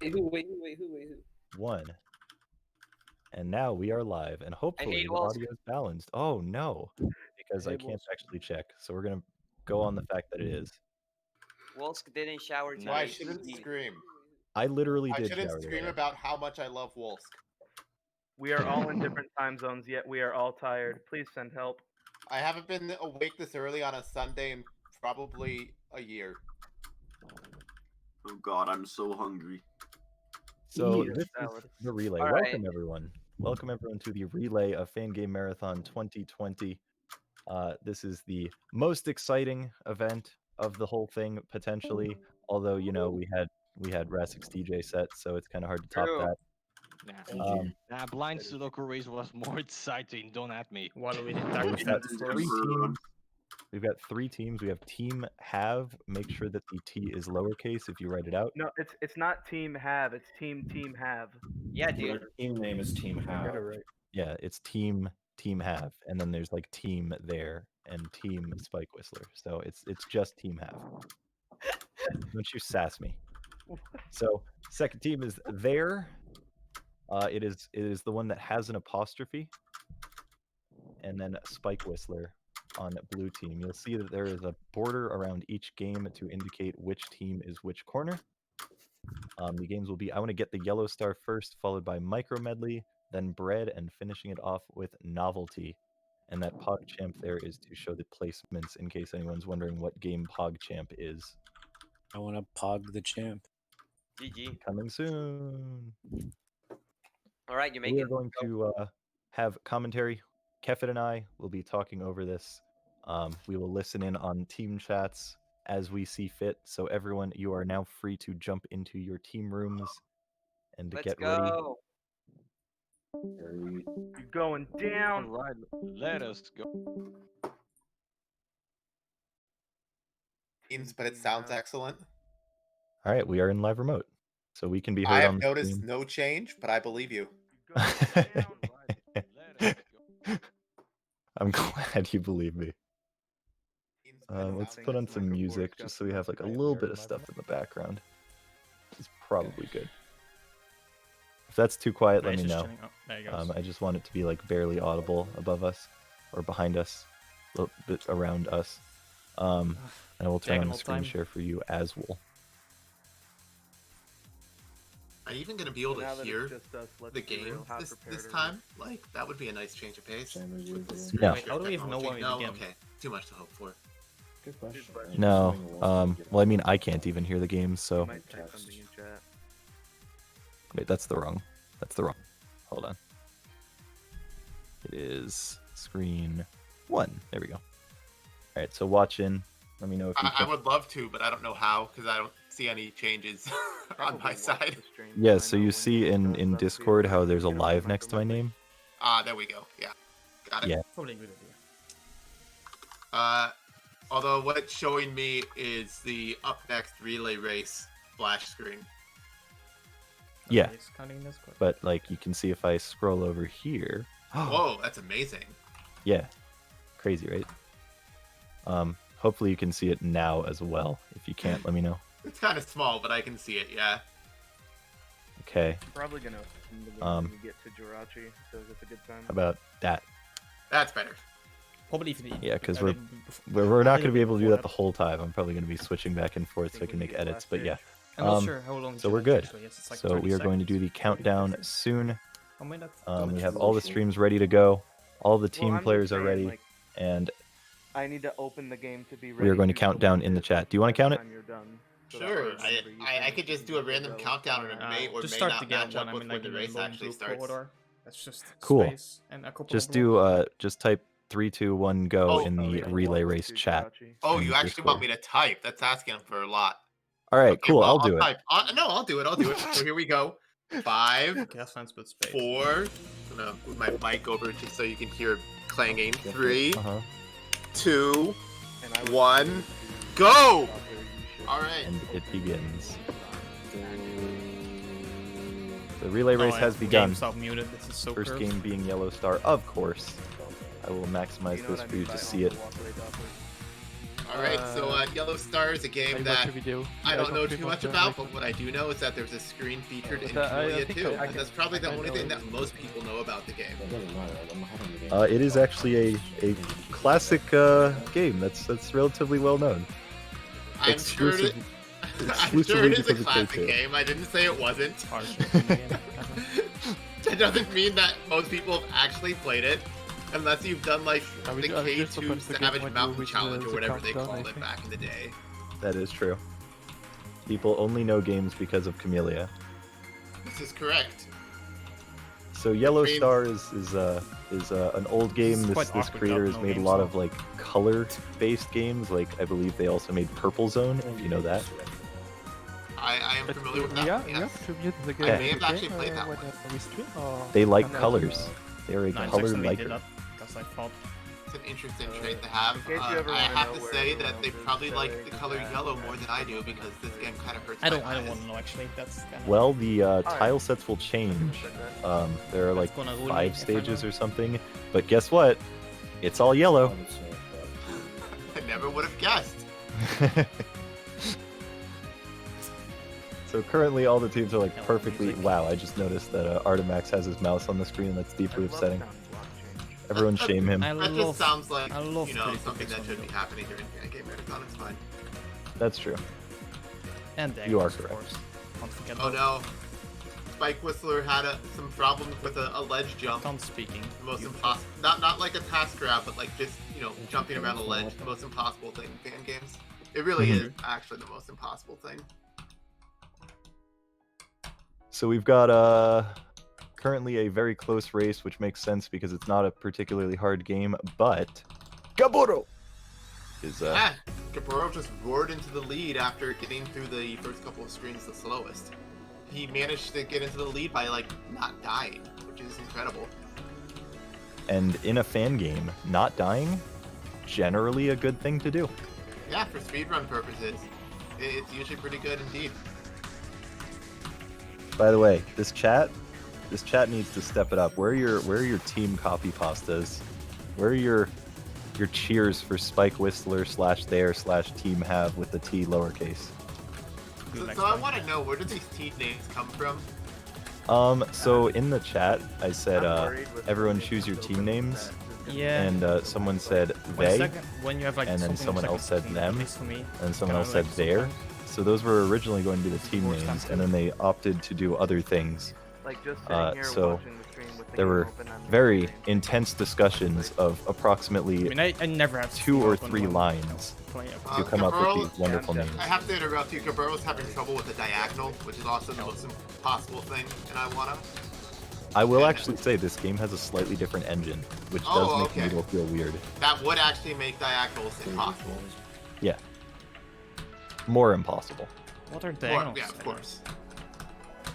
Who? One. And now we are live, and hopefully the Wolsk. audio is balanced. Oh no, because I can't actually check. So we're gonna go on the fact that it is. Wolsk didn't shower today. Well, I shouldn't scream. I literally I did shouldn't shower scream today. about how much I love Wolsk. We are all in different time zones, yet we are all tired. Please send help. I haven't been awake this early on a Sunday in probably a year. Oh god, I'm so hungry. So Eat a this is salad. the relay. All Welcome right. everyone. Welcome everyone to the relay of Fangame Marathon 2020. This is the most exciting event of the whole thing potentially. Although you know we had Rasik's DJ set, so it's kind of hard to top True. that. Nah, Blind Sudoku race was more exciting. Don't at me. What we did We've got three Emperor. teams. We've got three teams. We have Team Have. Make sure that the T is lowercase if you write it out. No, it's not Team Have. It's Team Have. Yeah, dude. Their team name is Team Have. Yeah, it's Team Have, and then there's like Team there and Team Spike Whistler. So it's just Team Have. Don't you sass me. So second team is there. It is the one that has an apostrophe, and then Spike Whistler on blue team. You'll see that there is a border around each game to indicate which team is which corner. The games will be, I want to get the yellow star first, followed by micro medley, then bread, and finishing it off with novelty. And that PogChamp there is to show the placements in case anyone's wondering what game PogChamp is. I want to pog the champ. GG. Coming soon. All right, you make We it. are going to have commentary. Kefit and I will be talking over this. We will listen in on team chats as we see fit. So everyone, you are now free to jump into your team rooms and to Let's get ready. go. You're going down. All right, let us go. Teams, but it sounds excellent. All right, we are in live remote, so we can be heard I on have the noticed stream. no change, but I believe you. I'm glad you believe me. Teams, but it Let's sounds put on excellent. some music just so we have like a little bit of stuff in the background. It's probably good. If that's too quiet, let me know. There you go. I just want it to be like barely audible above us or behind us, a little bit around us. And I will turn on the screen share for you as well. Are you even going to be able Now to that hear it's just us, let's the be real. game How this prepared are time? Like, that would be a nice change of pace. No. Wait, how do we even know when we No, begin? okay. Too much to hope for. Good question. No. Well, I mean, I can't even hear the games, you? so Might type something in chat. wait, that's the wrong. Hold on. It is screen 1. There we go. All right, so watch in. Let me know if you I would love to, but I don't know how because I don't see any changes on Probably my watch side. the stream, Yeah, I so know you when see it in goes up, Discord you how can there's a get on live the next to my microphone. name. There we go. Yeah. Got it. Yeah. Probably a good idea. Although what it's showing me is the up next relay race splash screen. Yeah. It's counting this quick. But like you can see if I scroll over here. Whoa, that's amazing. Yeah. Crazy, right? Hopefully you can see it now as well. If you can't, let me know. It's kind of small, but I can see it, yeah. Okay. I'm probably gonna end the game Um, when we get to Jirachi, so it's a good time. How about that? That's better. Probably if Yeah, because I we're mean, we're not going to be able to do that the before whole time. I'm probably going to be switching back and forth so I can make edits. But yeah. I'm not sure how long. So we're Jirachi good. actually is. It's like So 30 we are going to do the seconds. countdown soon. Oh, wait, that's We have all the streams ready to go. All the team Well, I'm players just are saying, ready, like, and I need to open the game to be ready. we are going to to count down delete in the it chat. Do you want to by count the it? time you're done, so that Sure. way whenever you I finish, could just you do a can random go. countdown and it may or just may start not the game match one. up I with mean, when like the in race low actually blue starts. corridor. That's just Cool. space and a couple Just of do just type 3, 2, 1, go Oh, in the yeah, relay welcome race to chat. Jirachi. Oh, in you actually want Discord. me to type? That's asking for a lot. All right, Okay, cool. well, I'll do it. type. No, I'll do it. So here we go. 5, Okay, that's fine, split space. 4. I'm gonna move my mic over just so you can hear clanging. 3, Uh-huh. 2, And I would 1, do go! out there, you should- All right. And it begins. The relay race has begun. Stop muted. This is so First curved. game being Yellow Star, of course. I will maximize You know this what I for you mean by to see it. walkway, doppler? All right, so Yellow Star is a game that I don't know too much about, but what I do know is that there's a screen featured in Camellia too, and that's probably the only thing that most people know about the game. That doesn't matter. I'm having the game. It is actually a classic game that's relatively well known. I'm sure it Exclusively is a because of classic K2. game. I didn't say it wasn't. That doesn't mean that most people have actually played it, unless you've done like the K2 Savage Mountain Challenge or whatever they called it back in the day. That is true. People only know games because of Camellia. This is correct. So Yellow Dream- Star is an old game. It's This quite this awkward creator not has knowing made a games lot now. of like color-based games. Like I believe they also made Purple Zone. If you know that. I am familiar with that. Yes. The I may have actually played that one. we stream, or They like can I- colors. They're a No, it's color actually did liker. that because I thought It's an interesting trait to have. in case you ever I wanna have know to where say the that they world is, probably like the like, color yellow more than I do because this game kind of hurts I don't my eyes. want to know actually. That's kind of Well, the tile sets will change. There are like gonna ruin me 5 if I stages know. or something. But guess what? It's all yellow. I never would have guessed. So currently all the teams are like Hell, perfectly. music. Wow! I just noticed that Artemax has his mouse on the screen. That's deeply I love upsetting. sound block change. Everyone shame him. I That love. just sounds like I love you know pretty something that graphics should on be happening during Fangame Marathon. It's fine. That's true. And the You are actors, of correct. course. Can't forget Oh that. no, Spike Whistler had some problems with a ledge jump. Can't speaking. The most You- impossible, not like a task grab, but like just jumping around a ledge. The most impossible thing in fan games. It really Mhm. is actually the most impossible thing. So we've got currently a very close race, which makes sense because it's not a particularly hard game. But Gaburo is Yeah, Gaburo just roared into the lead after getting through the first couple of screens the slowest. He managed to get into the lead by like not dying, which is incredible. and in a fan game, not dying, generally a good thing to do. Yeah, for speedrun purposes, it's usually pretty good indeed. By the way, this chat needs to step it up. Where are your team copy pastas? Where are your cheers for Spike Whistler /their/team have with the T lowercase? Good So next I time. want to know, where did these team names come from? So in the chat, I said, I'm worried with everyone the choose your open team names, that. Yeah. and someone said 1 they, second, when you have like and then something someone like else said second, them, at least for me, and someone kinda else said like their. sometimes. So those were originally going to be the team Works names, out and then they opted to do other things. Like just sitting here so watching the stream with the there game were open on the very screen. intense discussions of I approximately mean, I never have 2 or open 3 one lines play a- to come up with Gabriel- these wonderful Yeah, names. I have to interrupt you. Gaburro's having trouble with the diagonal, which is also the most impossible thing in Iwana. I will actually say this game has a slightly different engine, which does Oh, make okay. Needle feel weird. That would actually make diagonals impossible. Yeah. More impossible. What are Or, diagonals? yeah, of course.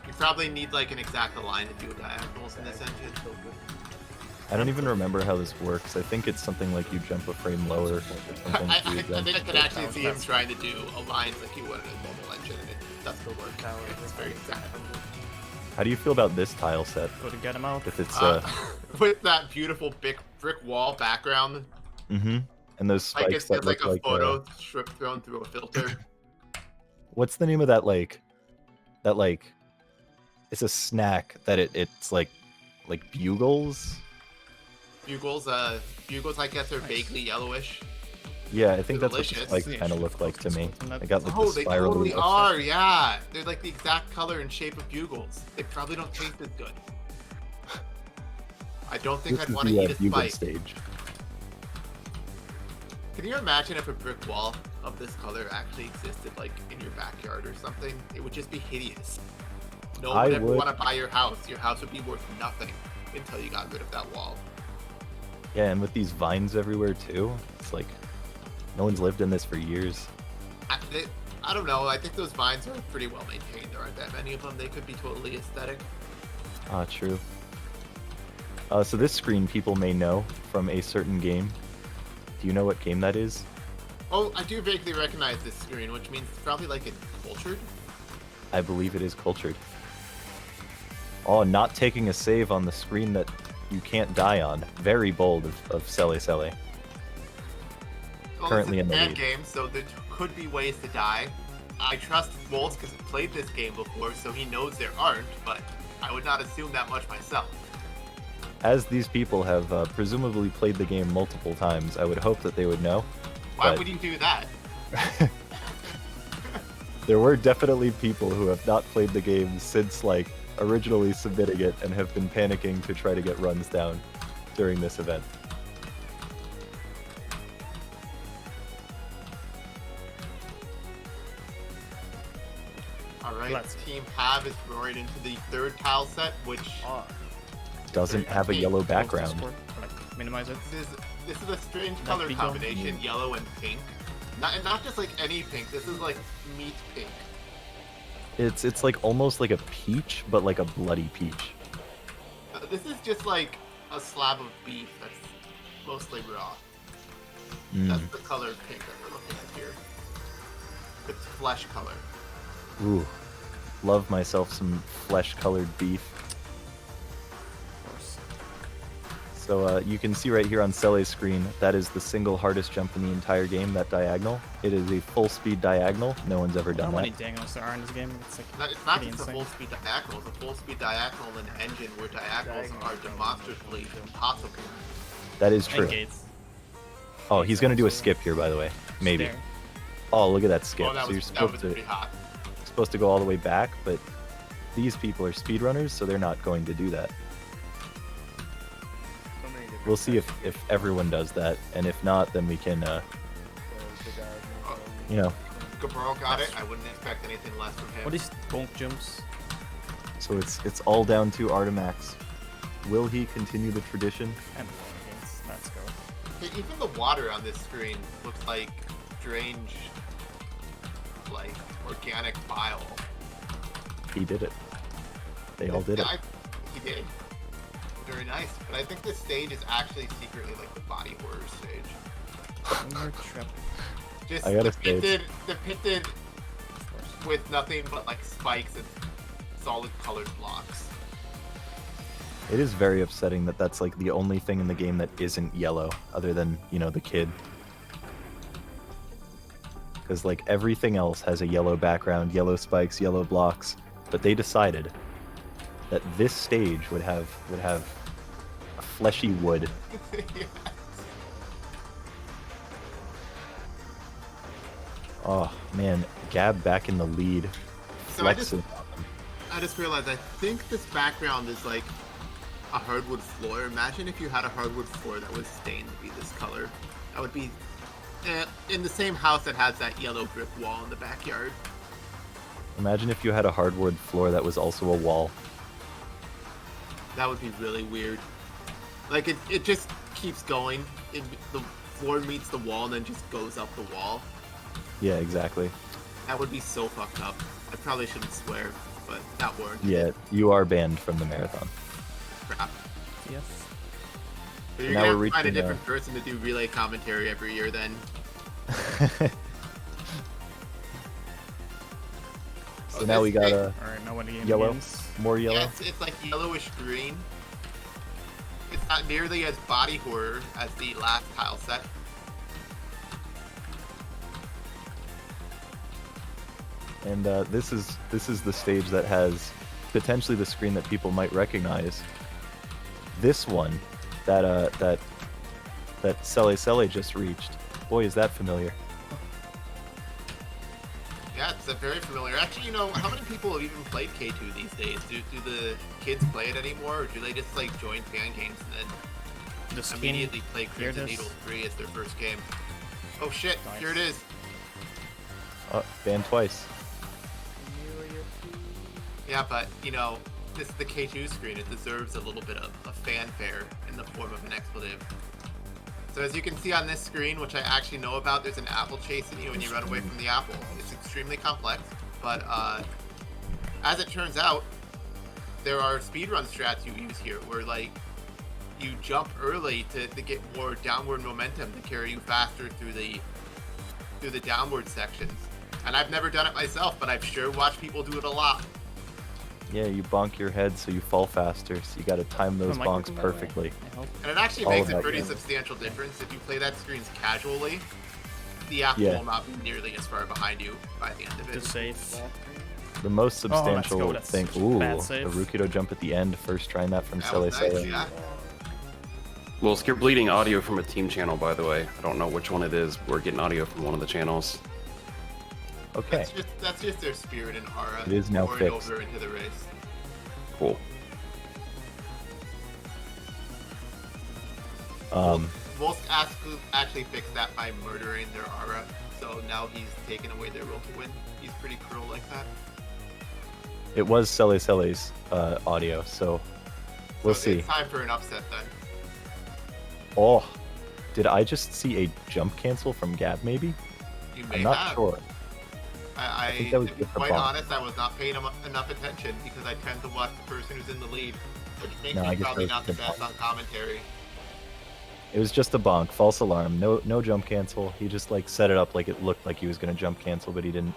You probably need like an exact line to do diagonals in this engine. I don't even remember how this works. I think it's something like you jump a frame lower or something. I to jump. think I could actually see him trying to do a line like you would in a normal engine, and it doesn't work. It's very exact. How do you feel about this tile set? Gotta get them out. With its With that beautiful brick wall background, and those spikes like it's that like look a like photo strip thrown through a filter. what's the name of that it's a snack that it's like bugles. Bugles, I guess are vaguely yellowish. Yeah, I think that's what the Delicious. spikes kind of look like to me. They got like Oh, the they spirally totally looks. are, yeah. They're like the exact color and shape of bugles. They probably don't taste as good. I don't think This I'd is want to the eat a bugle spike. stage. Can you imagine if a brick wall of this color actually existed, like in your backyard or something? It would just be hideous. No one I would ever would- want to buy your house. Your house would be worth nothing until you got rid of that wall. Yeah, and with these vines everywhere too, it's like no one's lived in this for years. I don't know. I think those vines are pretty well maintained. There aren't that many of them. They could be totally aesthetic. Ah, true. So this screen people may know from a certain game. Do you know what game that is? Oh, I do vaguely recognize this screen, which means it's probably like it's cultured. I believe it is Cultured. Oh, not taking a save on the screen that you can't die on. Very bold of Sele Sele. Well, currently this in is the a lead. game, so there could be ways to die. I trust Wolsk has played this game before, so he knows there aren't, but I would not assume that much myself. As these people have presumably played the game multiple times, I would hope that they would know. Why But would you do that? there were definitely people who have not played the game since like originally submitting it and have been panicking to try to get runs down during this event. Alright, Let's- Team Have is roaring into the third tile set, which Doesn't have a yellow background. Like, minimize it. this is a strange That color big combination, one? yellow and pink. And not just like any pink, this is like meat pink. It's like almost like a peach, but like a bloody peach. This is just like a slab of beef that's mostly raw. Mm. That's the color of pink that we're looking at here. It's flesh color. Ooh, love myself some flesh-colored beef. Of course. So you can see right here on Cele's screen, that is the single hardest jump in the entire game, that diagonal. It is a full-speed diagonal. No one's ever I don't know done how many that. diagonals there are in this game. It's like It's not pretty just a insane. full speed diagonal, it's a full speed diagonal in an engine where diagonals are demonstrably impossible. That is And true. gates. Oh, he's gonna do a skip here, by the way. Maybe. Stair. Oh, look at that skip. Oh, that So you're was supposed to pretty hot. go all the way back, but these people are speedrunners, so they're not going to do that. So many different We'll see types. if everyone does that, and if not, then we can, you know. Gabral got it. I wouldn't expect anything less from him. What is bonk jumps? So it's all down to Artemax. Will he continue the tradition? And gates. Let's go. Hey, even the water on this screen looks like strange, like organic bile. He did it. They all did it. He did. Very nice. But I think this stage is actually secretly like the body horror stage. One more trip. Just I gotta say, depicted with nothing but like spikes and solid colored blocks. It is very upsetting that that's like the only thing in the game that isn't yellow, other than, you know, the kid. Because like everything else has a yellow background, yellow spikes, yellow blocks, but they decided that this stage would have a fleshy wood. Oh man, Gab back in the lead. So I just Flexing. realized I think this background is like a hardwood floor. Imagine if you had a hardwood floor that was stained to be this color. That would be in the same house that has that yellow brick wall in the backyard. Imagine if you had a hardwood floor that was also a wall. That would be really weird. Like it just keeps going. The floor meets the wall and then just goes up the wall. Yeah, exactly. That would be so fucked up. I probably shouldn't swear, but that word. Yeah, you are banned from the marathon. Crap. Yes. So you're Now gonna we're have to find a reaching, different person to do relay commentary every year then. So now we got a Alright, now when the game yellow, begins. more Yeah, yellow. it's like yellowish green. It's not nearly as body horror as the last tile set. And this is the stage that has potentially the screen that people might recognize. This one, that Cele just reached. Boy, is that familiar. Yeah, it's a very familiar. Actually, you know, how many people have even played K2 these days? Do the kids play it anymore, or do they just like join Fangames and The then skin. immediately play Here it Crimson is. Needle 3 as their first game? Oh shit, Nice. here it is. Banned twice. Yeah, but, you know, this is the K2 screen. It deserves a little bit of a fanfare in the form of an expletive. So as you can see on this screen, which I actually know about, there's an apple chasing you and you run away from the apple. It's extremely complex, but as it turns out, there are speedrun strats you use here where, like, you jump early to get more downward momentum to carry you faster through the downward sections. And I've never done it myself, but I've sure watched people do it a lot. Yeah, you bonk your head so you fall faster, so you gotta time those Oh, bonks microphone, by the way. perfectly. I hope. And it actually All makes a about pretty games. substantial difference if you play that screens casually the apple Yeah. will not be nearly as far behind you by the end of Good it. save. The most substantial go, that's thing. such a Ooh, bad the save. Rukido jump at the end. First trying that from That Sele was nice, Sele. yeah. Well, you're bleeding audio from a team channel, by the way. I don't know which one it is. We're getting audio from one of the channels. Okay. That's just their spirit and aura. It is now pouring fixed. over into the race. Cool. Wolsk actually fixed that by murdering their aura, so now he's taken away their will to win. He's pretty cruel like that. It was Sele Sele's audio, so we'll So see. It's time for an upset then. Oh, did I just see a jump cancel from Gab? Maybe. You may I'm not have. sure. I think that was to be just a quite bump. honest, I was not paying enough attention because I tend to watch the person who's in the lead, which makes No, I me guess probably that was not the just a best on commentary. It was just a bonk, false alarm, no jump cancel. He just like set it up like it looked like he was gonna jump cancel, but he didn't.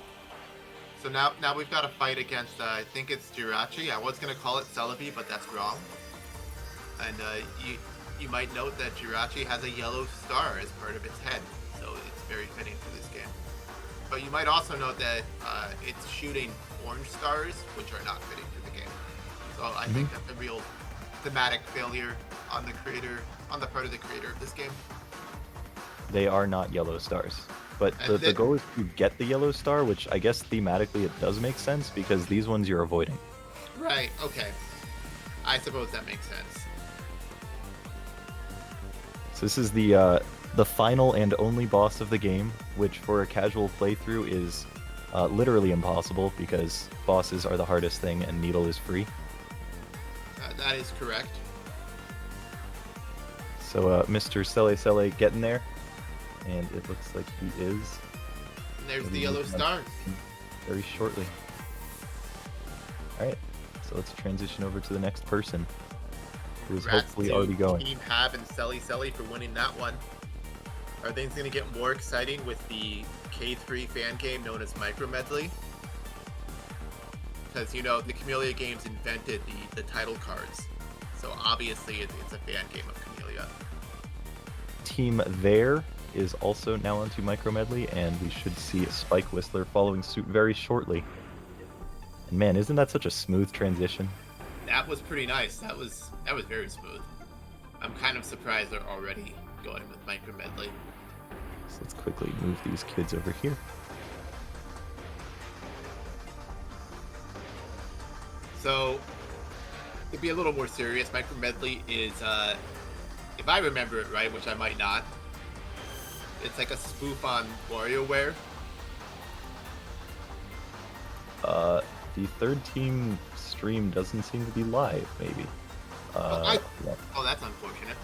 So now we've got a fight against, I think it's Jirachi. I was going to call it Celebi, but that's wrong. And you might note that Jirachi has a yellow star as part of its head, so it's very fitting for this game. But you might also note that it's shooting orange stars, which are not fitting for the game. So I think that's a real thematic failure on the part of the creator of this game. They are not yellow stars. But And the then- goal is to get the yellow star, which I guess thematically it does make sense because these ones you're avoiding. Right, okay. I suppose that makes sense. So this is the final and only boss of the game, which for a casual playthrough is literally impossible because bosses are the hardest thing and Needle is free. That is correct. So Mr. Sele Sele getting there, and it looks like he is And there's the yellow star. very shortly. Alright, so let's transition over to the next person, who is Congrats hopefully to already going. Team Hab and Selly for winning that one. Are things going to get more exciting with the K3 fan game known as Micro Medley? Because, you know, the Camellia Games invented the title cards. So obviously it's a fan game of Camellia. Team there is also now onto Micro Medley, and we should see Spike Whistler following suit very shortly. And man, isn't that such a smooth transition? That was pretty nice. That was very smooth. I'm kind of surprised they're already going with Micro Medley. So let's quickly move these kids over here. So, to be a little more serious, Micro Medley is, if I remember it right, which I might not, it's like a spoof on WarioWare. The third team stream doesn't seem to be live, maybe. Yeah. Oh, that's unfortunate.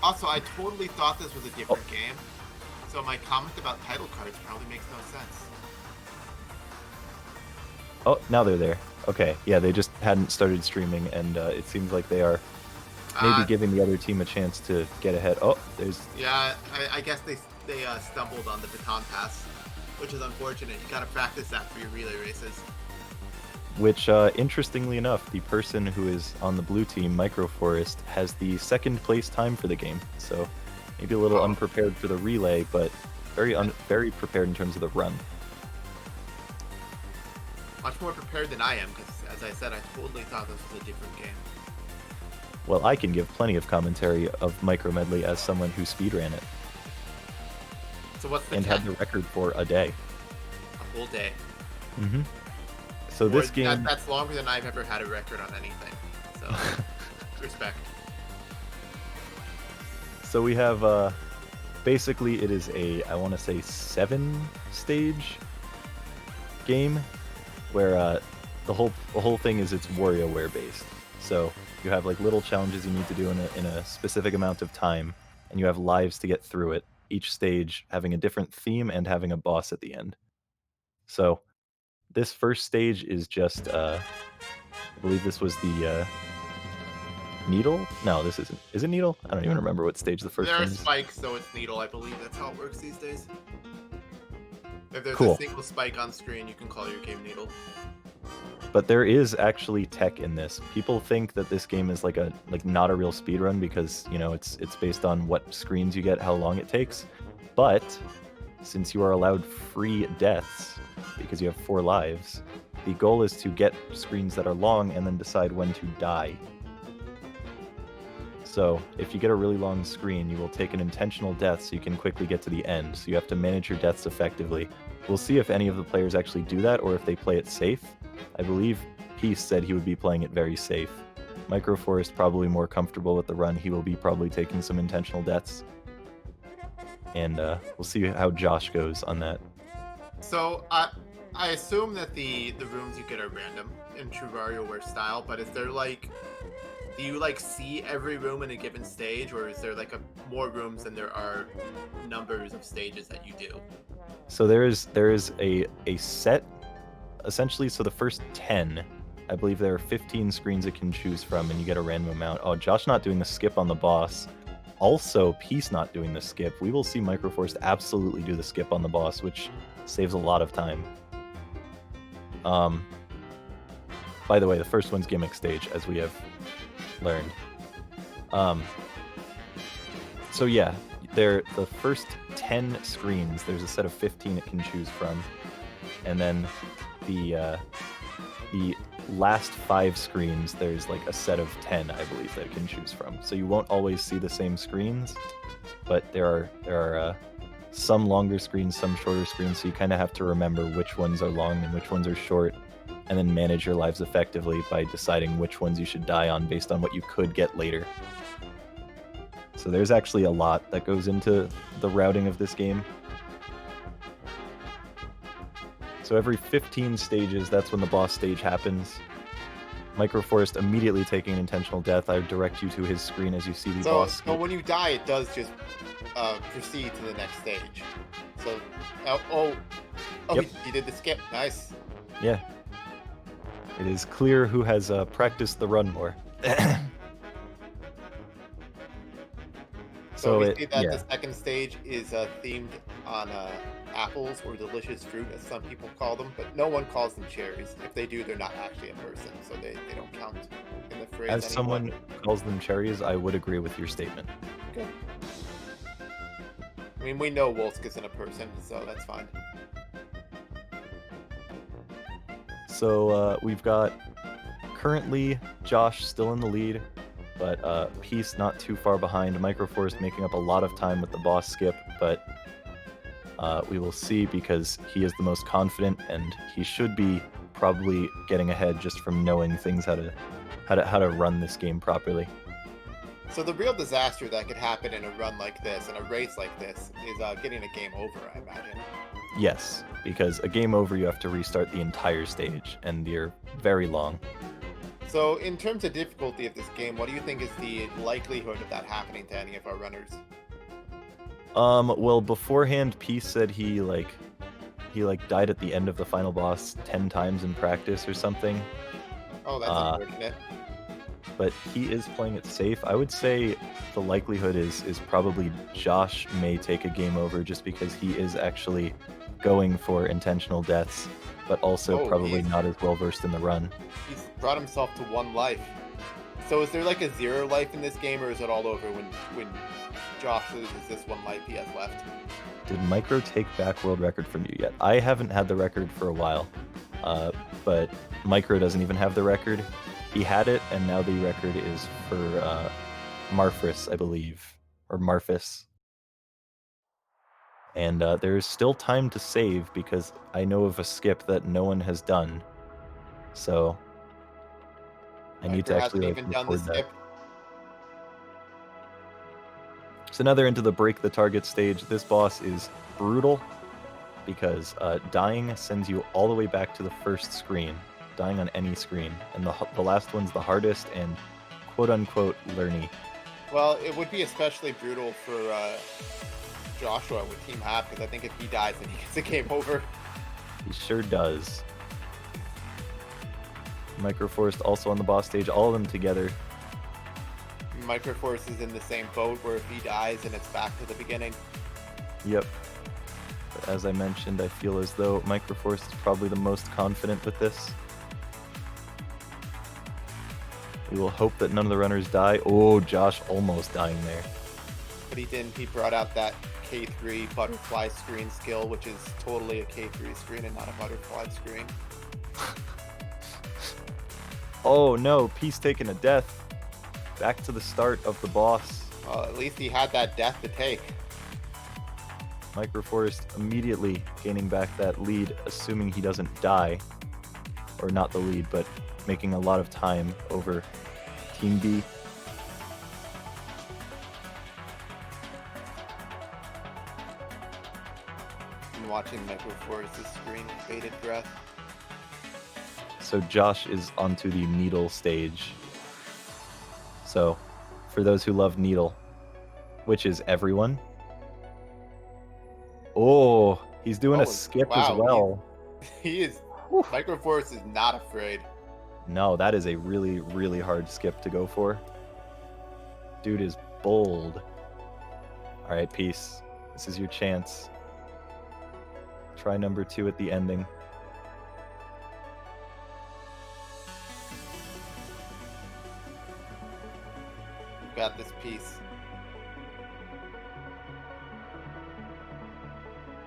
Also, I totally thought this was a different game, so my comment about title cards probably makes no sense. Oh, now they're there. Okay, yeah, they just hadn't started streaming, and it seems like they are maybe giving the other team a chance to get ahead. Oh, there's... Yeah, I guess they stumbled on the baton pass, which is unfortunate. You gotta practice that for your relay races. Which, interestingly enough, the person who is on the blue team, Microforest, has the second place time for the game. So maybe a little unprepared for the relay, but very prepared in terms of the run. Much more prepared than I am, because as I said, I totally thought this was a different game. Well, I can give plenty of commentary of Micro Medley as someone who speedran it So what's the and had the record for a day. a whole day? Mm-hmm. So this Or game... that's longer than I've ever had a record on anything. So respect. So we have, basically it is a, I want to say 7-stage game, where the whole thing is it's WarioWare based. So you have like little challenges you need to do in a specific amount of time, and you have lives to get through it. Each stage having a different theme and having a boss at the end. So this first stage is just, I believe this was the Needle? No, this isn't. Is it Needle? I don't even remember what stage the first There are one is. spikes, so it's Needle. I believe that's how it works these days. If there's Cool. a single spike on screen, you can call your game Needle. But there is actually tech in this. People think that this game is like not a real speedrun because, you know, it's based on what screens you get, how long it takes. But since you are allowed free deaths because you have 4 lives, the goal is to get screens that are long and then decide when to die. So if you get a really long screen, you will take an intentional death so you can quickly get to the end. So you have to manage your deaths effectively. We'll see if any of the players actually do that or if they play it safe. I believe Peace said he would be playing it very safe. Microforest probably more comfortable with the run. He will be probably taking some intentional deaths. And we'll see how Josh goes on that. So I assume that the rooms you get are random in true WarioWare style, but is there like, do you like see every room in a given stage, or is there like more rooms than there are numbers of stages that you do? So there is a set, essentially. So the first 10, I believe there are 15 screens it can choose from, and you get a random amount. Oh, Josh not doing the skip on the boss. Also, Peace not doing the skip. We will see Microforce absolutely do the skip on the boss, which saves a lot of time. By the way, the first one's gimmick stage, as we have learned. So yeah, the first 10 screens, there's a set of 15 it can choose from, and then the last 5 screens, there's like a set of 10, I believe, that it can choose from. So you won't always see the same screens, but there are some longer screens, some shorter screens, so you kind of have to remember which ones are long and which ones are short, and then manage your lives effectively by deciding which ones you should die on based on what you could get later. So there's actually a lot that goes into the routing of this game. So every 15 stages, that's when the boss stage happens. Microforest immediately taking an intentional death. I direct you to his screen as you see the boss. So when you die, it does just proceed to the next stage. So, oh, Yep. he did the skip. Nice. Yeah. It is clear who has practiced the run more. So we see that yeah. the second stage is themed on apples or delicious fruit, as some people call them, but no one calls them cherries. If they do, they're not actually a person, so they don't count in the phrase As anymore. someone calls them cherries, I would agree with your statement. Good. I mean, we know Wolsk isn't a person, so that's fine. So we've got currently Josh still in the lead, but Peace not too far behind. Microforce making up a lot of time with the boss skip, but we will see, because he is the most confident and he should be probably getting ahead just from knowing things how to run this game properly. So the real disaster that could happen in a run like this, in a race like this, is getting a game over, I imagine. Yes, because a game over, you have to restart the entire stage, and they're very long. So in terms of difficulty of this game, what do you think is the likelihood of that happening to any of our runners? Well, beforehand, Peace said he died at the end of the final boss 10 times in practice or something. Oh, that's unfortunate. But he is playing it safe. I would say the likelihood is probably Josh may take a game over, just because he is actually going for intentional deaths, but also probably not as well versed in the run. He's brought himself to 1 life. So is there like a 0 life in this game, or is it all over when Josh loses this 1 life he has left? Did Micro take back world record from you yet? I haven't had the record for a while, but Micro doesn't even have the record. He had it, and now the record is for Marfris, I believe, or Marfis. And there's still time to save, because I know of a skip that no one has done. So I need to actually even done the record that. skip. So now they're into the break the target stage. This boss is brutal, because dying sends you all the way back to the first screen. Dying on any screen, and the last one's the hardest and quote-unquote learny. Well, it would be especially brutal for Joshua with Team Half, because I think if he dies, then he gets a game over. He sure does. Microforce also on the boss stage, all of them together. Microforce is in the same boat, where if he dies, then it's back to the beginning. Yep. But as I mentioned, I feel as though Microforce is probably the most confident with this. We will hope that none of the runners die. Oh, Josh almost dying there. But he didn't. He brought out that K3 butterfly screen skill, which is totally a K3 screen and not a butterfly screen. Oh no, Peace taking a death. Back to the start of the boss. Well, at least he had that death to take. Microforest immediately gaining back that lead, assuming he doesn't die. Or not the lead, but making a lot of time over Team B. I'm watching Microforest's screen with bated breath. So Josh is onto the Needle stage. So, for those who love Needle, which is everyone. Oh, he's doing a skip as well. He is. Microforest is not afraid. No, that is a really, really hard skip to go for. Dude is bold. All right, Peace. This is your chance. Try number 2 at the ending. You got this piece.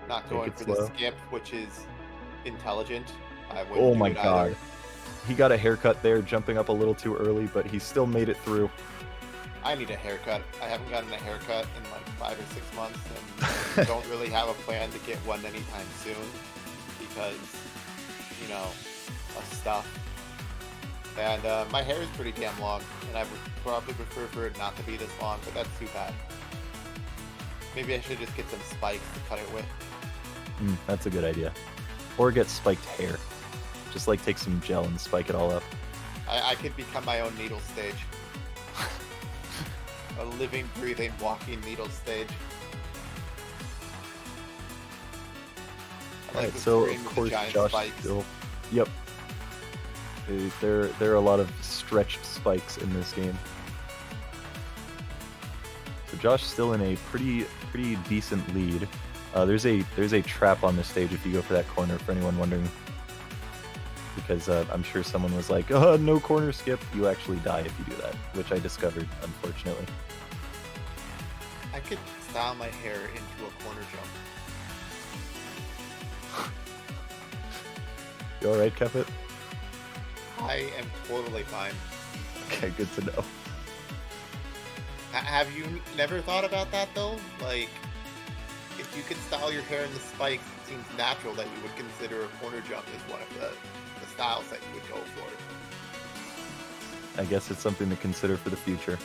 Not going for the skip, which is intelligent. I wouldn't Oh do my it god. either. He got a haircut there, jumping up a little too early, but he still made it through. I need a haircut. I haven't gotten a haircut in like 5 or 6 months, and don't really have a plan to get one anytime soon because, you know, of stuff. And my hair is pretty damn long, and I would probably prefer for it not to be this long, but that's too bad. Maybe I should just get some spikes to cut it with. That's a good idea. Or get spiked hair. Just like take some gel and spike it all up. I could become my own needle stage. A living, breathing, walking needle stage. I like Alright, the so screen of with the course giant Josh spikes. still... Yep. There are a lot of stretched spikes in this game. So Josh still in a pretty decent lead. There's a trap on this stage if you go for that corner, for anyone wondering. Because I'm sure someone was like, no corner skip. You actually die if you do that, which I discovered, unfortunately. I could style my hair into a corner jump. You alright, Kefit? I am totally fine. Okay, good to know. Have you never thought about that though? Like, if you could style your hair in the spikes, it seems natural that you would consider a corner jump as one of the styles that you would go for. I guess it's something to consider for the future.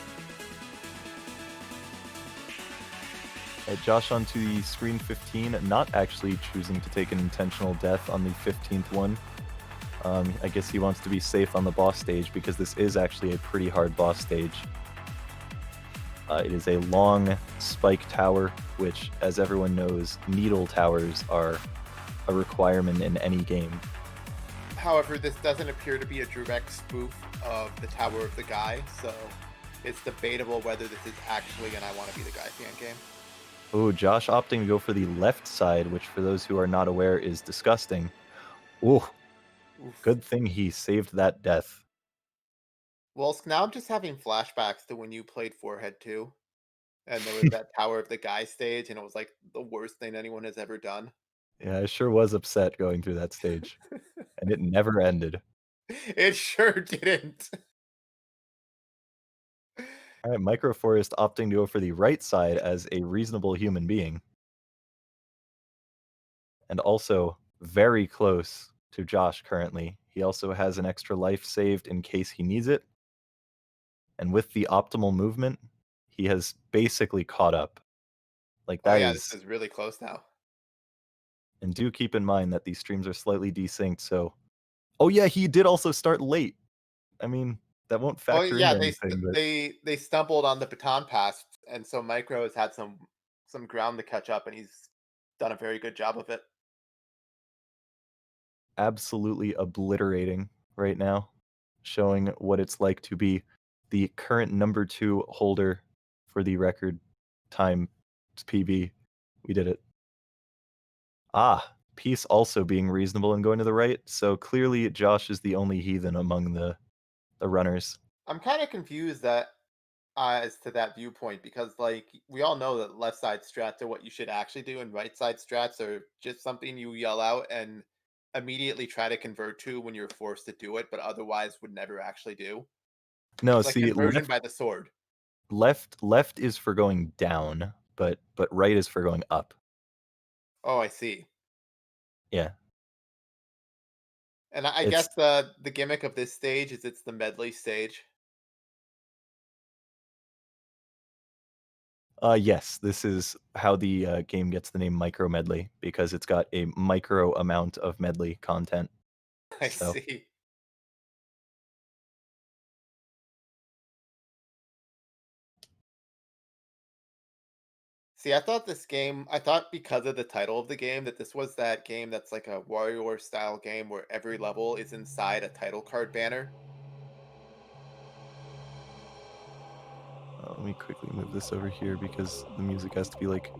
Alright, Josh onto the screen 15, not actually choosing to take an intentional death on the 15th one. I guess he wants to be safe on the boss stage because this is actually a pretty hard boss stage. It is a long spike tower, which, as everyone knows, needle towers are a requirement in any game. However, this doesn't appear to be a direct spoof of the Tower of the Guy, so it's debatable whether this is actually an I Want to Be the Guy fan game. Ooh, Josh opting to go for the left side, which for those who are not aware is disgusting. Ooh, good thing he saved that death. Well, now I'm just having flashbacks to when you played Forehead 2, and there was that Tower of the Guy stage, and it was like the worst thing anyone has ever done. Yeah, I sure was upset going through that stage. And it never ended. It sure didn't. Alright, Microforest opting to go for the right side as a reasonable human being. And also very close to Josh currently. He also has an extra life saved in case he needs it. And with the optimal movement, he has basically caught up. Like that This is really close now. And do keep in mind that these streams are slightly desynced, so... Oh yeah, he did also start late. I mean, that won't factor into anything, but... they stumbled on the baton pass, and so Micro has had some ground to catch up, and he's done a very good job of it. Absolutely obliterating right now, showing what it's like to be the current number 2 holder for the record time PB. We did it. Peace also being reasonable and going to the right, so clearly Josh is the only heathen among the runners. I'm kind of confused that as to that viewpoint because, like, we all know that left side strats are what you should actually do, and right side strats are just something you yell out and immediately try to convert to when you're forced to do it, but otherwise would never actually do. No, It's like see, conversion by the sword. left is for going down, but right is for going up. Oh, I see. Yeah. And I It's guess the gimmick of this stage is it's the medley stage. yes, this is how the game gets the name Micro Medley because it's got a micro amount of medley content. I So see. See, I thought because of the title of the game that this was that game that's like a warrior style game where every level is inside a title card banner. let me quickly move this over here because the music has to be like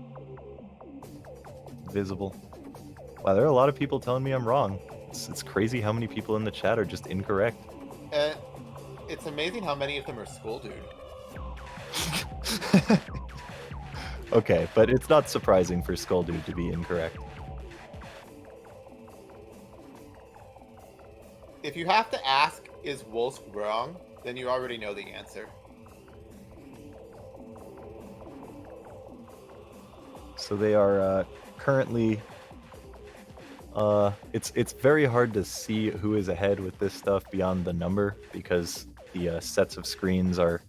visible. Wow, there are a lot of people telling me I'm wrong. It's crazy how many people in the chat are just incorrect. It's amazing how many of them are Skull Dude. Okay, but it's not surprising for Skull Dude to be incorrect. If you have to ask, is Wolsk wrong? Then you already know the answer. So they are currently. It's very hard to see who is ahead with this stuff beyond the number because the sets of screens are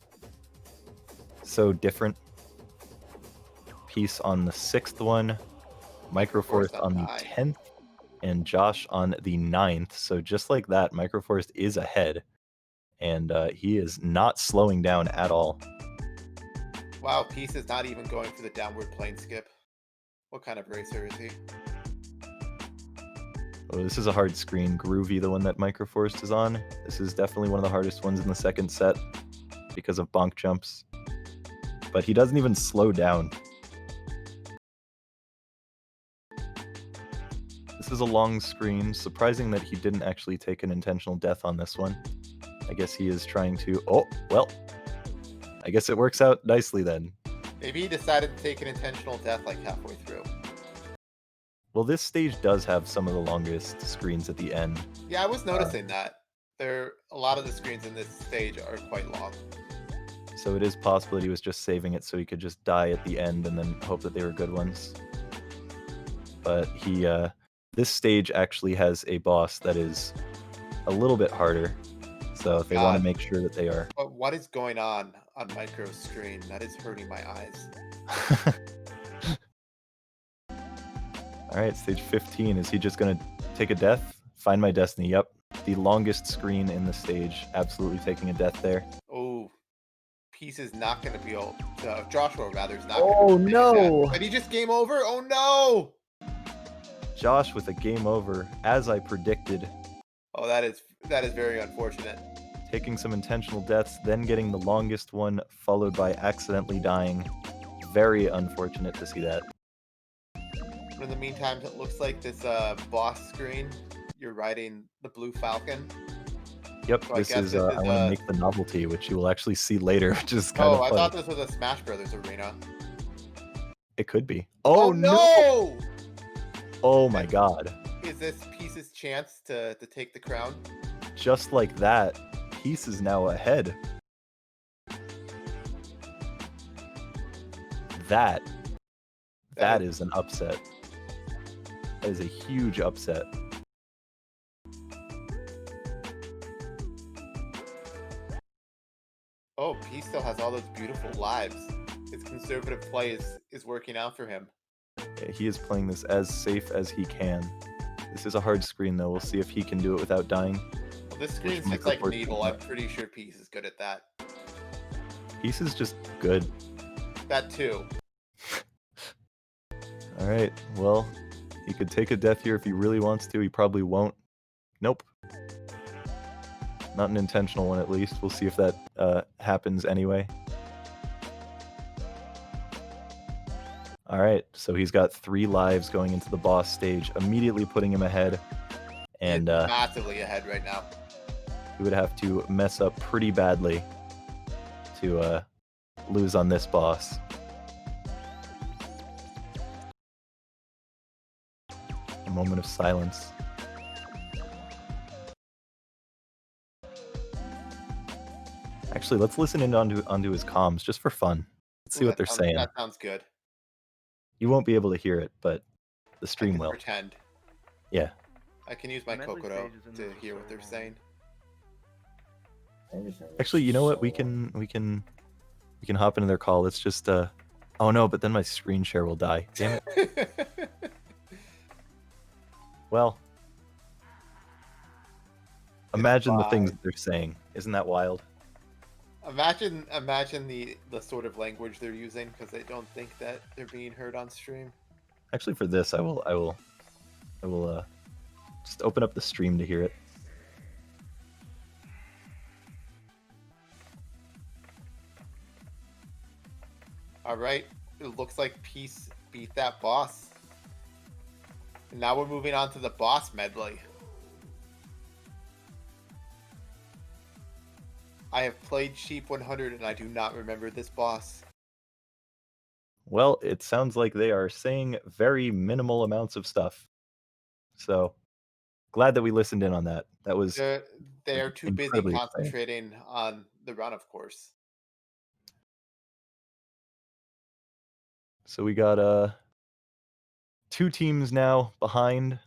so different. Peace on the 6th one, Microforest on the 10th, and Josh on the 9th. So just like that, Microforest is ahead, and he is not slowing down at all. Wow, Peace is not even going for the downward plane skip. What kind of racer is he? Oh, this is a hard screen. Groovy, the one that Microforest is on. This is definitely one of the hardest ones in the second set because of bonk jumps. But he doesn't even slow down. This is a long screen. Surprising that he didn't actually take an intentional death on this one. I guess he is trying to... Oh, well. I guess it works out nicely then. Maybe he decided to take an intentional death like halfway through. Well, this stage does have some of the longest screens at the end. Yeah, I was noticing that. A lot of the screens in this stage are quite long. So it is possible that he was just saving it so he could just die at the end and then hope that they were good ones. But this stage actually has a boss that is a little bit harder. So they want to make sure that they are... But what is going on Micro's screen? That is hurting my eyes. Alright, stage 15. Is he just going to take a death? Find My Destiny, yep. The longest screen in the stage. Absolutely taking a death there. Oh, Peace is not going to be able to... Joshua, rather, is not Oh, going to no! Did he just game over? Oh, no! Josh with a game over, as I predicted. Oh, that is very unfortunate. Taking some intentional deaths, then getting the longest one, followed by accidentally dying. Very unfortunate to see that. But in the meantime, it looks like this boss screen, you're riding the Blue Falcon. Yep, So this is, I want to make the novelty, which you will actually see later, which is kind of I fun. thought this was a Smash Brothers arena. It could be. Oh, no! Oh my god. Is this Peace's chance to take the crown? Just like that, Peace is now ahead. That is an upset. That is a huge upset. Oh, Peace still has all those beautiful lives. His conservative play is working out for him. Yeah, he is playing this as safe as he can. This is a hard screen, though. We'll see if he can do it without dying. Well, this screen looks like Needle. I'm pretty sure Peace is good at that. Peace is just good. That too. Alright, well, he could take a death here if he really wants to. He probably won't. Nope. Not an intentional one, at least. We'll see if that happens anyway. Alright, so he's got 3 lives going into the boss stage, immediately putting him ahead. And He's massively ahead right now. he would have to mess up pretty badly to lose on this boss. A moment of silence. Actually, let's listen in onto his comms just for fun. Let's see what they're saying. That sounds good. You won't be able to hear it, but the I stream can will. pretend. Yeah. I can use my Medley Kokoro stage is in to the hear what they're server. saying. Actually, you know what? We can hop into their call. Let's just oh no, but then my screen share will die. Damn it. Well, imagine the things that they're saying. Isn't that wild? Imagine the sort of language they're using because they don't think that they're being heard on stream. Actually, for this, I will just open up the stream to hear it. All right, it looks like Peace beat that boss. And now we're moving on to the boss medley. I have played Sheep 100 and I do not remember this boss. Well, it sounds like they are saying very minimal amounts of stuff. So, glad that we listened in on that. That was They are too busy incredibly exciting. concentrating on the run, of course. So we got 2 teams now behind,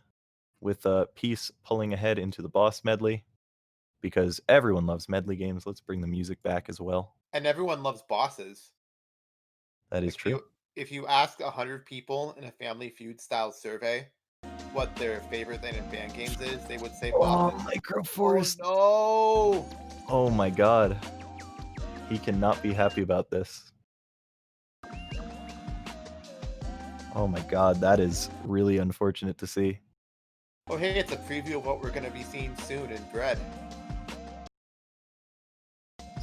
with Peace pulling ahead into the boss medley, because everyone loves medley games. Let's bring the music back as well. And everyone loves bosses. That is true. If you ask 100 people in a Family Feud style survey what their favorite thing in Fangames is, they would say bosses. Microforce! Oh no! Oh my god. He cannot be happy about this. Oh my god, that is really unfortunate to see. Oh hey, it's a preview of what we're going to be seeing soon in Bread.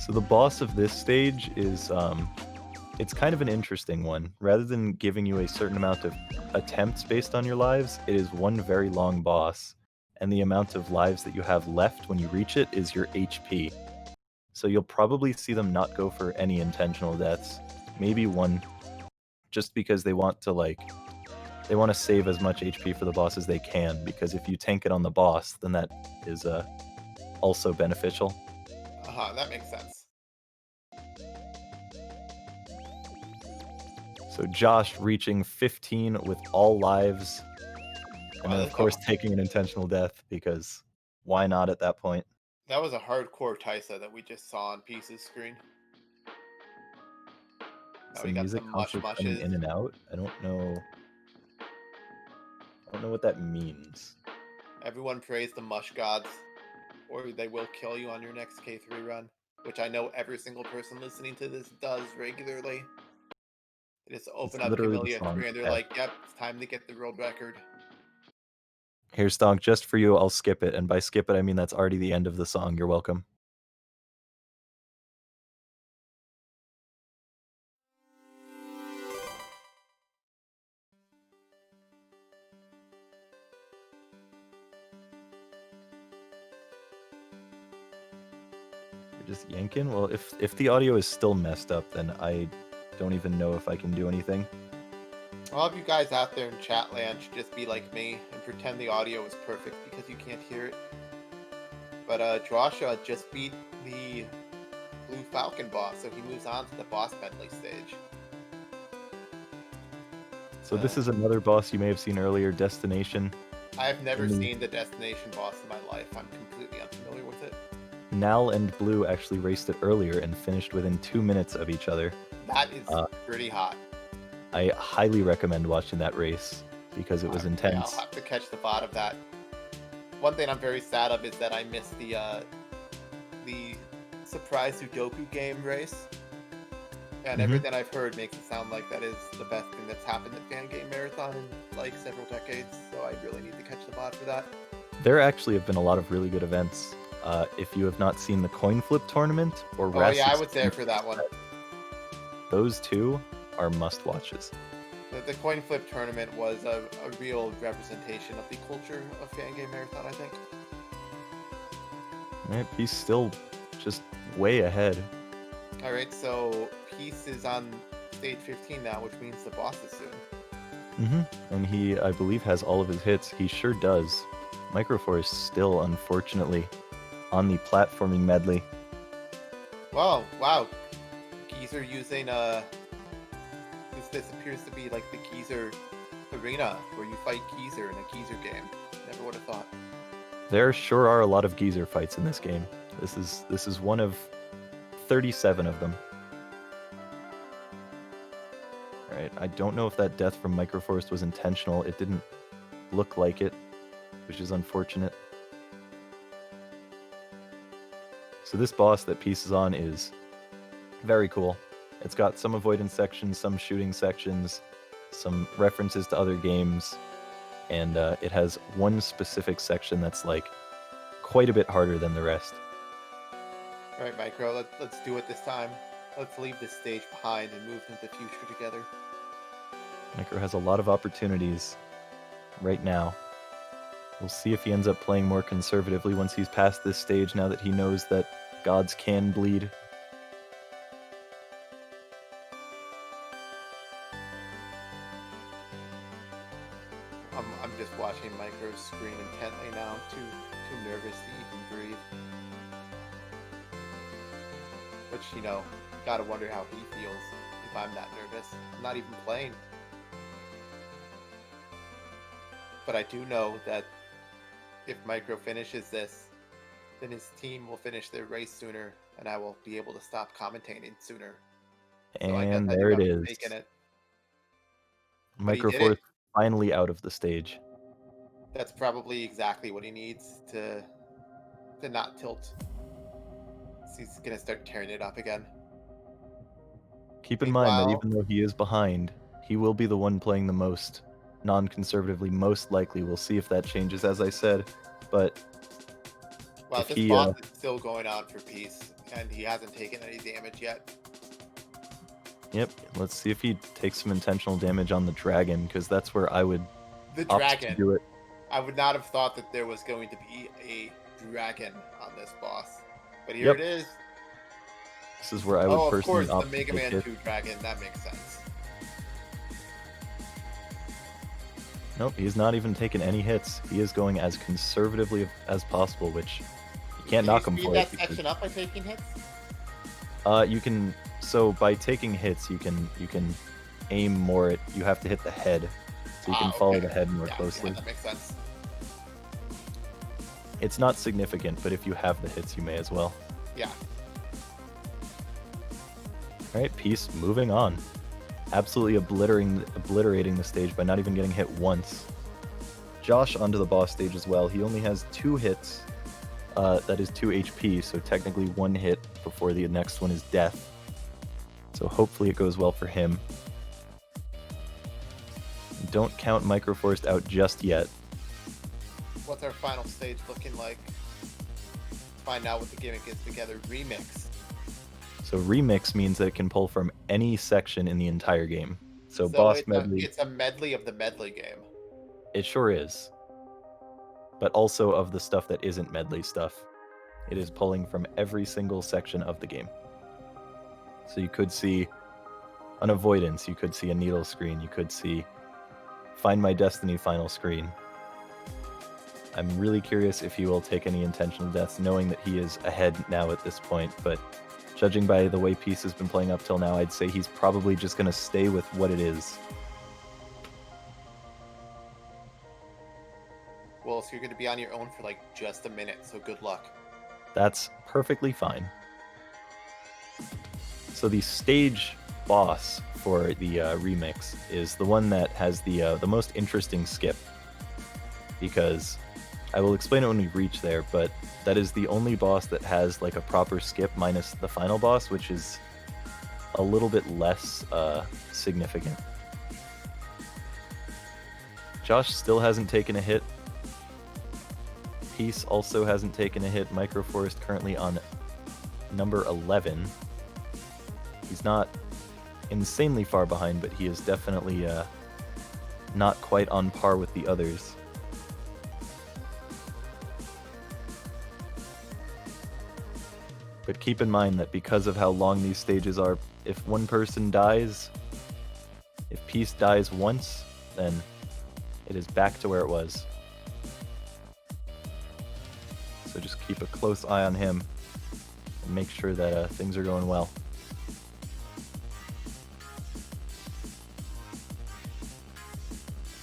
So the boss of this stage is, it's kind of an interesting one. Rather than giving you a certain amount of attempts based on your lives, it is one very long boss, and the amount of lives that you have left when you reach it is your HP. So you'll probably see them not go for any intentional deaths. Maybe one, just because they want to they want to save as much HP for the boss as they can, because if you tank it on the boss, then that is also beneficial. That makes sense. So Josh reaching 15 with all lives, and then of course taking an intentional death, because why not at that point? That was a hardcore Taisa that we just saw on Peace's screen. Now So we got music some constantly coming mushes. in and out. I don't know what that means. Everyone praise the mush gods, or they will kill you on your next K3 run, which I know every single person listening to this does regularly. They just open up literally the Camellia song. 3 and they're Yeah. like, yep, it's time to get the world record. Here, Stonk, just for you, I'll skip it. And by skip it, I mean that's already the end of the song. You're welcome. You're just yanking? Well, if the audio is still messed up, then I don't even know if I can do anything. All of you guys out there in chat land should just be like me and pretend the audio is perfect because you can't hear it. But Joshua just beat the Blue Falcon boss, so he moves on to the boss medley stage. So this is another boss you may have seen earlier, Destination. I have never seen the Destination boss in my life. I'm completely unfamiliar with it. Nal and Blue actually raced it earlier and finished within 2 minutes of each other. That is pretty hot. I highly recommend watching that race because it was intense. Yeah, I'll have to catch the VOD of that. One thing I'm very sad of is that I missed the surprise Sudoku game race. And everything I've heard makes it sound like that is the best thing that's happened at Fangame Marathon in like several decades, so I really need to catch the VOD for that. There actually have been a lot of really good events. If you have not seen the coin flip tournament or Oh yeah, I was there for that one. Those two are must-watches. The coin flip tournament was a real representation of the culture of Fangame Marathon, I think. Alright, he's still just way ahead. Alright, so Peace is on stage 15 now, which means the boss is soon. And he, I believe, has all of his hits. He sure does. Microforce still, unfortunately, on the platforming medley. Whoa, wow. Geezer using, this appears to be like the Geezer arena, where you fight Geezer in a Geezer game. Never would have thought. There sure are a lot of Geezer fights in this game. This is one of 37 of them. Alright, I don't know if that death from Microforce was intentional. It didn't look like it, which is unfortunate. So this boss that Peace is on is very cool. It's got some avoidance sections, some shooting sections, some references to other games, and it has one specific section that's like quite a bit harder than the rest. Alright, Micro, let's do it this time. Let's leave this stage behind and move into the future together. Micro has a lot of opportunities right now. We'll see if he ends up playing more conservatively once he's past this stage, now that he knows that gods can bleed. I'm just watching Micro's screen intently now, too nervous to even breathe. Which, you know, gotta wonder how he feels if I'm that nervous. I'm not even playing. But I do know that if Micro finishes this, then his team will finish their race sooner, and I will be able to stop commentating sooner. So And there it is. Microforce finally out of the stage. That's probably exactly what he needs to not tilt. So he's gonna start tearing it up again. Keep in mind that even though he is behind, he will be the one playing the most non-conservatively, most likely. We'll see if that changes, as I said. But well, this boss is still going on for Peace, and he hasn't taken any damage yet. Yep, let's see if he takes some intentional damage on the dragon, because that's where I would opt to do it. I would not have thought that there was going to be a dragon on this boss, but here it is. This is where I would personally opt the Mega Man 2 dragon. That makes sense. Nope, he's not even taking any hits. He is going as conservatively as possible, which you can't knock him for. Can you speed that section up by taking hits? You can. So by taking hits, you can aim more at. You have to hit the head, so you can follow the head more closely. Yeah, that makes sense. It's not significant, but if you have the hits, you may as well. Yeah. All right, Peace moving on. Absolutely obliterating the stage by not even getting hit once. Josh onto the boss stage as well. He only has 2 hits. That is 2 HP, so technically 1 hit before the next one is death. So hopefully it goes well for him. Don't count Microforce out just yet. What's our final stage looking like? Let's find out what the gimmick is together. Remix. So remix means that it can pull from any section in the entire game. So boss medley. It's a medley of the medley game. It sure is. But also of the stuff that isn't medley stuff. It is pulling from every single section of the game. So you could see an avoidance, you could see a needle screen, you could see Find My Destiny final screen. I'm really curious if he will take any intentional deaths, knowing that he is ahead now at this point, but judging by the way Peace has been playing up till now, I'd say he's probably just going to stay with what it is. Well, so you're going to be on your own for like just a minute, so good luck. That's perfectly fine. So the stage boss for the remix is the one that has the most interesting skip, because I will explain it when we reach there, but that is the only boss that has like a proper skip minus the final boss, which is a little bit less significant. Josh still hasn't taken a hit. Peace also hasn't taken a hit. Microforce currently on number 11. He's not insanely far behind, but he is definitely not quite on par with the others. But keep in mind that because of how long these stages are, if one person dies, if Peace dies once, then it is back to where it was. So just keep a close eye on him and make sure that things are going well.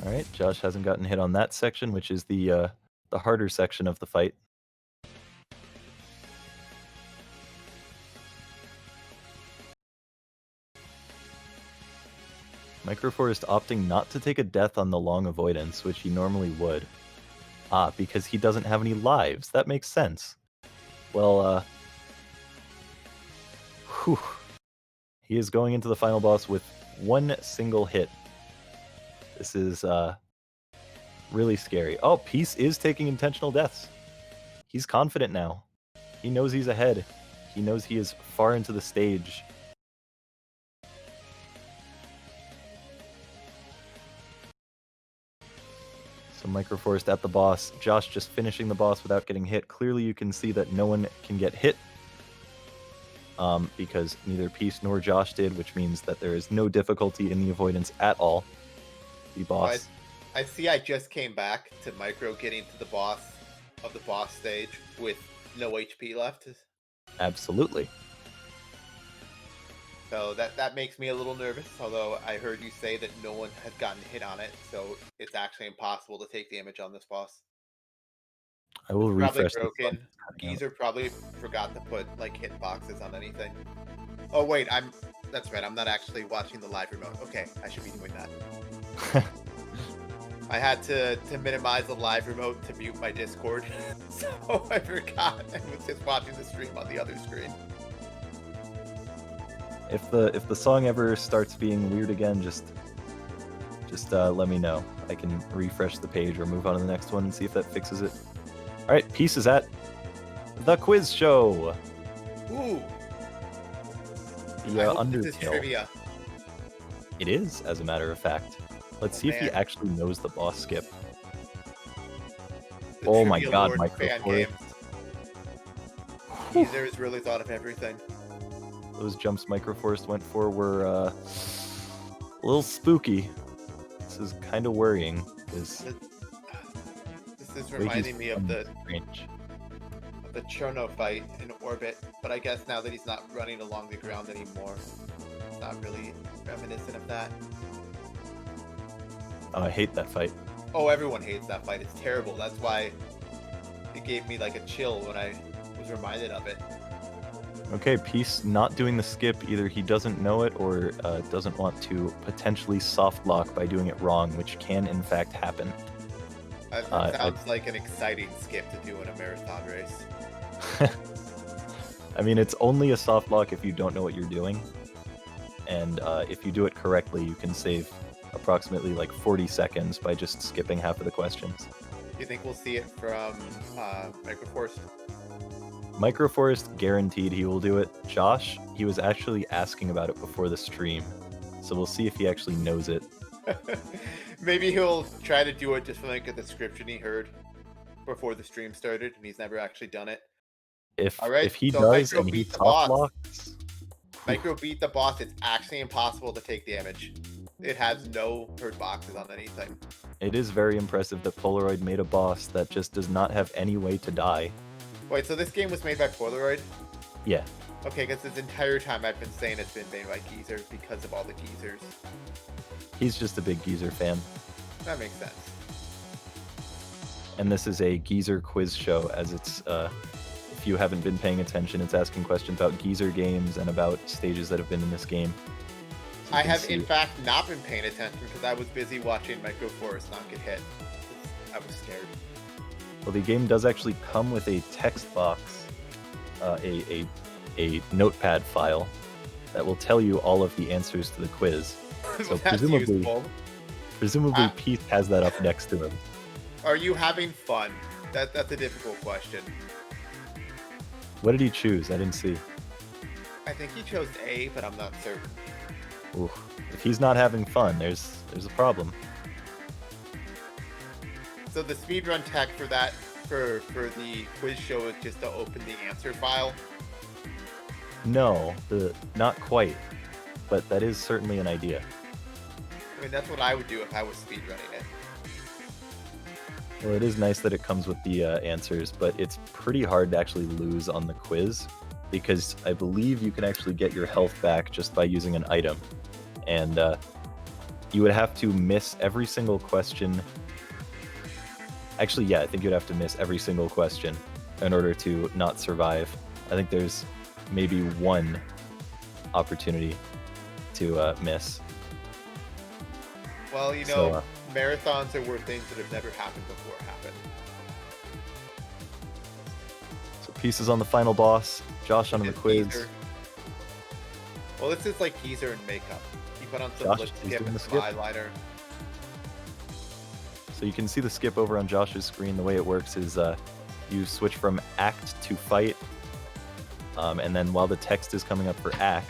All right, Josh hasn't gotten hit on that section, which is the harder section of the fight. Microforest opting not to take a death on the long avoidance, which he normally would. Ah, because he doesn't have any lives. That makes sense. Well, whew. He is going into the final boss with one single hit. This is really scary. Oh, Peace is taking intentional deaths. He's confident now. He knows he's ahead. He knows he is far into the stage. So Microforest at the boss. Josh just finishing the boss without getting hit. Clearly you can see that no one can get hit. Because neither Peace nor Josh did, which means that there is no difficulty in the avoidance at all. The boss. I see I just came back to Micro getting to the boss of the boss stage with no HP left. Absolutely. So that makes me a little nervous, although I heard you say that no one has gotten hit on it, so it's actually impossible to take damage on this boss. I will Probably refresh this. broken. Geezer probably forgot to put like hitboxes on anything. Oh wait, that's right, I'm not actually watching the live remote. Okay, I should be doing that. I had to minimize the live remote to mute my Discord, so I forgot and was just watching the stream on the other screen. If the song ever starts being weird again, just let me know. I can refresh the page or move on to the next one and see if that fixes it. All right, Peace is at the quiz show. Ooh. The I hope this is Undertale. trivia. It is, as a matter of fact. Let's see if he man. actually knows the boss skip. The Oh my trivia god, lord Microforest. Fangames. Geezer has really thought of everything. Those jumps Microforest went for were a little spooky. This is kind of worrying. This is reminding me of the Cherno fight in orbit, but I guess now that he's not running along the ground anymore, it's not really reminiscent of that. Oh, I hate that fight. Oh, everyone hates that fight. It's terrible. That's why it gave me like a chill when I was reminded of it. Okay, Peace not doing the skip. Either he doesn't know it or doesn't want to potentially soft lock by doing it wrong, which can in fact happen. That sounds like an exciting skip to do in a marathon race. I mean, it's only a soft lock if you don't know what you're doing. And if you do it correctly, you can save approximately like 40 seconds by just skipping half of the questions. Do you think we'll see it from Microforce? Microforest, guaranteed he will do it. Josh, he was actually asking about it before the stream. So we'll see if he actually knows it. Maybe he'll try to do it just from like a description he heard before the stream started, and he's never actually done it. If All right, if he so does Micro and he beat the soft boss. locks, Micro beat the boss. It's actually impossible to take damage. It has no hurt boxes on anything. it is very impressive that Polaroid made a boss that just does not have any way to die. Wait, so this game was made by Polaroid? Yeah. Okay, because this entire time I've been saying it's been made by Geezer because of all the Geezers. He's just a big Geezer fan. That makes sense. And this is a Geezer quiz show, as it's, if you haven't been paying attention, it's asking questions about Geezer games and about stages that have been in this game. So you I can have, see- in fact, not been paying attention because I was busy watching Microforest not get hit. I was scared. Well, the game does actually come with a text box, a notepad file that will tell you all of the answers to the quiz. So That's presumably, useful. Pete has that up next to him. Are you having fun? That's a difficult question. What did he choose? I didn't see. I think he chose A, but I'm not certain. Ooh. If he's not having fun, there's a problem. So the speedrun tech for that, for the quiz show is just to open the answer file No, not quite, but that is certainly an idea. I mean, that's what I would do if I was speedrunning it. Well, it is nice that it comes with the answers, but it's pretty hard to actually lose on the quiz because I believe you can actually get your health back just by using an item. And you would have to miss every single question. Actually, yeah, I think you'd have to miss every single question in order to not survive. I think there's maybe one opportunity to miss. Well, you know, marathons are where things that have never happened before happen. So pieces on the final boss. Josh on the quiz. Geezer. Well, this is like geezer and makeup. You put on some Josh, lip he's skip doing and the some skip. eyeliner. So you can see the skip over on Josh's screen. The way it works is you switch from act to fight, and then while the text is coming up for act,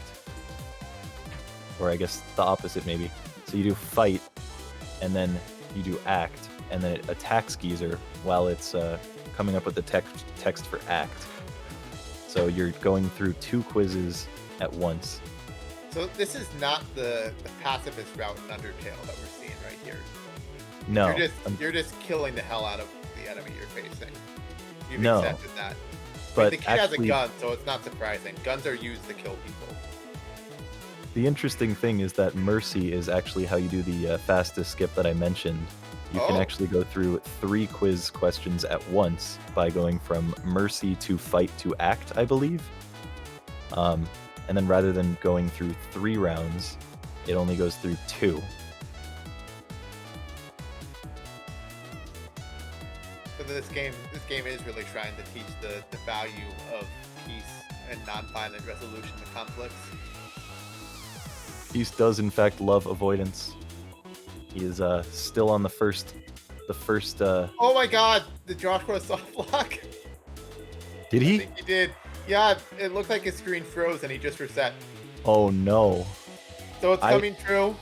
or I guess the opposite maybe. So you do fight, and then you do act, and then it attacks Geezer while it's coming up with the text for act. So you're going through 2 quizzes at once. So this is not the pacifist route in Undertale that we're seeing right here. No. You're just killing the hell out of the enemy you're facing. You've No. accepted that. But the kid actually, has a gun, so it's not surprising. Guns are used to kill people. the interesting thing is that Mercy is actually how you do the fastest skip that I mentioned. You can Oh. actually go through 3 quiz questions at once by going from Mercy to fight to act, I believe. And then rather than going through 3 rounds, it only goes through 2. So this game is really trying to teach the value of peace and non-violent resolution to conflicts. Peace does in fact love avoidance. He is still on the first. Oh my God! Did Joshua soft lock? Did I he? think he did. Yeah, it looked like his screen froze and he just reset. Oh no. So it's coming true.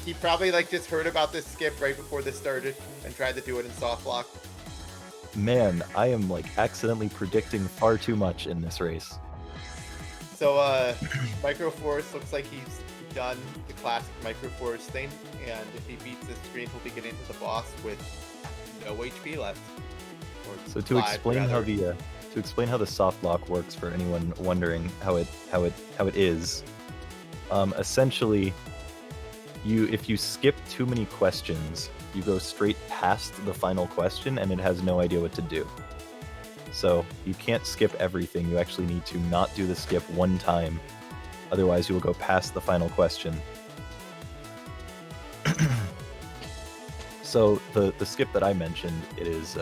He probably just heard about this skip right before this started and tried to do it in soft lock. Man, I am accidentally predicting far too much in this race. So Microforce looks like he's done the classic Microforce thing, and if he beats this screen, he'll be getting to the boss with no HP left. Or So to 5, explain how rather. the soft lock works for anyone wondering how it is, essentially, if you skip too many questions, you go straight past the final question and it has no idea what to do. So you can't skip everything. You actually need to not do the skip one time, otherwise you will go past the final question. So the skip that I mentioned, it is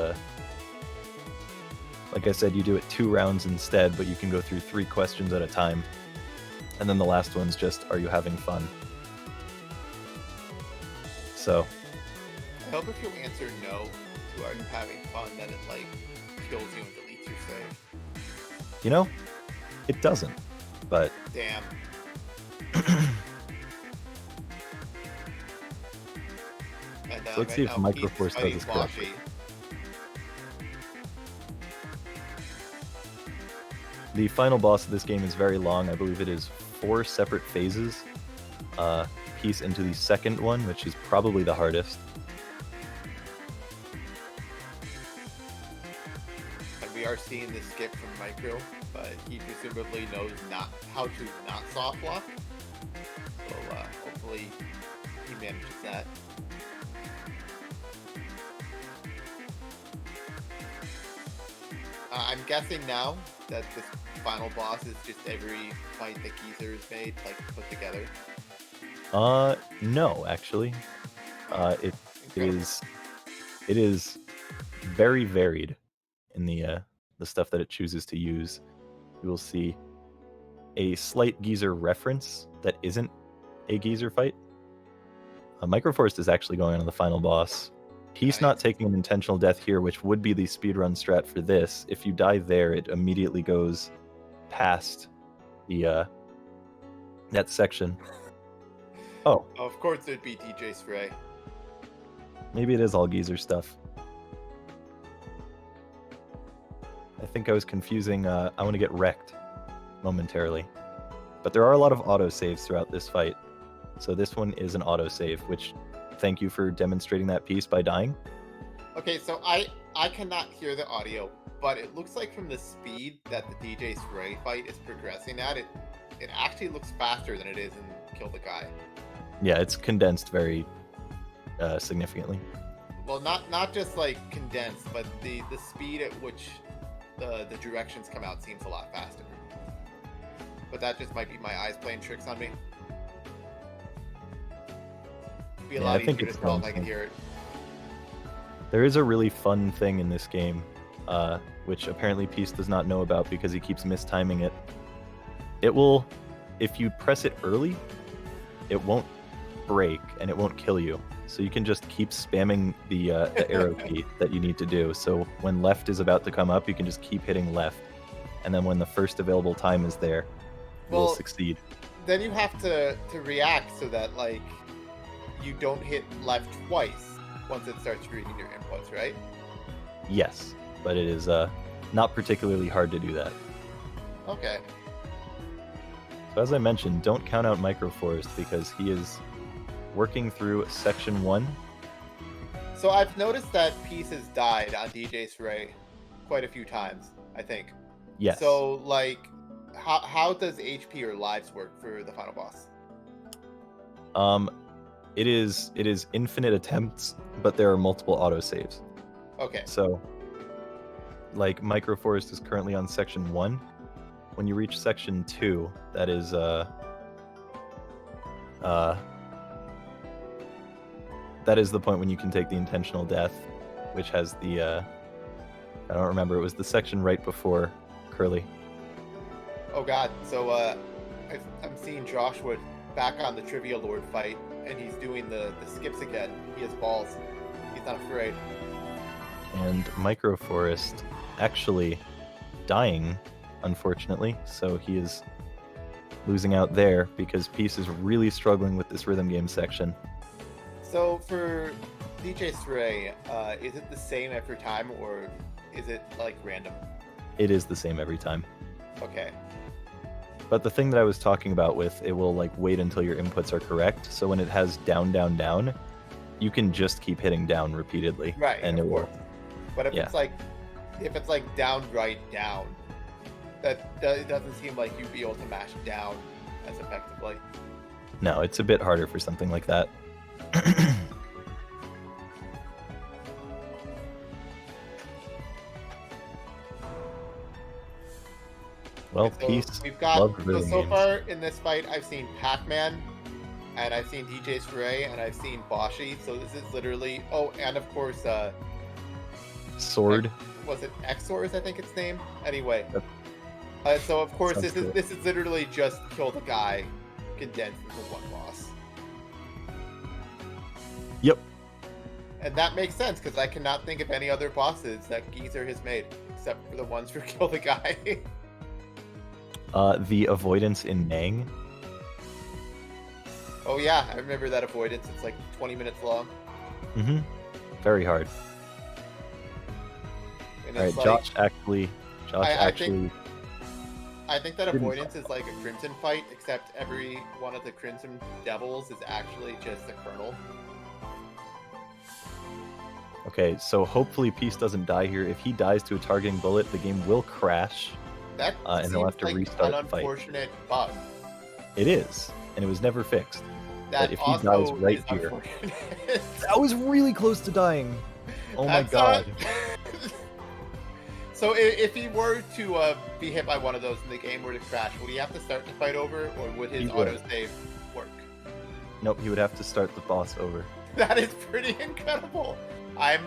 like I said, you do it 2 rounds instead, but you can go through 3 questions at a time. And then the last one's just, are you having fun? So, I hope if you answer no to are you having fun, then it kills you and deletes your save. it doesn't. But Damn. And, So let's see if right now, Keith is Microforce does fighting this correctly. Washi. the final boss of this game is very long. I believe it is 4 separate phases. Piece into the second one, which is probably the hardest. And we are seeing this skip from Micro, but he presumably knows how to not soft lock. So hopefully he manages that. I'm guessing now that this final boss is just every fight that Geezer has made, put together. No, actually. It Incredible. is very varied in the stuff that it chooses to use. You will see a slight Geezer reference that isn't a Geezer fight. Microforce is actually going on to the final boss. He's not taking an intentional death here, which would be the speedrun strat for this. If you die there, it immediately goes past the that section. Oh, Of course it'd be DJ Spray. maybe it is all Geezer stuff. I think I was confusing I want to get wrecked momentarily. But there are a lot of autosaves throughout this fight. So this one is an autosave, which thank you for demonstrating that piece by dying. Okay, so I cannot hear the audio, but it looks like from the speed that the DJ Stray fight is progressing at, it actually looks faster than it is in Kill the Guy. Yeah, it's condensed very significantly. Well, not just like condensed, but the speed at which the directions come out seems a lot faster. But that just might be my eyes playing tricks on me. It'd be a lot easier to tell if I can hear it. There is a really fun thing in this game, which apparently Peace does not know about because he keeps mistiming it. It will, if you press it early, it won't break and it won't kill you. So you can just keep spamming the arrow key that you need to do. So when left is about to come up, you can just keep hitting left. And then when the first available time is there, you'll succeed. Then you have to react so that like you don't hit left twice once it starts reading your inputs, right? Yes, but it is not particularly hard to do that. Okay. So as I mentioned, don't count out Microforest because he is working through section 1. So I've noticed that Peace has died on DJ's Ray quite a few times, I think. Yes. So like how does HP or lives work for the final boss? It is infinite attempts, but there are multiple autosaves. Okay. So like Microforest is currently on section 1. When you reach section 2, that is that is the point when you can take the intentional death, which has the I don't remember, it was the section right before Curly. Oh god, so I'm seeing Joshua back on the Trivia Lord fight, and he's doing the skips again. He has balls. He's not afraid. And Microforest actually dying, unfortunately, so he is losing out there because Peace is really struggling with this rhythm game section. So for DJ Stray, is it the same every time, or is it like random? It is the same every time. Okay. But the thing that I was talking about with it will like wait until your inputs are correct. So when it has down, down, down, you can just keep hitting down repeatedly. Right. And it will. But if it's like down, right, down, it doesn't seem like you'd be able to mash down as effectively. No, it's a bit harder for something like that. Well, So Peace. we've got loves rhythm so games. far in this fight, I've seen Pac-Man, and I've seen DJ Stray, and I've seen Boshi. So this is literally and of course Sword. was it Xor's, I think its name. Anyway, so of course Sounds cool. this is literally just kill the guy condensed into one boss. Yep. And that makes sense because I cannot think of any other bosses that Geezer has made except for the ones for kill the guy. The avoidance in Nang. Oh yeah, I remember that avoidance. It's like 20 minutes long. Mm-hmm. Very hard. And All right, it's like, Josh actually. I think that didn't avoidance is like a Crimson fight, except every one of the Crimson Devils is actually just a Colonel. Okay, so hopefully Peace doesn't die here. If he dies to a targeting bullet, the game will crash. That And seems they'll have to like restart an the fight. unfortunate bug. It is, and it was never fixed. That if he also dies right is here- unfortunate. I was really close to dying. Oh my That's god. So if he were to be hit by one of those in the game were to crash, would he have to start the fight over, or would his He would. autosave work? Nope, he would have to start the boss over. That is pretty incredible. I am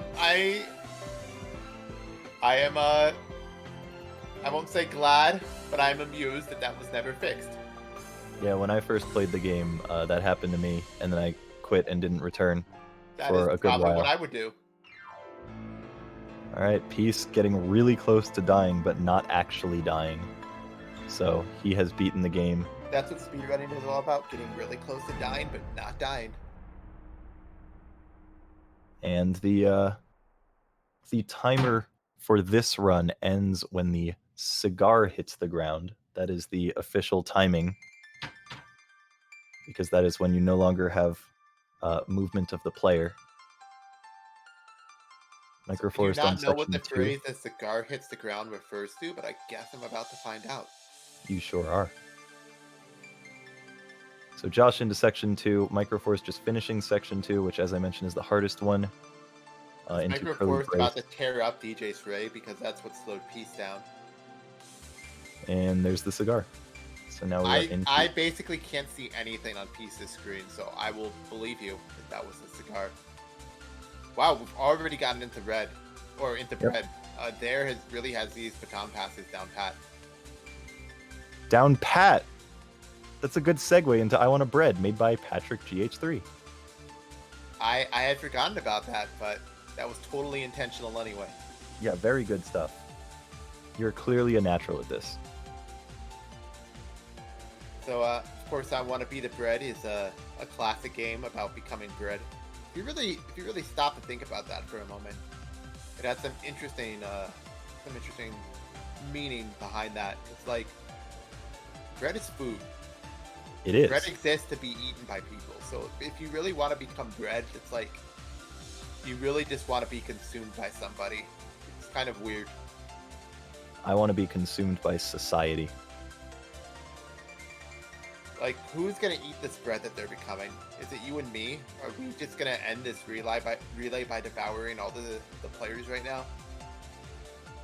I won't say glad, but I'm amused that that was never fixed. Yeah, when I first played the game, that happened to me, and then I quit and didn't return That for is a good probably while. what I would do. All right, Peace getting really close to dying, but not actually dying. So he has beaten the game. That's what speedrunning is all about, getting really close to dying, but not dying. And the timer for this run ends when the cigar hits the ground. That is the official timing, because that is when you no longer have movement of the player. Do Microforest you on not know what section the 2. phrase "the cigar hits the ground" refers to? But I guess I'm about to find out. You sure are. So Josh into section 2, Microforce just finishing section 2, which, as I mentioned, is the hardest one. Into Curly Microforce Brace. about to tear up DJ Stray because that's what slowed Peace down. And there's the cigar. So now we are into... I basically can't see anything on Peace's screen, so I will believe you that was the cigar. Wow, we've already gotten into red, or into bread. There really has these baton passes down pat. Down pat! That's a good segue into I Want a Bread, made by Patrick GH3. I had forgotten about that, but that was totally intentional anyway. Yeah, very good stuff. You're clearly a natural at this. So, of course, I Want to Be the Bread is a classic game about becoming bread. If you really stop to think about that for a moment, it has some interesting meaning behind that. It's like bread is food. It is. Bread exists to be eaten by people. So if you really want to become bread, it's like you really just want to be consumed by somebody. It's kind of weird. I want to be consumed by society. Like, who's gonna eat this bread that they're becoming? Is it you and me? Are we just gonna end this relay by devouring all the players right now?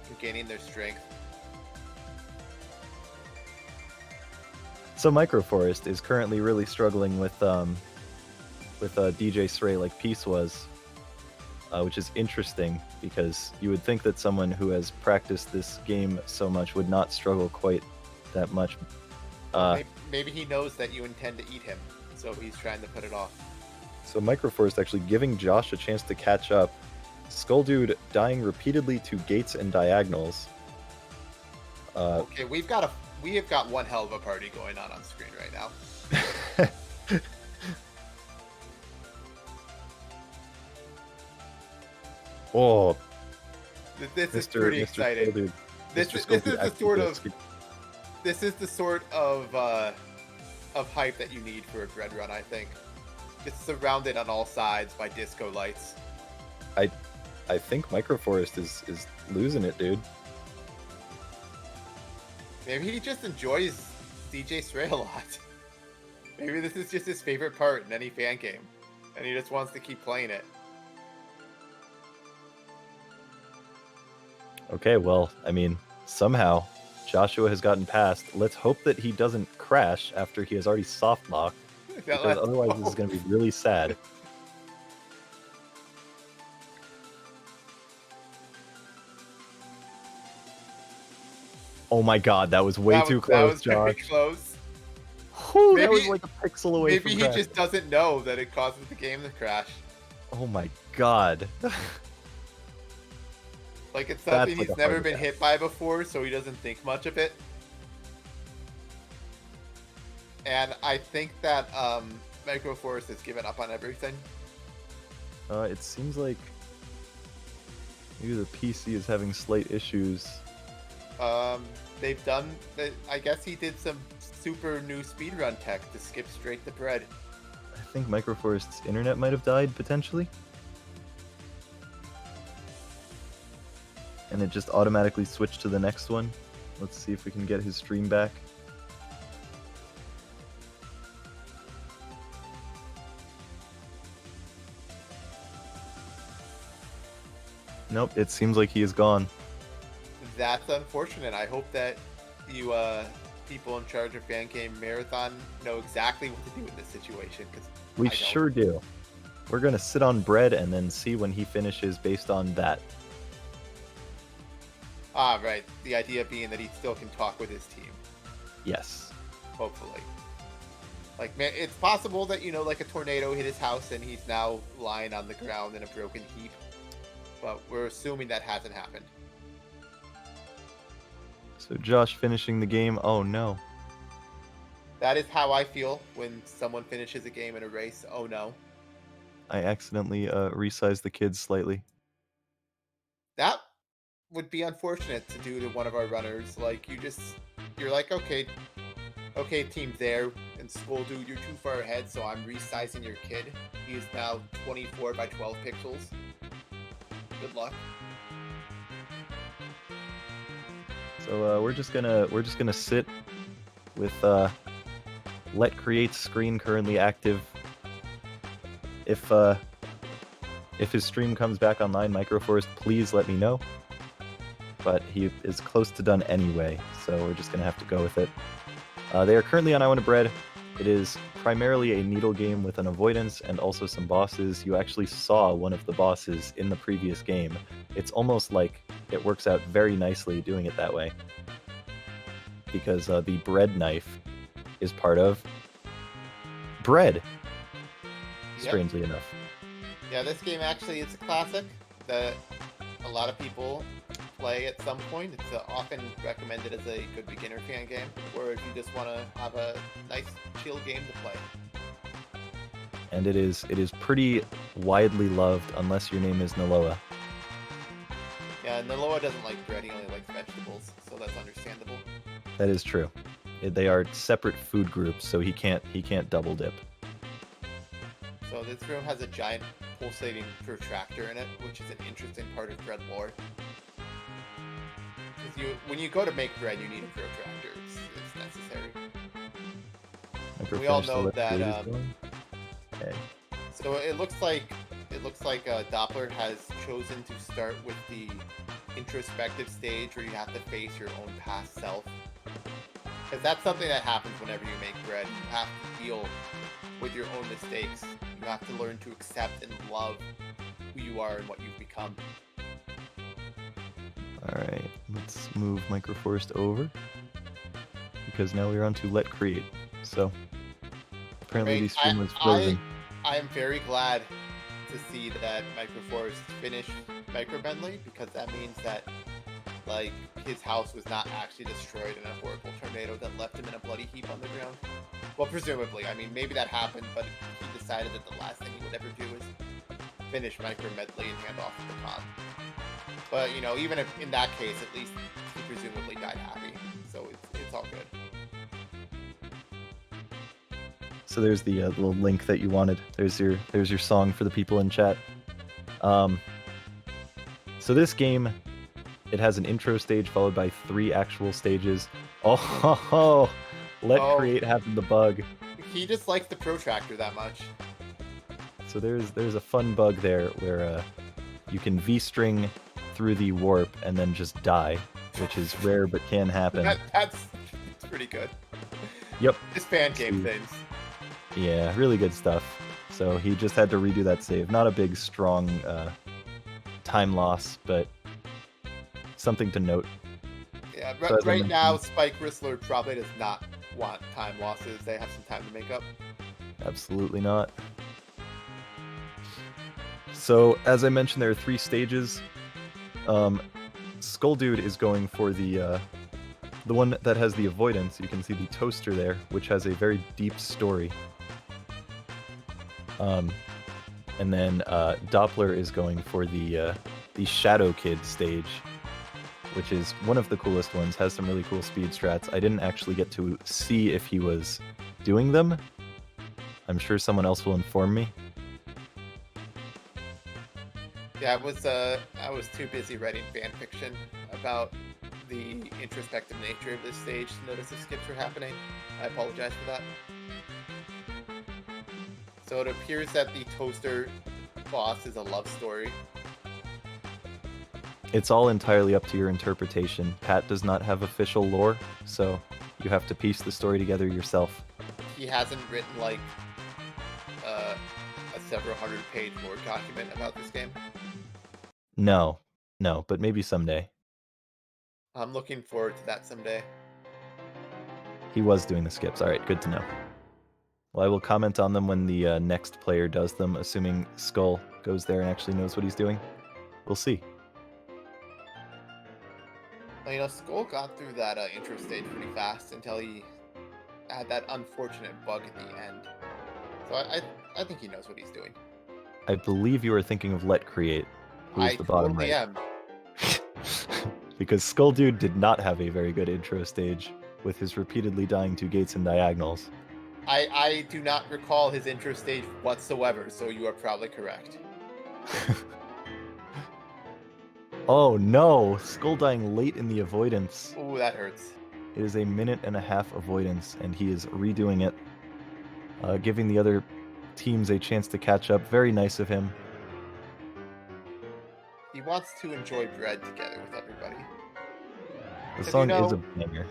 And gaining their strength. So Microforest is currently really struggling with DJ Sray like Peace was, which is interesting because you would think that someone who has practiced this game so much would not struggle quite that much. Maybe he knows that you intend to eat him, so he's trying to put it off. So Microforest actually giving Josh a chance to catch up. Skull Dude dying repeatedly to gates and diagonals. Okay, we have got one hell of a party going on screen right now. Oh, This is pretty exciting. This is the sort of hype that you need for a bread run, I think. Just surrounded on all sides by disco lights. I think Microforest is losing it, dude. Maybe he just enjoys DJ Stray a lot. Maybe this is just his favorite part in any fan game, and he just wants to keep playing it. Okay, well, I mean, somehow Joshua has gotten past. Let's hope that he doesn't crash after he has already soft locked, because otherwise this is going to be really sad. Oh my god, that was way too close, That was Josh. very close. Whew, that was like a pixel away Maybe from he crash. just doesn't know that it causes the game to crash. Oh my god. Like, it's That's something like he's a never heart been attack. hit by before, so he doesn't think much of it. And I think that Microforce has given up on everything. It seems like maybe the PC is having slight issues. They've done, I guess he did some super new speedrun tech to skip straight to bread. I think Microforest's internet might have died, potentially. And it just automatically switched to the next one. Let's see if we can get his stream back. Nope, it seems like he is gone. That's unfortunate. I hope that you people in charge of Fangame Marathon know exactly what to do in this situation. Cause We I don't. sure do. We're gonna sit on bread and then see when he finishes based on that. Ah, right. The idea being that he still can talk with his team. Yes. Hopefully. Like, man, it's possible that, like a tornado hit his house and he's now lying on the ground in a broken heap. But we're assuming that hasn't happened. So Josh finishing the game. Oh no. That is how I feel when someone finishes a game in a race. Oh no. I accidentally resized the kids slightly. That would be unfortunate to do to one of our runners. Like, you just you're like, okay, team there, and Skull Dude, you're too far ahead, so I'm resizing your kid. He is now 24 by 12 pixels. Good luck. So we're just gonna sit with let create screen currently active. If his stream comes back online, Microforest, please let me know. But he is close to done anyway, so we're just gonna have to go with it. They are currently on I Want a Bread. It is primarily a needle game with an avoidance and also some bosses. You actually saw one of the bosses in the previous game. It's almost like it works out very nicely doing it that way. Because the bread knife is part of bread, strangely enough. Yeah, this game actually is a classic that a lot of people play at some point. It's often recommended as a good beginner fan game, or if you just want to have a nice, chill game to play. And it is pretty widely loved, unless your name is Naloa. Yeah, Naloa doesn't like bread; he only likes vegetables, so that's understandable. That is true. They are separate food groups, so he can't double dip. So this room has a giant pulsating protractor in it, which is an interesting part of bread lore. Because when you go to make bread, you need a protractor. It's necessary. We all know that. Okay. So it looks like Doppler has chosen to start with the introspective stage where you have to face your own past self. Because that's something that happens whenever you make bread. You have to deal with your own mistakes. You have to learn to accept and love who you are and what you've become. Alright, let's move Microforest over. Because now we're on to Let Create. So, apparently the stream was frozen. I am very glad to see that Microforest finished Micro Bentley, because that means that, like, his house was not actually destroyed in a horrible tornado that left him in a bloody heap on the ground. Well, presumably. I mean, maybe that happened, but he decided that the last thing he would ever do is finish Micro Medley and hand off the baton. But, you know, even if in that case, at least he presumably died happy. So it's all good. So there's the little link that you wanted. There's your song for the people in chat. So this game, it has an intro stage followed by 3 actual stages. Oh, Let Create having the bug. He just likes the protractor that much. So there's a fun bug there where you can V-string through the warp and then just die, which is rare but can happen. That's pretty good. Yep. This fan game things. Yeah, really good stuff. So he just had to redo that save. Not a big, strong time loss, but something to note. Yeah, So right now, Spike Whistler probably does not want time losses. They have some time to make up. Absolutely not. So, as I mentioned, there are 3 stages. Skull Dude is going for the one that has the avoidance. You can see the toaster there, which has a very deep story. And then Doppler is going for the Shadow Kid stage, which is one of the coolest ones, has some really cool speed strats. I didn't actually get to see if he was doing them. I'm sure someone else will inform me. Yeah, I was too busy writing fan fiction about the introspective nature of this stage to notice the skips were happening. I apologize for that. So it appears that the toaster boss is a love story. It's all entirely up to your interpretation. Pat does not have official lore, so you have to piece the story together yourself. He hasn't written like a several hundred-page lore document about this game. No, but maybe someday. I'm looking forward to that someday. He was doing the skips. All right, good to know. Well, I will comment on them when the next player does them, assuming Skull goes there and actually knows what he's doing. We'll see. Well, you know, Skull got through that intro stage pretty fast until he had that unfortunate bug at the end. So I think he knows what he's doing. I believe you are thinking of Let Create, who is the bottom totally right. am. Because Skull Dude did not have a very good intro stage with his repeatedly dying to gates and diagonals. I do not recall his intro stage whatsoever, so you are probably correct. Oh no! Skull dying late in the avoidance. Ooh, that hurts. It is a 1.5 minute avoidance, and he is redoing it, giving the other teams a chance to catch up. Very nice of him. He wants to enjoy bread together with everybody. The 'Cause, song is a banger.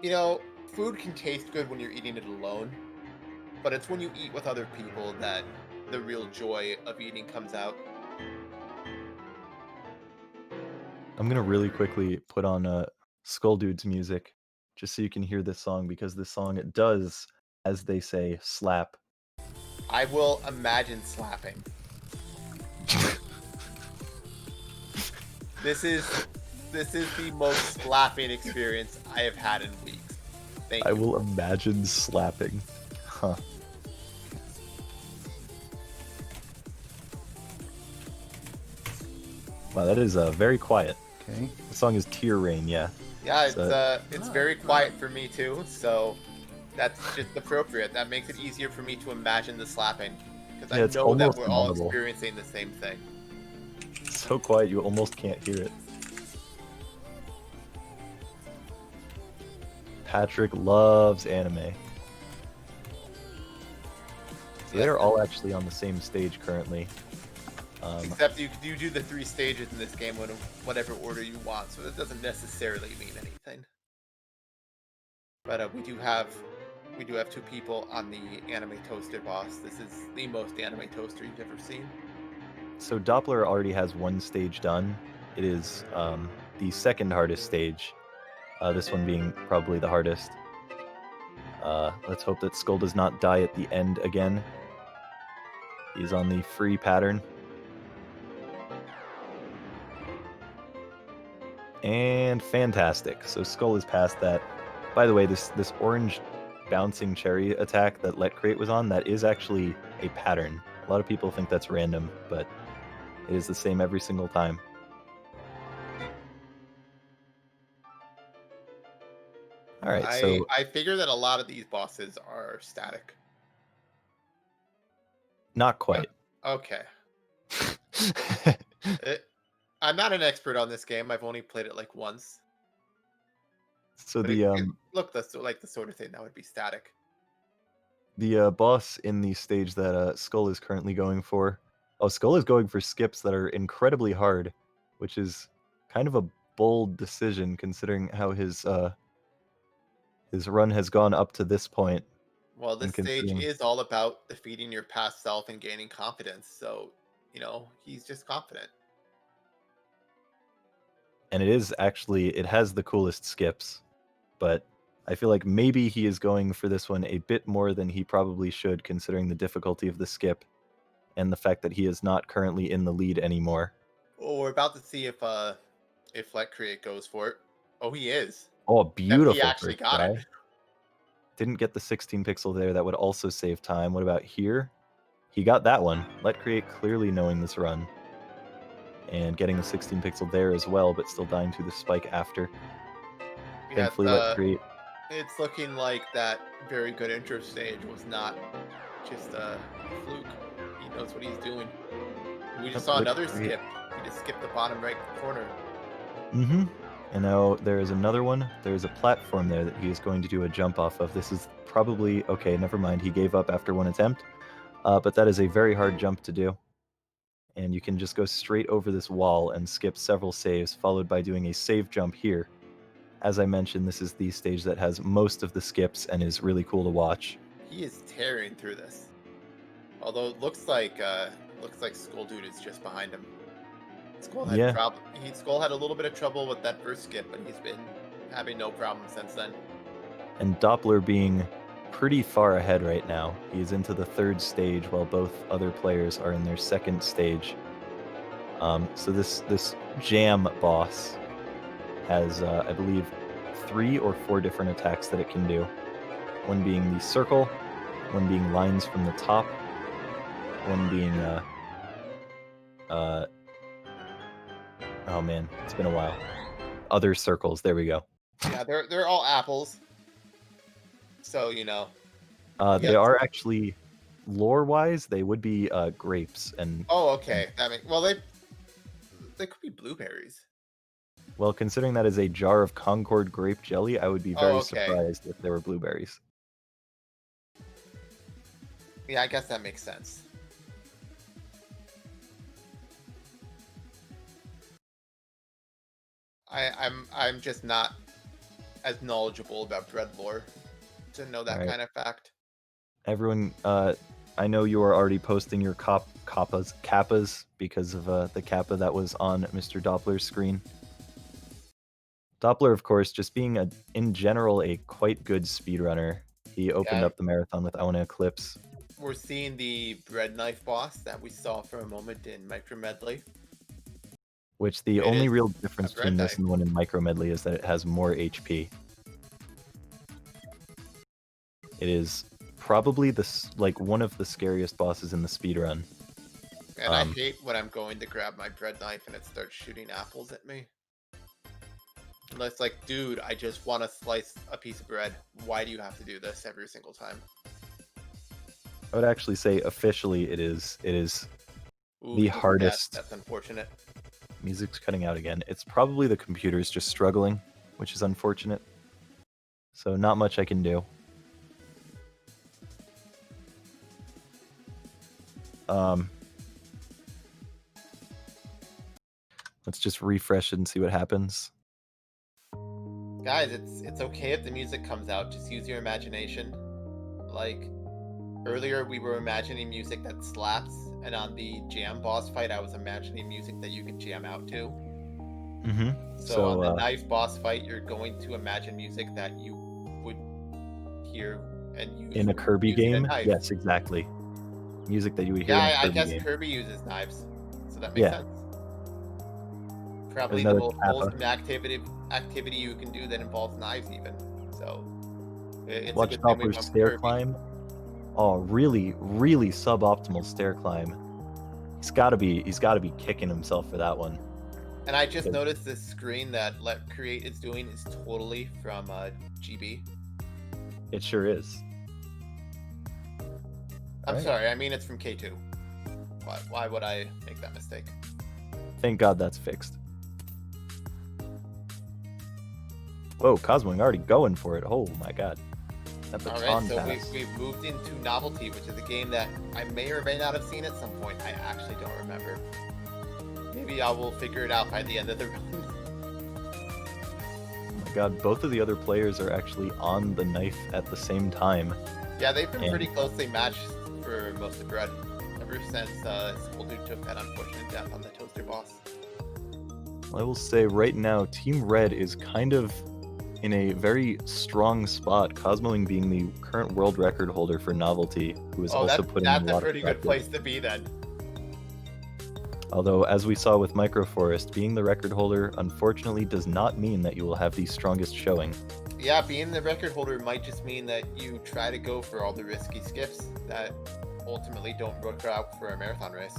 You know, food can taste good when you're eating it alone, but it's when you eat with other people that the real joy of eating comes out. I'm gonna really quickly put on Skull Dude's music, just so you can hear this song, because this song does, as they say, slap. I will imagine slapping. This is the most slapping experience I have had in weeks. Thank I you. will imagine slapping. Huh. Wow, that is very quiet. Okay. The song is Tear Rain, yeah. Yeah, So- it's very quiet for me too, so that's just appropriate. That makes it easier for me to imagine the slapping, because Yeah, I it's know that almost we're all inaudible. experiencing the same thing. So quiet you almost can't hear it. Patrick loves anime. So they Yes. are all actually on the same stage currently. Except you do the 3 stages in this game in whatever order you want, so that doesn't necessarily mean anything. But we do have 2 people on the anime toaster boss. This is the most anime toaster you've ever seen. So Doppler already has one stage done. It is the second hardest stage. This one being probably the hardest. Let's hope that Skull does not die at the end again. He's on the free pattern. And fantastic. So Skull is past that. By the way, this orange bouncing cherry attack that Let Create was on, that is actually a pattern. A lot of people think that's random, but it is the same every single time. All right, so I figure that a lot of these bosses are static. not quite. Okay. I'm not an expert on this game. I've only played it like once. So But the it looked like the sort of thing that would be static. boss in the stage that Skull is currently going for. Oh, Skull is going for skips that are incredibly hard, which is kind of a bold decision considering how his run has gone up to this point. Well, this And stage considering- is all about defeating your past self and gaining confidence. So, he's just confident. And it has the coolest skips, but I feel like maybe he is going for this one a bit more than he probably should, considering the difficulty of the skip and the fact that he is not currently in the lead anymore. Well, we're about to see if Let Create goes for it. Oh, he is. Oh, beautiful! He actually first got try. it. Didn't get the 16 pixel there. That would also save time. What about here? He got that one. Let Create clearly knowing this run. And getting the 16 pixel there as well, but still dying to the spike after. Yeah, Thankfully, Let Create. it's looking like that very good intro stage was not just a fluke. He knows what he's doing. We just saw Let another Create. skip. He just skipped the bottom right corner. Mm-hmm. And now there is another one. There's a platform there that he is going to do a jump off of. This is probably... Okay, never mind. He gave up after one attempt. But that is a very hard jump to do. And you can just go straight over this wall and skip several saves, followed by doing a save jump here. As I mentioned, this is the stage that has most of the skips and is really cool to watch. He is tearing through this. Although it looks like Skull Dude is just behind him. Skull had Yeah. Skull had a little bit of trouble with that first skip, but he's been having no problem since then. And Doppler being pretty far ahead right now. He is into the third stage while both other players are in their second stage. So this jam boss has, I believe, 3 or 4 different attacks that it can do. One being the circle, one being lines from the top, one being oh man, it's been a while. other circles. There we go. Yeah, they're all apples. So you know. They Yes. are actually, lore-wise, they would be grapes, and Oh, okay. That mean, well, they could be blueberries. well, considering that is a jar of Concord grape jelly, I would be very okay. surprised if there were blueberries. Yeah, I guess that makes sense. I'm just not as knowledgeable about bread lore to know that Right. kind of fact. Everyone, I know you are already posting your kappas because of the kappa that was on Mr. Doppler's screen. Doppler, of course, just being in general a quite good speedrunner. He opened Yeah. up the marathon with I Wanna Eclipse. We're seeing the bread knife boss that we saw for a moment in Micro Medley. Which the It only is real difference a bread between this knife. and the one in Micro Medley is that it has more HP. It is probably one of the scariest bosses in the speedrun. And I hate when I'm going to grab my bread knife and it starts shooting apples at me. Unless, like, dude, I just want to slice a piece of bread. Why do you have to do this every single time? I would actually say officially it is Ooh, the hardest. That's unfortunate. Music's cutting out again. It's probably the computer's just struggling, which is unfortunate. So not much I can do. Let's just refresh it and see what happens. Guys, it's okay if the music comes out. Just use your imagination. Like, earlier we were imagining music that slaps, and on the jam boss fight, I was imagining music that you could jam out to. Mm-hmm. So on the knife boss fight, you're going to imagine music that you would hear and use in a Kirby using game? knife. Yes, exactly. Music that you would hear in a Yeah, I Kirby guess game. Kirby uses knives, so that makes Yeah. sense. Probably the another most kappa. wholesome activity you can do that involves knives, even. So it's Watch a good thing we Doppler's went for stair Kirby. climb. Oh, really, really suboptimal stair climb. He's gotta be kicking himself for that one. And I just noticed this screen that Let Create is doing is totally from GB. It sure is. I'm Right. sorry, I mean it's from K2. Why would I make that mistake? Thank God that's fixed. Whoa, Cosmoing already going for it. Oh my God. That All baton right, so pass. we've moved into Novelty, which is a game that I may or may not have seen at some point. I actually don't remember. Maybe I will figure it out by the end of the run. Oh my God, both of the other players are actually on the knife at the same time. Yeah, they've been And- pretty closely matched for most of the run. Ever since Smolder took that unfortunate death on the toaster boss. I will say right now, Team Red is kind of in a very strong spot, Cosmoing being the current world record holder for Novelty, who is also putting in that's a a lot pretty of good practice. place to be then. Although, as we saw with Microforest, being the record holder unfortunately does not mean that you will have the strongest showing. Yeah, being the record holder might just mean that you try to go for all the risky skips that ultimately don't work out for a marathon race.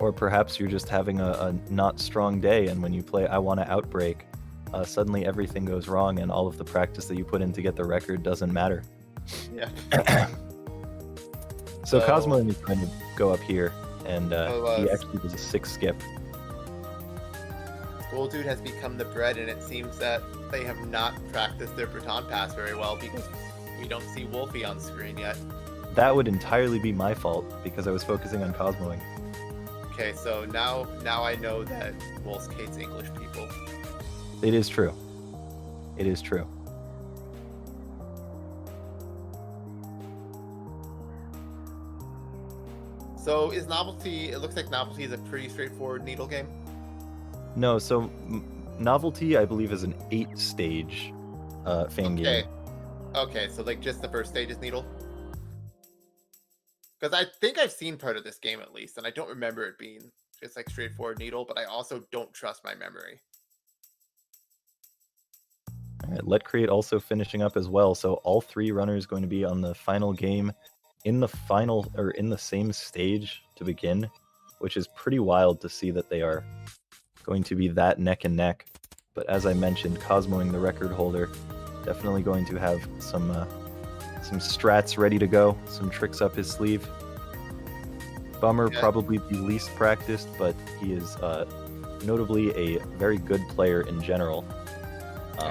Or perhaps you're just having a not strong day, and when you play I Wanna Outbreak, suddenly everything goes wrong and all of the practice that you put in to get the record doesn't matter. Yeah. So So- Cosmoing is trying to go up here, and So, he actually does a 6 skip. Gold Dude has become the bread, and it seems that they have not practiced their baton pass very well because we don't see Wolfie on screen yet. That would entirely be my fault because I was focusing on Cosmoing. Okay, so now I know that Wolsk hates English people. It is true. It is true. So is Novelty? It looks like Novelty is a pretty straightforward needle game. No, so Novelty, I believe, is an 8-stage Fangame. Okay. Okay, so like just the first stage is needle. Because I think I've seen part of this game at least, and I don't remember it being just like straightforward needle, but I also don't trust my memory. All right, Let Create also finishing up as well. So all 3 runners going to be on the final game in the same stage to begin, which is pretty wild to see that they are going to be that neck and neck. But as I mentioned, Cosmoing, the record holder, definitely going to have some strats ready to go, some tricks up his sleeve. Bummer, Yeah. probably the least practiced, but he is notably a very good player in general.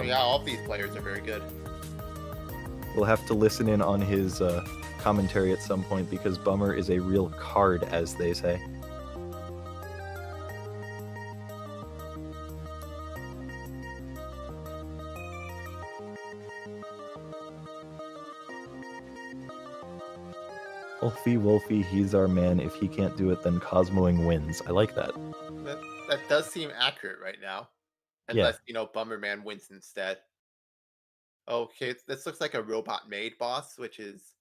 Yeah, all of these players are very good. We'll have to listen in on his commentary at some point because Bummer is a real card, as they say. Wolfie, he's our man. If he can't do it, then Cosmoing wins. I like that. That does seem accurate right now. Unless, Bummerman wins instead. Okay, this looks like a robot made boss, which is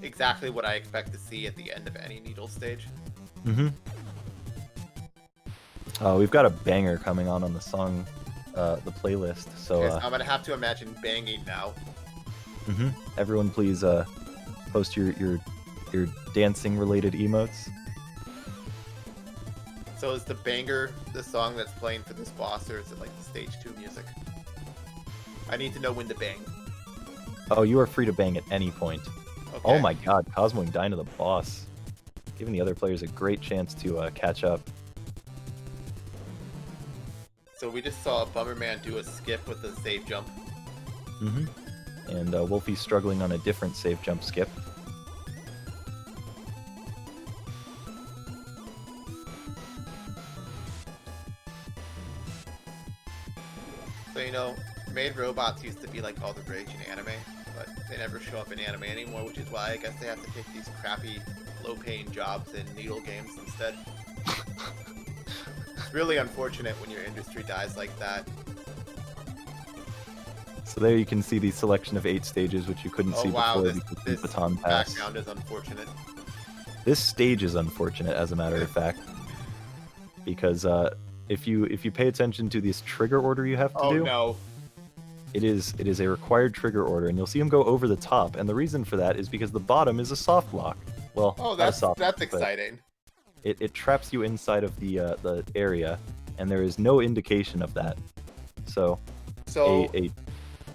exactly what I expect to see at the end of any Needle stage. Mm-hmm. We've got a banger coming on the song, the playlist. So, Okay, so I'm gonna have to imagine banging now. Everyone, please post your dancing related emotes. So is the banger the song that's playing for this boss, or is it like the stage 2 music? I need to know when to bang. Oh, you are free to bang at any point. Okay. Oh my god, Cosmoing dying to the boss. Giving the other players a great chance to catch up. So we just saw Bummerman do a skip with a save jump. And Wolfie's struggling on a different save jump skip. So, made robots used to be like all the rage in anime, but they never show up in anime anymore, which is why I guess they have to take these crappy, low-paying jobs in Needle games instead. It's really unfortunate when your industry dies like that. So there you can see the selection of 8 stages, which you couldn't see before because this the baton pass. background is unfortunate. This stage is unfortunate, as a matter of fact, because if you pay attention to this trigger order you have to do, no. it is a required trigger order, and you'll see him go over the top. And the reason for that is because the bottom is a soft lock. Well, Oh, not a soft that's lock, but exciting. It traps you inside of the area, and there is no indication of that. So a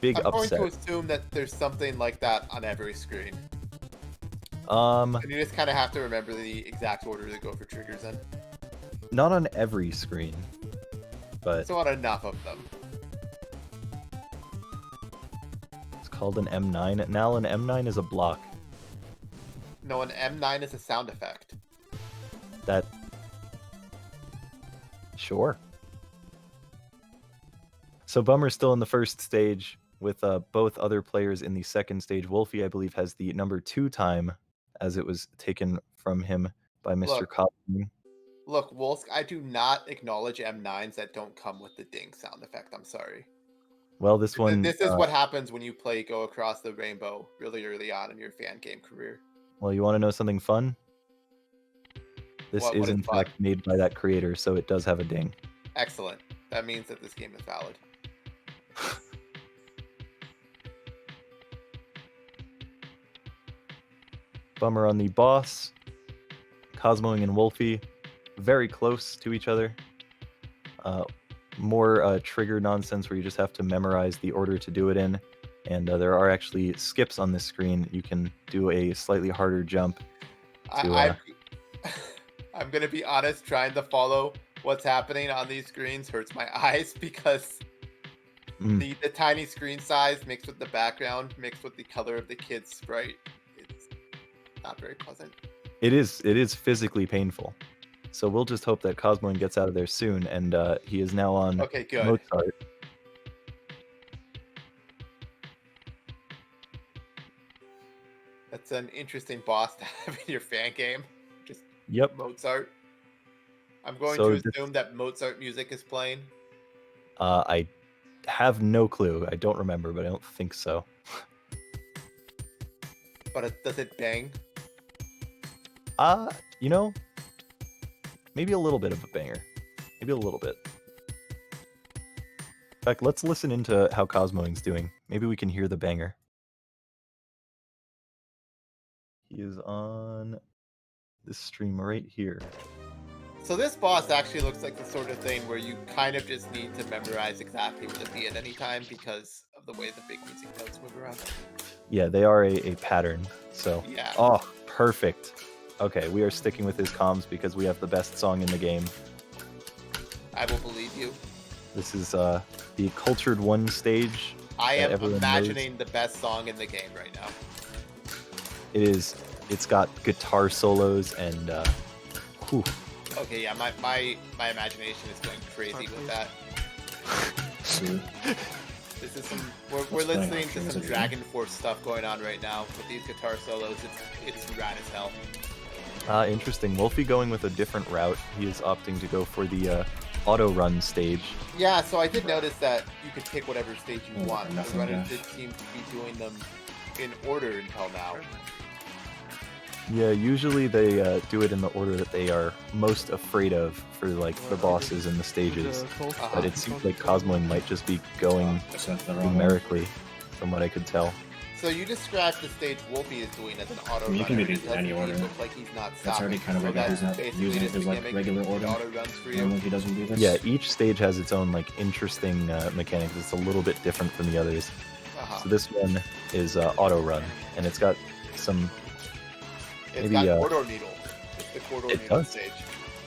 big I'm upset. going to assume that there's something like that on every screen. And you just kind of have to remember the exact order to go for triggers in. not on every screen, but So on enough of them. it's called an M9. Now an M9 is a block. No, an M9 is a sound effect. That... Sure. So Bummer's still in the first stage with both other players in the second stage. Wolfie, I believe, has the number 2 time, as it was taken from him by Mr. Cosmoing. Look, Wolsk, I do not acknowledge M9s that don't come with the ding sound effect. I'm sorry. Well, this one... This is what happens when you play Go Across the Rainbow really early on in your fan game career. Well, you want to know something fun? This What is is in fun? fact made by that creator, so it does have a ding. Excellent. That means that this game is valid. Bummer on the boss. Cosmoing and Wolfie, very close to each other. More trigger nonsense where you just have to memorize the order to do it in. And there are actually skips on this screen. You can do a slightly harder jump. I'm going to be honest, trying to follow what's happening on these screens hurts my eyes because the tiny screen size mixed with the background, mixed with the color of the kid's sprite, it's not very pleasant. It is physically painful. So we'll just hope that Cosmoing gets out of there soon, and he is now on Okay, good. Mozart. That's an interesting boss to have in your fan game. Just Yep. Mozart. I'm going So to assume that Mozart music is playing. I have no clue. I don't remember, but I don't think so. But does it bang? Maybe a little bit of a banger. Maybe a little bit. In fact, let's listen into how Cosmoing's doing. Maybe we can hear the banger. He is on this stream right here. So this boss actually looks like the sort of thing where you kind of just need to memorize exactly where to be at any time because of the way the big music notes move around. Yeah, they are a pattern. So, Yeah. oh, perfect. Okay, we are sticking with his comms because we have the best song in the game. I will believe you. This is the Cultured One stage. I that am everyone imagining the best song in the game right now. It is. It's got guitar solos and. Whew. Okay, yeah, my imagination is going crazy with that. This is some. We're listening to some Dragon Force stuff going on right now with these guitar solos. It's rad as hell. Interesting. Wolfie going with a different route. He is opting to go for the auto run stage. Yeah, so I did notice that you could pick whatever stage you want. The nothing runners dash. did seem to be doing them in order until now. Yeah, usually they do it in the order that they are most afraid of for like the bosses and the stages. But it seems like Cosmoing might just be going numerically, from what I could tell. So you described the stage Wolfie is doing as an auto You runner. can do it in because any he order. looks like he's not That's already stopping. kind of So regular. that's He's not basically using it just as the like gimmick. regular It order. auto runs for you. Normally he doesn't do this. Yeah, each stage has its own like interesting mechanics. It's a little bit different from the others. So this one is auto run, and it's got some. It's maybe, got corridor needle. It's the corridor it needle does. stage.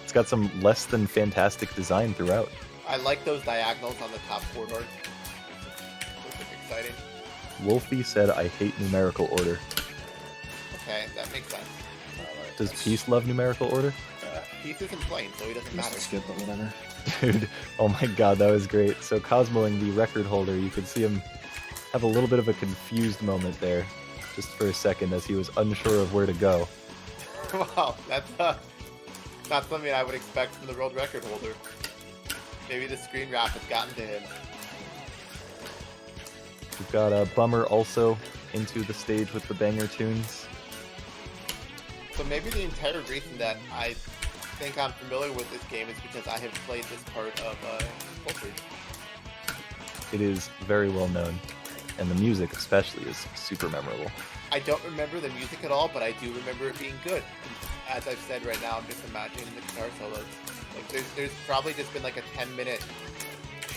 It's got some less than fantastic design throughout. I like those diagonals on the top corridor. Those look exciting. Wolfie said, "I hate numerical order." Okay, that makes sense. Does Peace love numerical order? Peace isn't playing, so he doesn't matter. Skip it, whatever. Dude, oh my god, that was great. So Cosmoing, the record holder, you could see him have a little bit of a confused moment there, just for a second, as he was unsure of where to go. Wow, that's not something I would expect from the world record holder. Maybe the screen wrap has gotten to him. We've got Bummer also into the stage with the banger tunes. So maybe the entire reason that I think I'm familiar with this game is because I have played this part of Cultured. It is very well known, and the music especially is super memorable. I don't remember the music at all, but I do remember it being good. As I've said right now, I'm just imagining the guitar solos. Like there's probably just been like a 10-minute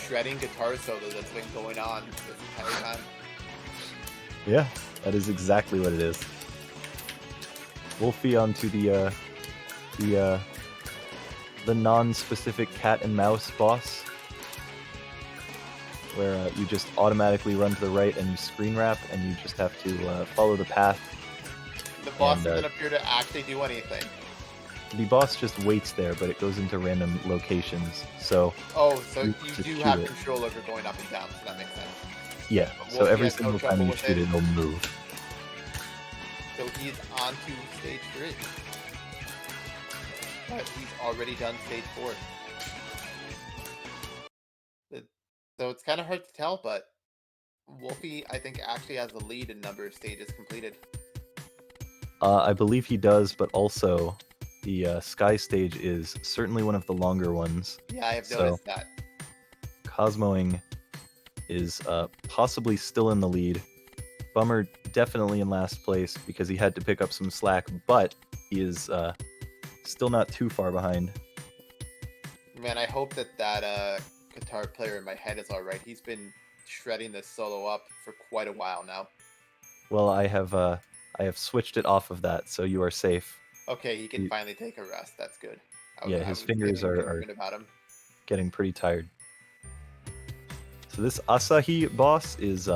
shredding guitar solo that's been going on this entire time. Yeah, that is exactly what it is. Wolfie onto the non-specific cat and mouse boss, where you just automatically run to the right and you screen wrap, and you just have to follow the path. The boss And, doesn't appear to actually do anything. The boss just waits there, but it goes into random locations. So Oh, so You you just do shoot have it. control over going up and down, so that makes sense. yeah, so Wolfie every has no single time trouble you with shoot it. it, it'll move. So he's on to stage 3. But he's already done stage 4. So it's kind of hard to tell, but Wolfie, I think, actually has the lead in number of stages completed. I believe he does, but also the Sky stage is certainly one of the longer ones. Yeah, I have So- noticed that. Cosmoing is possibly still in the lead. Bummer definitely in last place because he had to pick up some slack, but he is still not too far behind. Man, I hope that guitar player in my head is alright. He's been shredding this solo up for quite a while now. Well, I have switched it off of that, so you are safe. Okay, he can He- finally take a rest. That's good. Yeah, I his was fingers getting are concerned about him. getting pretty tired. So this Asahi boss is